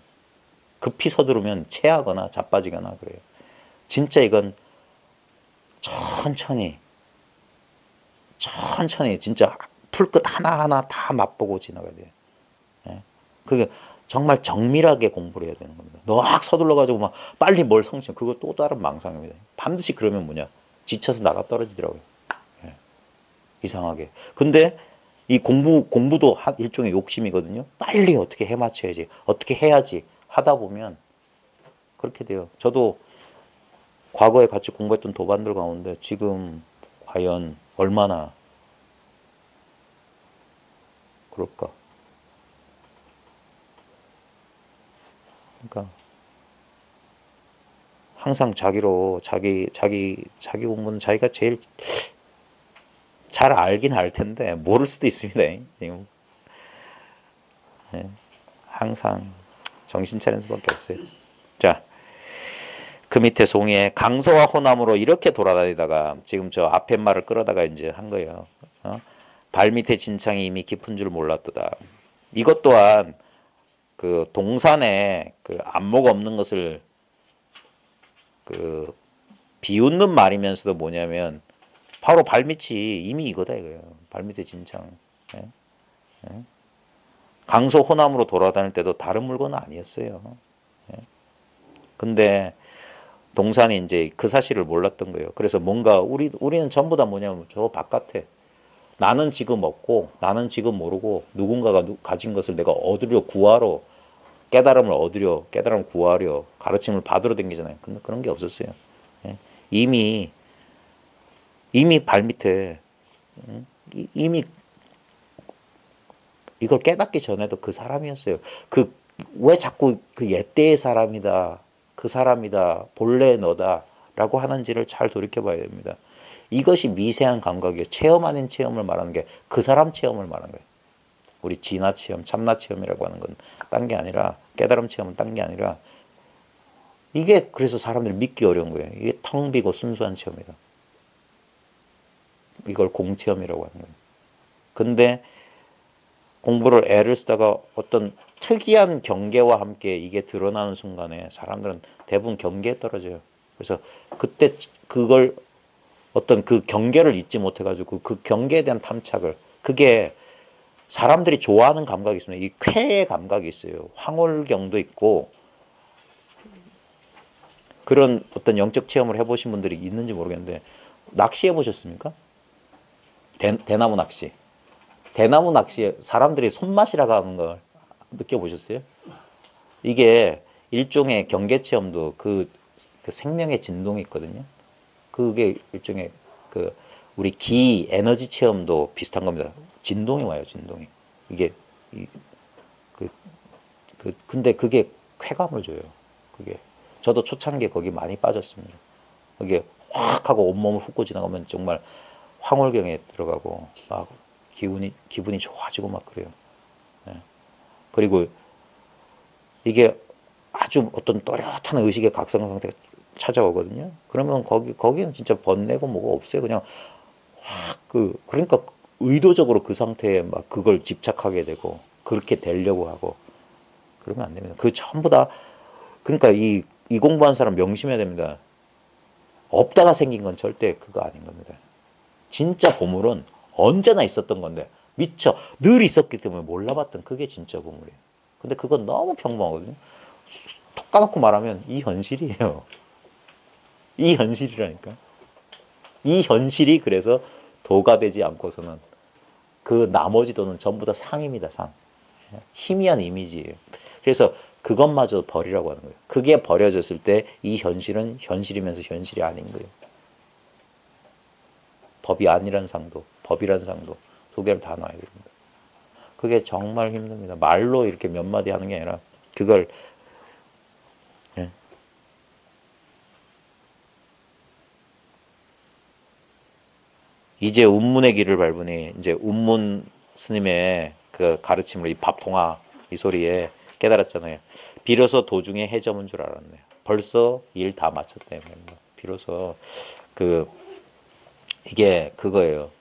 급히 서두르면 체하거나 자빠지거나 그래요. 진짜 이건 천천히 진짜 풀끝 하나하나 다 맛보고 지나가야 돼요. 예. 그게 정말 정밀하게 공부를 해야 되는 겁니다. 막 서둘러가지고 막 빨리 뭘 성취해. 그거 또 다른 망상입니다. 반드시 그러면 뭐냐. 지쳐서 나가 떨어지더라고요. 예. 이상하게. 근데 이 공부도 일종의 욕심이거든요. 빨리 어떻게 해맞춰야지. 어떻게 해야지. 하다 보면 그렇게 돼요. 저도 과거에 같이 공부했던 도반들 가운데 지금 과연 얼마나 그럴까. 그러니까 항상 자기 공부는 자기가 제일 잘 알긴 알 텐데 모를 수도 있습니다. 지금. 네. 항상 정신 차리는 수밖에 없어요. 자, 그 밑에 송이에 강서와 호남으로 이렇게 돌아다니다가 지금 저 앞에 말을 끌어다가 이제 한 거예요. 발 밑에 진창이 이미 깊은 줄 몰랐도다. 이것 또한 그 동산에 그 안목 없는 것을 그 비웃는 말이면서도 뭐냐면 바로 발밑이 이미 이거다 이거예요. 발밑에 진창. 예? 예? 강서 호남으로 돌아다닐 때도 다른 물건은 아니었어요. 예? 근데 동산이 이제 그 사실을 몰랐던 거예요. 그래서 뭔가 우리는 전부 다 뭐냐면 저 바깥에 나는 지금 없고 나는 지금 모르고 누군가가 가진 것을 내가 얻으려 구하러 깨달음을 얻으려 깨달음을 구하려 가르침을 받으러 댕기잖아요. 근데 그런 게 없었어요. 예? 이미 발밑에 이미 이걸 깨닫기 전에도 그 사람이었어요. 그 왜 자꾸 그 옛때의 사람이다 그 사람이다, 본래 너다 라고 하는지를 잘 돌이켜 봐야 됩니다. 이것이 미세한 감각이에요. 체험 아닌 체험을 말하는 게 그 사람 체험을 말하는 거예요. 우리 진화 체험, 참나 체험이라고 하는 건 딴 게 아니라, 깨달음 체험은 딴 게 아니라, 이게 그래서 사람들이 믿기 어려운 거예요. 이게 텅 비고 순수한 체험이다. 이걸 공체험이라고 하는 거예요. 근데 공부를 애를 쓰다가 어떤 특이한 경계와 함께 이게 드러나는 순간에 사람들은 대부분 경계에 떨어져요. 그래서 그때 그걸 어떤 그 경계를 잊지 못해가지고 그 경계에 대한 탐착을, 그게 사람들이 좋아하는 감각이 있습니다. 이 쾌의 감각이 있어요. 황홀경도 있고, 그런 어떤 영적 체험을 해보신 분들이 있는지 모르겠는데, 낚시 해보셨습니까? 대나무 낚시. 대나무 낚시에 사람들이 손맛이라고 하는 걸 느껴보셨어요? 이게 일종의 경계 체험도 그 생명의 진동이 있거든요. 그게 일종의 그 우리 기 에너지 체험도 비슷한 겁니다. 진동이 와요, 진동이. 이게 근데 그게 쾌감을 줘요. 그게 저도 초창기에 거기 많이 빠졌습니다. 그게 확 하고 온몸을 훑고 지나가면 정말 황홀경에 들어가고 막 기분이 좋아지고 막 그래요. 예. 그리고 이게 아주 어떤 또렷한 의식의 각성 상태가 찾아오거든요. 그러면 거기는 진짜 번뇌고 뭐가 없어요. 그냥 확 그러니까 의도적으로 그 상태에 막 그걸 집착하게 되고 그렇게 되려고 하고 그러면 안 됩니다. 그 전부 다 그러니까 이 공부한 사람 명심해야 됩니다. 없다가 생긴 건 절대 그거 아닌 겁니다. 진짜 보물은 언제나 있었던 건데 미처 늘 있었기 때문에 몰라봤던 그게 진짜 보물이에요. 근데 그건 너무 평범하거든요. 톡 까놓고 말하면 이 현실이에요. 이 현실이라니까. 이 현실이 그래서 도가 되지 않고서는 그 나머지 도는 전부 다 상입니다. 상. 희미한 이미지예요. 그래서 그것마저 버리라고 하는 거예요. 그게 버려졌을 때 이 현실은 현실이면서 현실이 아닌 거예요. 법이 아니란 상도, 법이란 상도 두 개를 다 놔야 됩니다. 그게 정말 힘듭니다. 말로 이렇게 몇 마디 하는 게 아니라 그걸 예. 이제 운문의 길을 밟으니 이제 운문 스님의 그 가르침으로 이 밥통화 이 소리에 깨달았잖아요. 비로소 도중에 해점은 줄 알았네요. 벌써 일 다 마쳤대요. 비로소 이게 그거예요.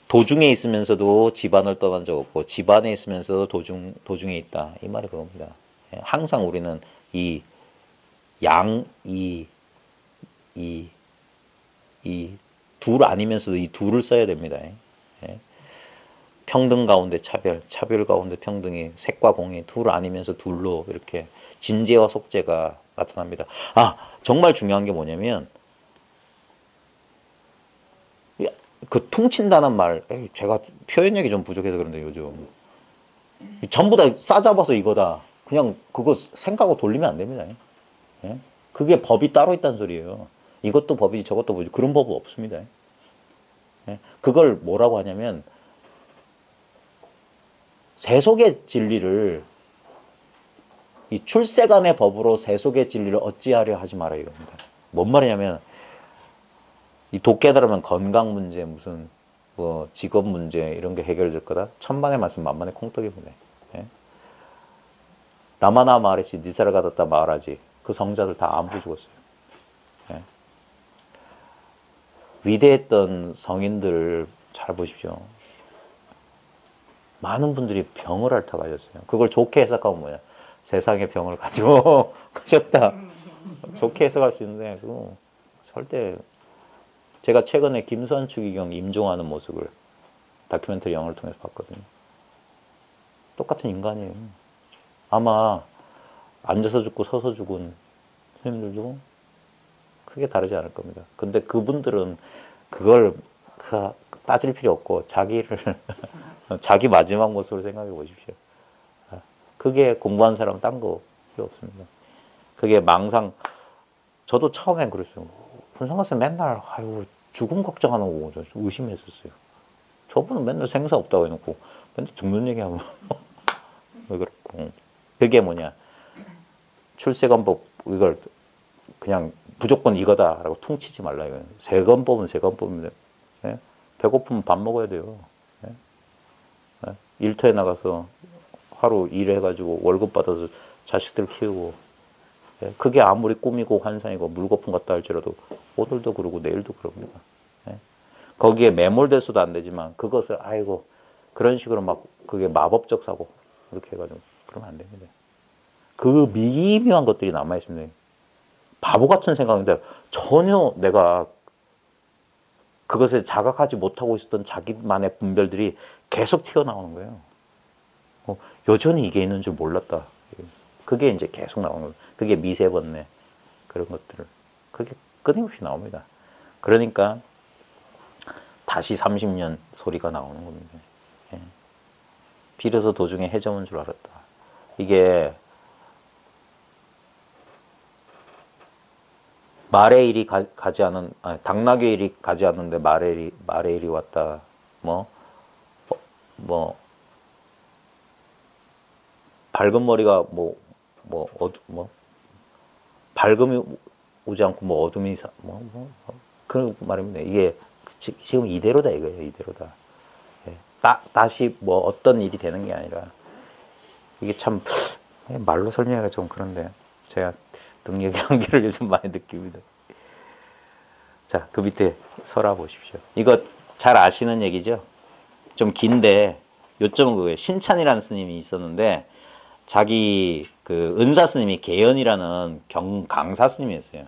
도중에 있으면서도 집안을 떠난 적 없고 집안에 있으면서도 도중에 있다. 이 말이 그겁니다. 항상 우리는 이 둘 아니면서도 이 둘을 써야 됩니다. 평등 가운데 차별, 차별 가운데 평등이 색과 공이 둘 아니면서 둘로 이렇게 진재와 속재가 나타납니다. 정말 중요한 게 뭐냐면 그 퉁친다는 말, 제가 표현력이 좀 부족해서 그런데 요즘 전부 다 싸잡아서 이거다. 그냥 그거 생각하고 돌리면 안 됩니다. 그게 법이 따로 있다는 소리예요. 이것도 법이지 저것도 법이지 그런 법은 없습니다. 그걸 뭐라고 하냐면 세속의 진리를 이 출세간의 법으로 세속의 진리를 어찌하려 하지 마라 이겁니다. 뭔 말이냐면 이 도 깨달으면 건강 문제 무슨 뭐 직업 문제 이런 게 해결될 거다. 천만의 말씀 만만의 콩떡입니다. 라마나 마하리시 니사르가다타 마하라지 그 성자들 다 안부 죽었어요. 위대했던 성인들을 잘 보십시오. 많은 분들이 병을 앓아가셨어요. 그걸 좋게 해석하면 뭐야? 세상의 병을 가지고 가셨다. 좋게 해석할 수 있는데 그거 절대. 제가 최근에 김선추기경 임종하는 모습을 다큐멘터리 영화를 통해서 봤거든요. 똑같은 인간이에요. 아마 앉아서 죽고 서서 죽은 스님들도 크게 다르지 않을 겁니다. 근데 그분들은 그걸 따질 필요 없고 자기를 자기 마지막 모습을 생각해 보십시오. 그게 공부한 사람은 딴 거 필요 없습니다. 그게 망상. 저도 처음엔 그랬어요. 분상가쌤 맨날 죽음 걱정하는 거 의심했었어요. 저분은 맨날 생사 없다고 해놓고 맨날 죽는 얘기하면 왜 그렇고. 그게 뭐냐. 출세관법 이걸 그냥 무조건 이거다라고 퉁치지 말라 이거예요. 3건 뽑으면 3건 뽑으면 예? 배고프면 밥 먹어야 돼요. 예? 예? 일터에 나가서 하루 일해가지고 월급 받아서 자식들 키우고 예? 그게 아무리 꿈이고 환상이고 물거품 같다 할지라도 오늘도 그러고 내일도 그럽니다. 예? 거기에 매몰돼서도 안 되지만 그것을 아이고 그런 식으로 막 그게 마법적 사고 이렇게 해가지고 그러면 안 됩니다. 그 미미한 것들이 남아있습니다. 바보 같은 생각인데 전혀 내가 그것을 자각하지 못하고 있었던 자기만의 분별들이 계속 튀어나오는 거예요. 여전히 이게 있는 줄 몰랐다. 그게 이제 계속 나오는 거예요. 그게 미세번뇌 그런 것들을 그게 끊임없이 나옵니다. 그러니까 다시 30년 소리가 나오는 겁니다. 예. 비로소 도중에 해저문 줄 알았다. 이게 말의 일이 가지 않은, 아니, 당나귀의 일이 가지 않는데 말의 일이 왔다. 밝은 머리가 밝음이 오지 않고 어둠이 그런 말입니다. 이게 지금 이대로다 이거예요. 이대로다. 예. 다시 어떤 일이 되는 게 아니라 이게 참 말로 설명하기가 좀 그런데 제가 능력의 한계를 요즘 많이 느낍니다. 자, 그 밑에 설화 보십시오. 이거 잘 아시는 얘기죠? 좀 긴데 요점은 그거예요. 신찬이라는 스님이 있었는데 자기 그 은사 스님이 계연이라는 강사 스님이었어요.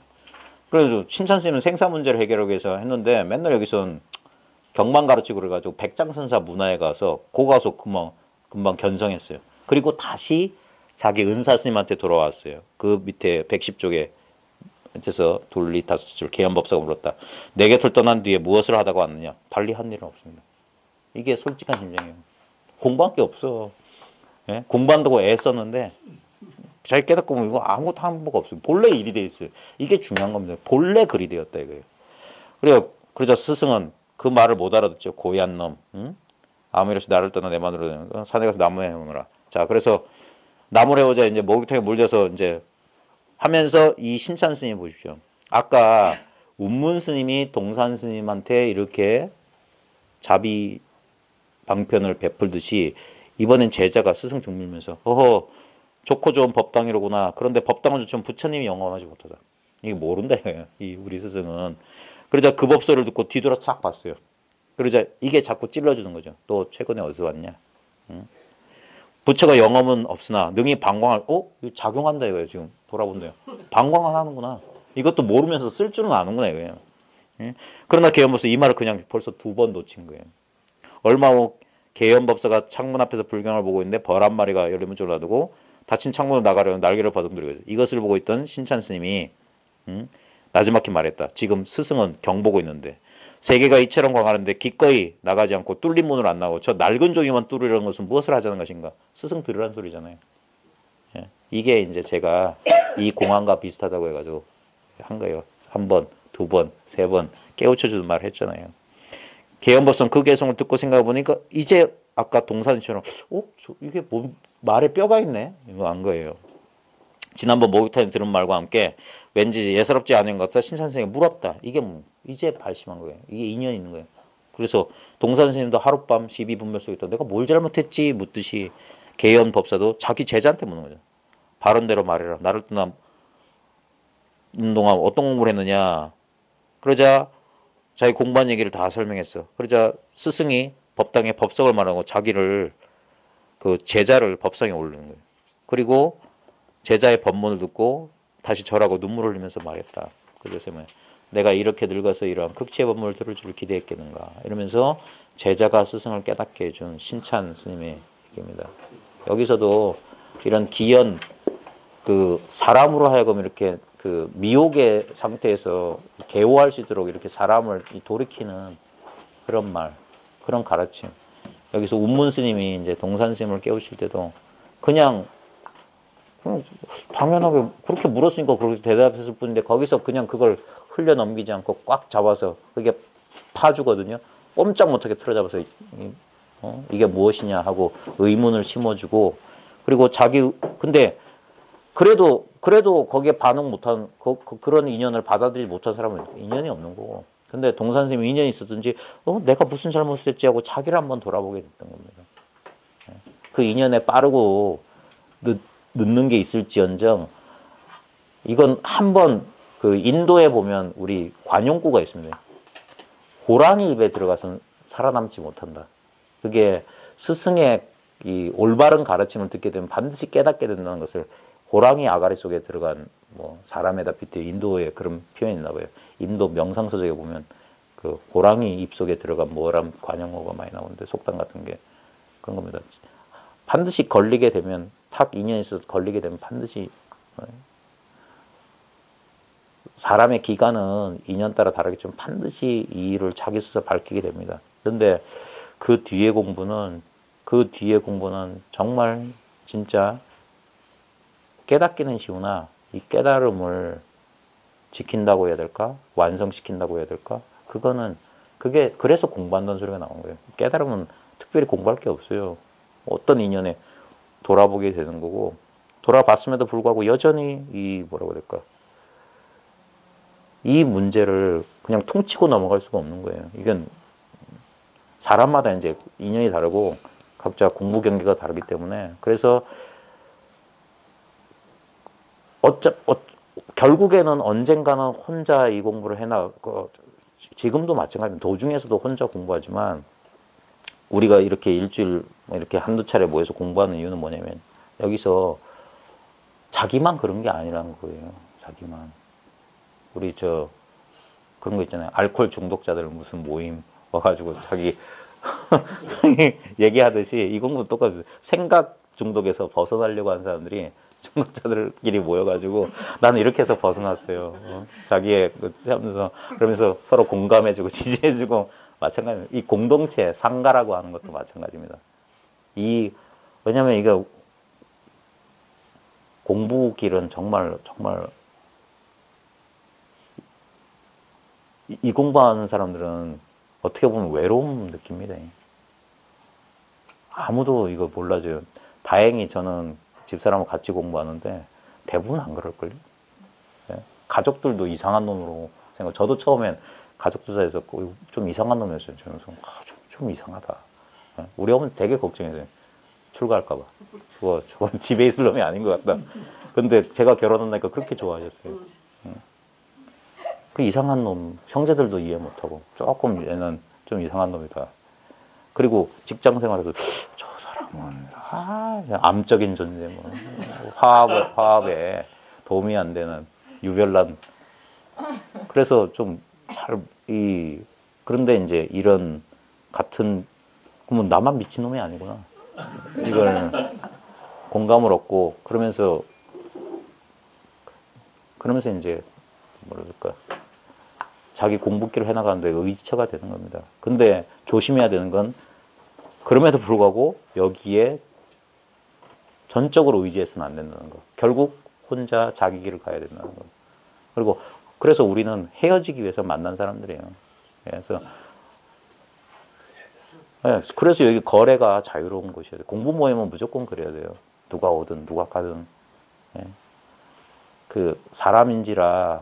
그래서 신찬 스님은 생사 문제를 해결하기 위해서 했는데 맨날 여기선 경만 가르치고 그래가지고 백장선사 문화에 가서 가서 금방 견성했어요. 그리고 다시 자기 은사 스님한테 돌아왔어요. 그 밑에 110쪽에 밑에서 돌리 5줄 계연법사가 물었다. 내 곁을 떠난 뒤에 무엇을 하다가 왔느냐? 달리 한 일은 없습니다. 이게 솔직한 심정이에요. 공부한 게 없어. 예? 공부한다고 애썼는데 자기 깨닫고 보면 이거 아무것도 한 바가 없어요. 본래 일이 돼 있어요. 이게 중요한 겁니다. 본래 글이 되었다 이거예요. 그러자 스승은 그 말을 못 알아듣죠. 고얀 놈. 응? 아무 일 없이 나를 떠나 내 마누라 산에 가서 나무 해오느라. 자, 그래서 나무를 해오자 이제 목욕탕에 물려서 이제 하면서 이 신찬 스님 보십시오. 아까 운문 스님이 동산 스님한테 이렇게 자비 방편을 베풀듯이 이번엔 제자가 스승 등 밀면서 좋고 좋은 법당이로구나. 그런데 법당은 좋지만 부처님이 영험하지 못하다. 이게 모른다 이거예요. 이 우리 스승은. 그러자 그 법소를 듣고 뒤돌아 싹 봤어요. 그러자 이게 자꾸 찔러주는 거죠. 너 최근에 어디서 왔냐? 응? 부처가 영험은 없으나 능히 방광을 이거 작용한다 이거예요. 지금 돌아본대요. 방광을 하는구나. 이것도 모르면서 쓸 줄은 아는구나 이거예요. 예? 그러나 계연법사 이 말을 그냥 벌써 2번 놓친 거예요. 얼마 후 계연법사가 창문 앞에서 불경을 보고 있는데 벌 한 마리가 열리문 쪽으로 놔두고 닫힌 창문으로 나가려는 날개를 버둥거리고 있어요. 이것을 보고 있던 신찬 스님이 나지막히 말했다. 지금 스승은 경보고 있는데 세계가 이처럼 광활한데 기꺼이 나가지 않고 뚫린 문을 안 나오고 저 낡은 종이만 뚫으려는 것은 무엇을 하자는 것인가? 스승 들으라는 소리잖아요. 예. 이게 이제 제가 이 공안과 비슷하다고 해가지고 한 거예요. 1번, 2번, 3번 깨우쳐주는 말을 했잖아요. 계연법성 그 개성을 듣고 생각해보니까 이제 아까 동산처럼 이게 말에 뼈가 있네? 이거 안 거예요. 지난번 목욕탕에 들은 말과 함께 왠지 예사롭지 않은 것 같아 신산 선생님이 물었다. 이게 이제 발심한 거예요. 이게 인연이 있는 거예요. 그래서 동산 선생님도 하룻밤 12분별 속에 있다. 내가 뭘 잘못했지 묻듯이 계연 법사도 자기 제자한테 묻는 거죠. 바른 대로 말해라. 나를 떠난 동안 어떤 공부를 했느냐. 그러자 자기 공부한 얘기를 다 설명했어. 그러자 스승이 법당에 법석을 말하고 자기를 그 제자를 법상에 올리는 거예요. 그리고 제자의 법문을 듣고 다시 절하고 눈물을 흘리면서 말했다. 그래서 내가 이렇게 늙어서 이러한 극치의 법문을 들을 줄 기대했겠는가. 이러면서 제자가 스승을 깨닫게 해준 신찬 스님의 얘기입니다. 여기서도 이런 기연 그 사람으로 하여금 이렇게 그 미혹의 상태에서 개호할 수 있도록 이렇게 사람을 돌이키는 그런 말, 그런 가르침. 여기서 운문 스님이 이제 동산 스님을 깨우칠 때도 그냥 당연하게 그렇게 물었으니까 그렇게 대답했을 뿐인데 거기서 그냥 그걸 흘려 넘기지 않고 꽉 잡아서 그게 파주거든요. 꼼짝 못하게 틀어잡아서 이게 무엇이냐 하고 의문을 심어주고 그리고 근데 그래도 거기에 반응 못한 그런 인연을 받아들이지 못한 사람은 인연이 없는 거고. 근데 동산 선생님이 인연이 있었든지 내가 무슨 잘못을 했지 하고 자기를 한번 돌아보게 됐던 겁니다. 그 인연에 빠르고 늦는 게 있을지언정 이건 한번 그 인도에 보면 우리 관용구가 있습니다. 호랑이 입에 들어가서는 살아남지 못한다. 그게 스승의 이 올바른 가르침을 듣게 되면 반드시 깨닫게 된다는 것을 호랑이 아가리 속에 들어간 뭐 사람에다 빗대 인도에 그런 표현이 있나 봐요. 인도 명상서적에 보면 그 호랑이 입 속에 들어간 뭐람 관용어가 많이 나오는데 속담 같은 게 그런 겁니다. 반드시 걸리게 되면 탁 인연이 있어서 걸리게 되면 반드시 사람의 기간은 인연 따라 다르겠지만 반드시 이 일을 자기 스스로 밝히게 됩니다. 그런데 그 뒤에 공부는 정말 진짜 깨닫기는 쉬우나 이 깨달음을 지킨다고 해야 될까? 완성시킨다고 해야 될까? 그게 그래서 공부한다는 소리가 나온 거예요. 깨달음은 특별히 공부할 게 없어요. 어떤 인연에 돌아보게 되는 거고 돌아봤음에도 불구하고 여전히 이 뭐라고 해야 될까? 이 문제를 그냥 퉁치고 넘어갈 수가 없는 거예요. 이건 사람마다 이제 인연이 다르고 각자 공부 경계가 다르기 때문에 그래서 결국에는 언젠가는 혼자 이 공부를 해나가고 지금도 마찬가지입니다. 도중에서도 혼자 공부하지만 우리가 이렇게 일주일 이렇게 한두 차례 모여서 공부하는 이유는 뭐냐면 여기서 자기만 그런 게 아니라는 거예요. 자기만. 우리 그런 거 있잖아요. 알코올 중독자들 무슨 모임 와가지고 자기 얘기하듯이 이 공부 똑같아요. 생각 중독에서 벗어나려고 하는 사람들이 중독자들끼리 모여가지고 나는 이렇게 해서 벗어났어요. 자기의 하면서 그러면서 서로 공감해주고 지지해주고 마찬가지입니다. 이 공동체 상가라고 하는 것도 마찬가지입니다. 왜냐하면 이게 공부길은 정말 이 공부하는 사람들은 어떻게 보면 외로움 느낍니다. 아무도 이거 몰라줘요. 다행히 저는 집사람하고 같이 공부하는데 대부분 안 그럴걸요. 예? 가족들도 이상한 놈으로 생각. 저도 처음엔 가족들 사이에서 좀 이상한 놈이었어요. 저는 좀 이상하다. 예? 우리 어머니 되게 걱정했어요. 출가할까봐. 저건 집에 있을 놈이 아닌 것 같다. 근데 제가 결혼한다니까 그렇게 좋아하셨어요. 그 이상한 놈, 형제들도 이해 못하고 조금 얘는 좀 이상한 놈이다. 그리고 직장 생활에서 저 사람은 암적인 존재, 뭐 화합에 도움이 안 되는 유별난. 그래서 좀 그런데 이제 이런 그러면 나만 미친놈이 아니구나. 이걸 공감을 얻고 그러면서 이제 뭐랄까 자기 공부길을 해나가는데 의지처가 되는 겁니다. 근데 조심해야 되는 건 그럼에도 불구하고 여기에 전적으로 의지해서는 안 된다는 거. 결국 혼자 자기 길을 가야 된다는 거. 그래서 우리는 헤어지기 위해서 만난 사람들이에요. 그래서 여기 거래가 자유로운 곳이어야 돼요. 공부 모임은 무조건 그래야 돼요. 누가 오든 누가 가든. 그 사람인지라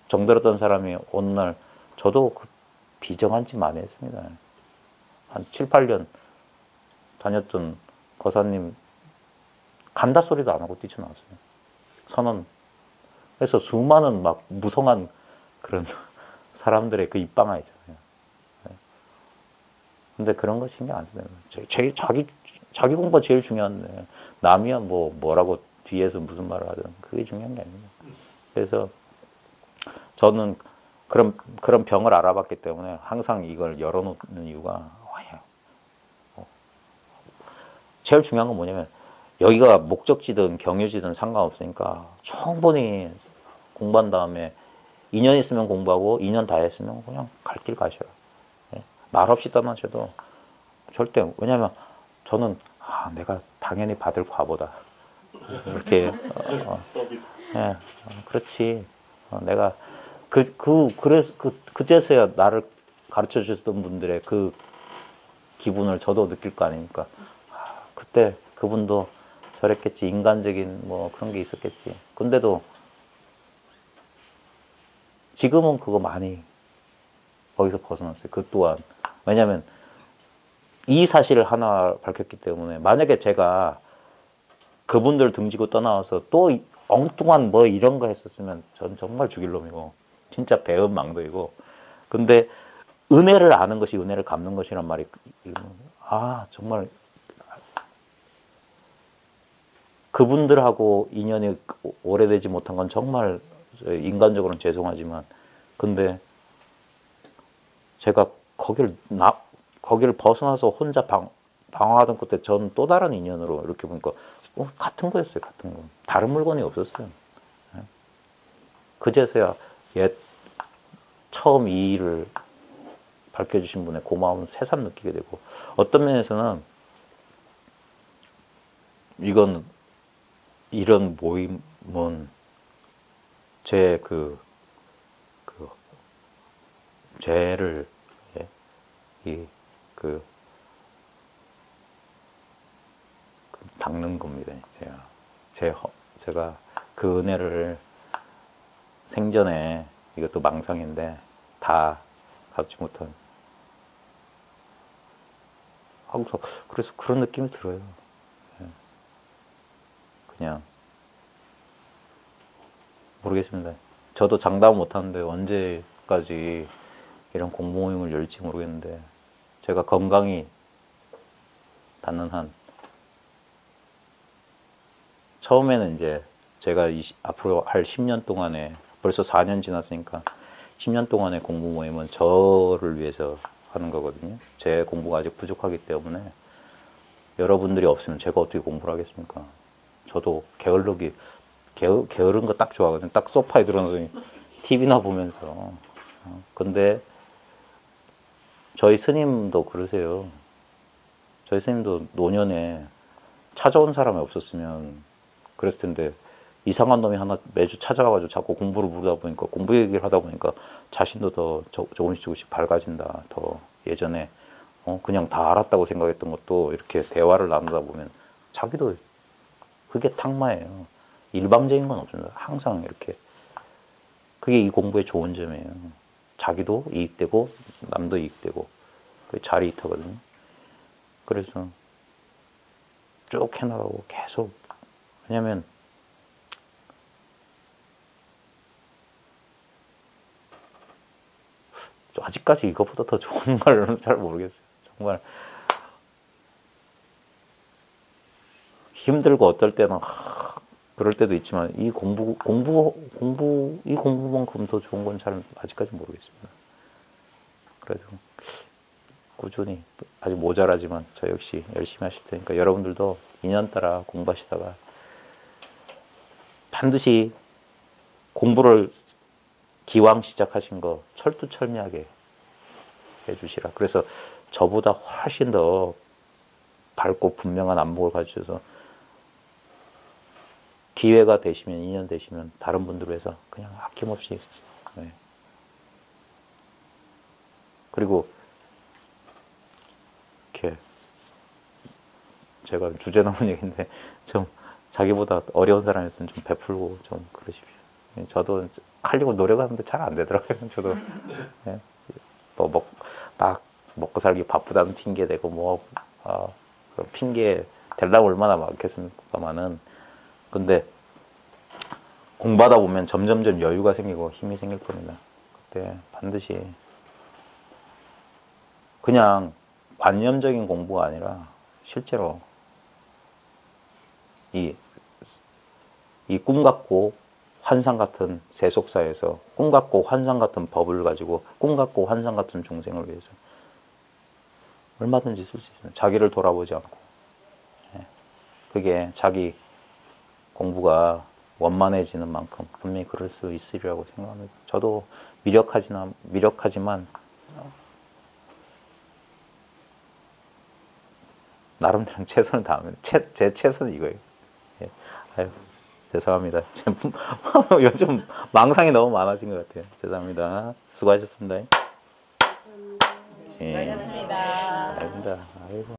정들었던 사람이 어느 날 저도 그 비정한 짓 많이 했습니다. 한 7, 8년 다녔던 거사님 간다 소리도 안 하고 뛰쳐나왔어요. 선언. 그래서 수많은 막 무성한 그런 사람들의 그 입방아 있잖아요. 근데 그런 거 신경 안 쓰네요. 자기 공부가 제일 중요한데 남이야 뭐라고 뒤에서 무슨 말을 하든 그게 중요한 게 아닙니다. 그래서 저는 그런 병을 알아봤기 때문에 항상 이걸 열어놓는 이유가 제일 중요한 건 뭐냐면 여기가 목적지든 경유지든 상관없으니까 충분히 공부한 다음에 2년 있으면 공부하고 2년 다 했으면 그냥 갈 길 가셔라. 말없이 떠나셔도 절대. 왜냐면 저는 내가 당연히 받을 과보다 이렇게 그렇지. 내가 그래서 그제서야 나를 가르쳐 주셨던 분들의 그 기분을 저도 느낄 거 아닙니까? 그때 그분도 저랬겠지. 인간적인 뭐 그런 게 있었겠지. 근데도 지금은 그거 많이 거기서 벗어났어요. 그 또한. 왜냐면 이 사실을 하나 밝혔기 때문에 만약에 제가 그분들 등지고 떠나와서 또 엉뚱한 뭐 이런 거 했었으면 전 정말 죽일 놈이고 진짜 배은망덕이고. 근데 은혜를 아는 것이 은혜를 갚는 것이란 말이 정말 그분들하고 인연이 오래되지 못한 건 정말 인간적으로는 죄송하지만 근데 제가 거기를 벗어나서 혼자 방황하던 그때 전 또 다른 인연으로 이렇게 보니까 같은 거였어요. 같은 거. 다른 물건이 없었어요. 그제서야 처음 이 일을 밝혀주신 분의 고마움을 새삼 느끼게 되고 어떤 면에서는 이런 모임은 제 죄를 닦는 겁니다. 제가 그 은혜를 생전에 이것도 망상인데 다 갚지 못한 하고서 그래서 그런 느낌이 들어요. 그냥 모르겠습니다. 저도 장담 못하는데 언제까지 이런 공부 모임을 열지 모르겠는데 제가 건강히 닿는 한 처음에는 이제 제가 앞으로 할 10년 동안에 벌써 4년 지났으니까 10년 동안의 공부 모임은 저를 위해서 하는 거거든요. 제 공부가 아직 부족하기 때문에 여러분들이 없으면 제가 어떻게 공부를 하겠습니까? 저도 게으른 거 딱 좋아하거든요. 딱 소파에 들어서 TV나 보면서. 근데 저희 스님도 그러세요. 저희 스님도 노년에 찾아온 사람이 없었으면 그랬을 텐데 이상한 놈이 하나 매주 찾아와가지고 자꾸 공부를 물다 보니까 공부 얘기를 하다 보니까 자신도 더 조금씩 밝아진다. 더 예전에 그냥 다 알았다고 생각했던 것도 이렇게 대화를 나누다 보면 자기도 그게 탁마예요. 일방적인 건 없습니다. 항상 이렇게. 그게 이 공부의 좋은 점이에요. 자기도 이익되고 남도 이익되고 그게 자리이타거든요. 그래서 쭉 해나가고 계속. 왜냐면 아직까지 이것보다 더 좋은 걸 잘 모르겠어요. 정말 힘들고 어떨 때는 그럴 때도 있지만 이 공부만큼 더 좋은 건 잘 아직까지 모르겠습니다. 그래도 꾸준히 아직 모자라지만 저 역시 열심히 하실 테니까 여러분들도 인연 따라 공부하시다가 반드시 공부를 기왕 시작하신 거 철두철미하게 해주시라. 그래서 저보다 훨씬 더 밝고 분명한 안목을 가지셔서 기회가 되시면, 인연 되시면 다른 분들을 위해서 그냥 아낌없이. 네. 그리고 이렇게 제가 주제 넘은 얘기인데 좀 자기보다 어려운 사람이었으면 좀 베풀고 좀 그러십시오. 저도 하려고 노력하는데 잘 안 되더라고요. 저도 네. 막 먹고 살기 바쁘다는 핑계 대고 그런 핑계 대려고 얼마나 많겠습니까만은. 근데 공부하다 보면 점점점 여유가 생기고 힘이 생길 겁니다. 그때 반드시 그냥 관념적인 공부가 아니라 실제로 이 꿈 같고 환상 같은 세속사에서 꿈 같고 환상 같은 법을 가지고 꿈 같고 환상 같은 중생을 위해서 얼마든지 쓸 수 있어요. 자기를 돌아보지 않고. 그게 자기 공부가 원만해지는 만큼 분명히 그럴 수 있으리라고 생각합니다. 저도 미력하지만 나름대로 최선을 다합니다. 제 최선은 이거예요. 예. 아유, 죄송합니다. 요즘 망상이 너무 많아진 것 같아요. 죄송합니다. 수고하셨습니다. 수고하셨습니다. 아닙니다. 아이고.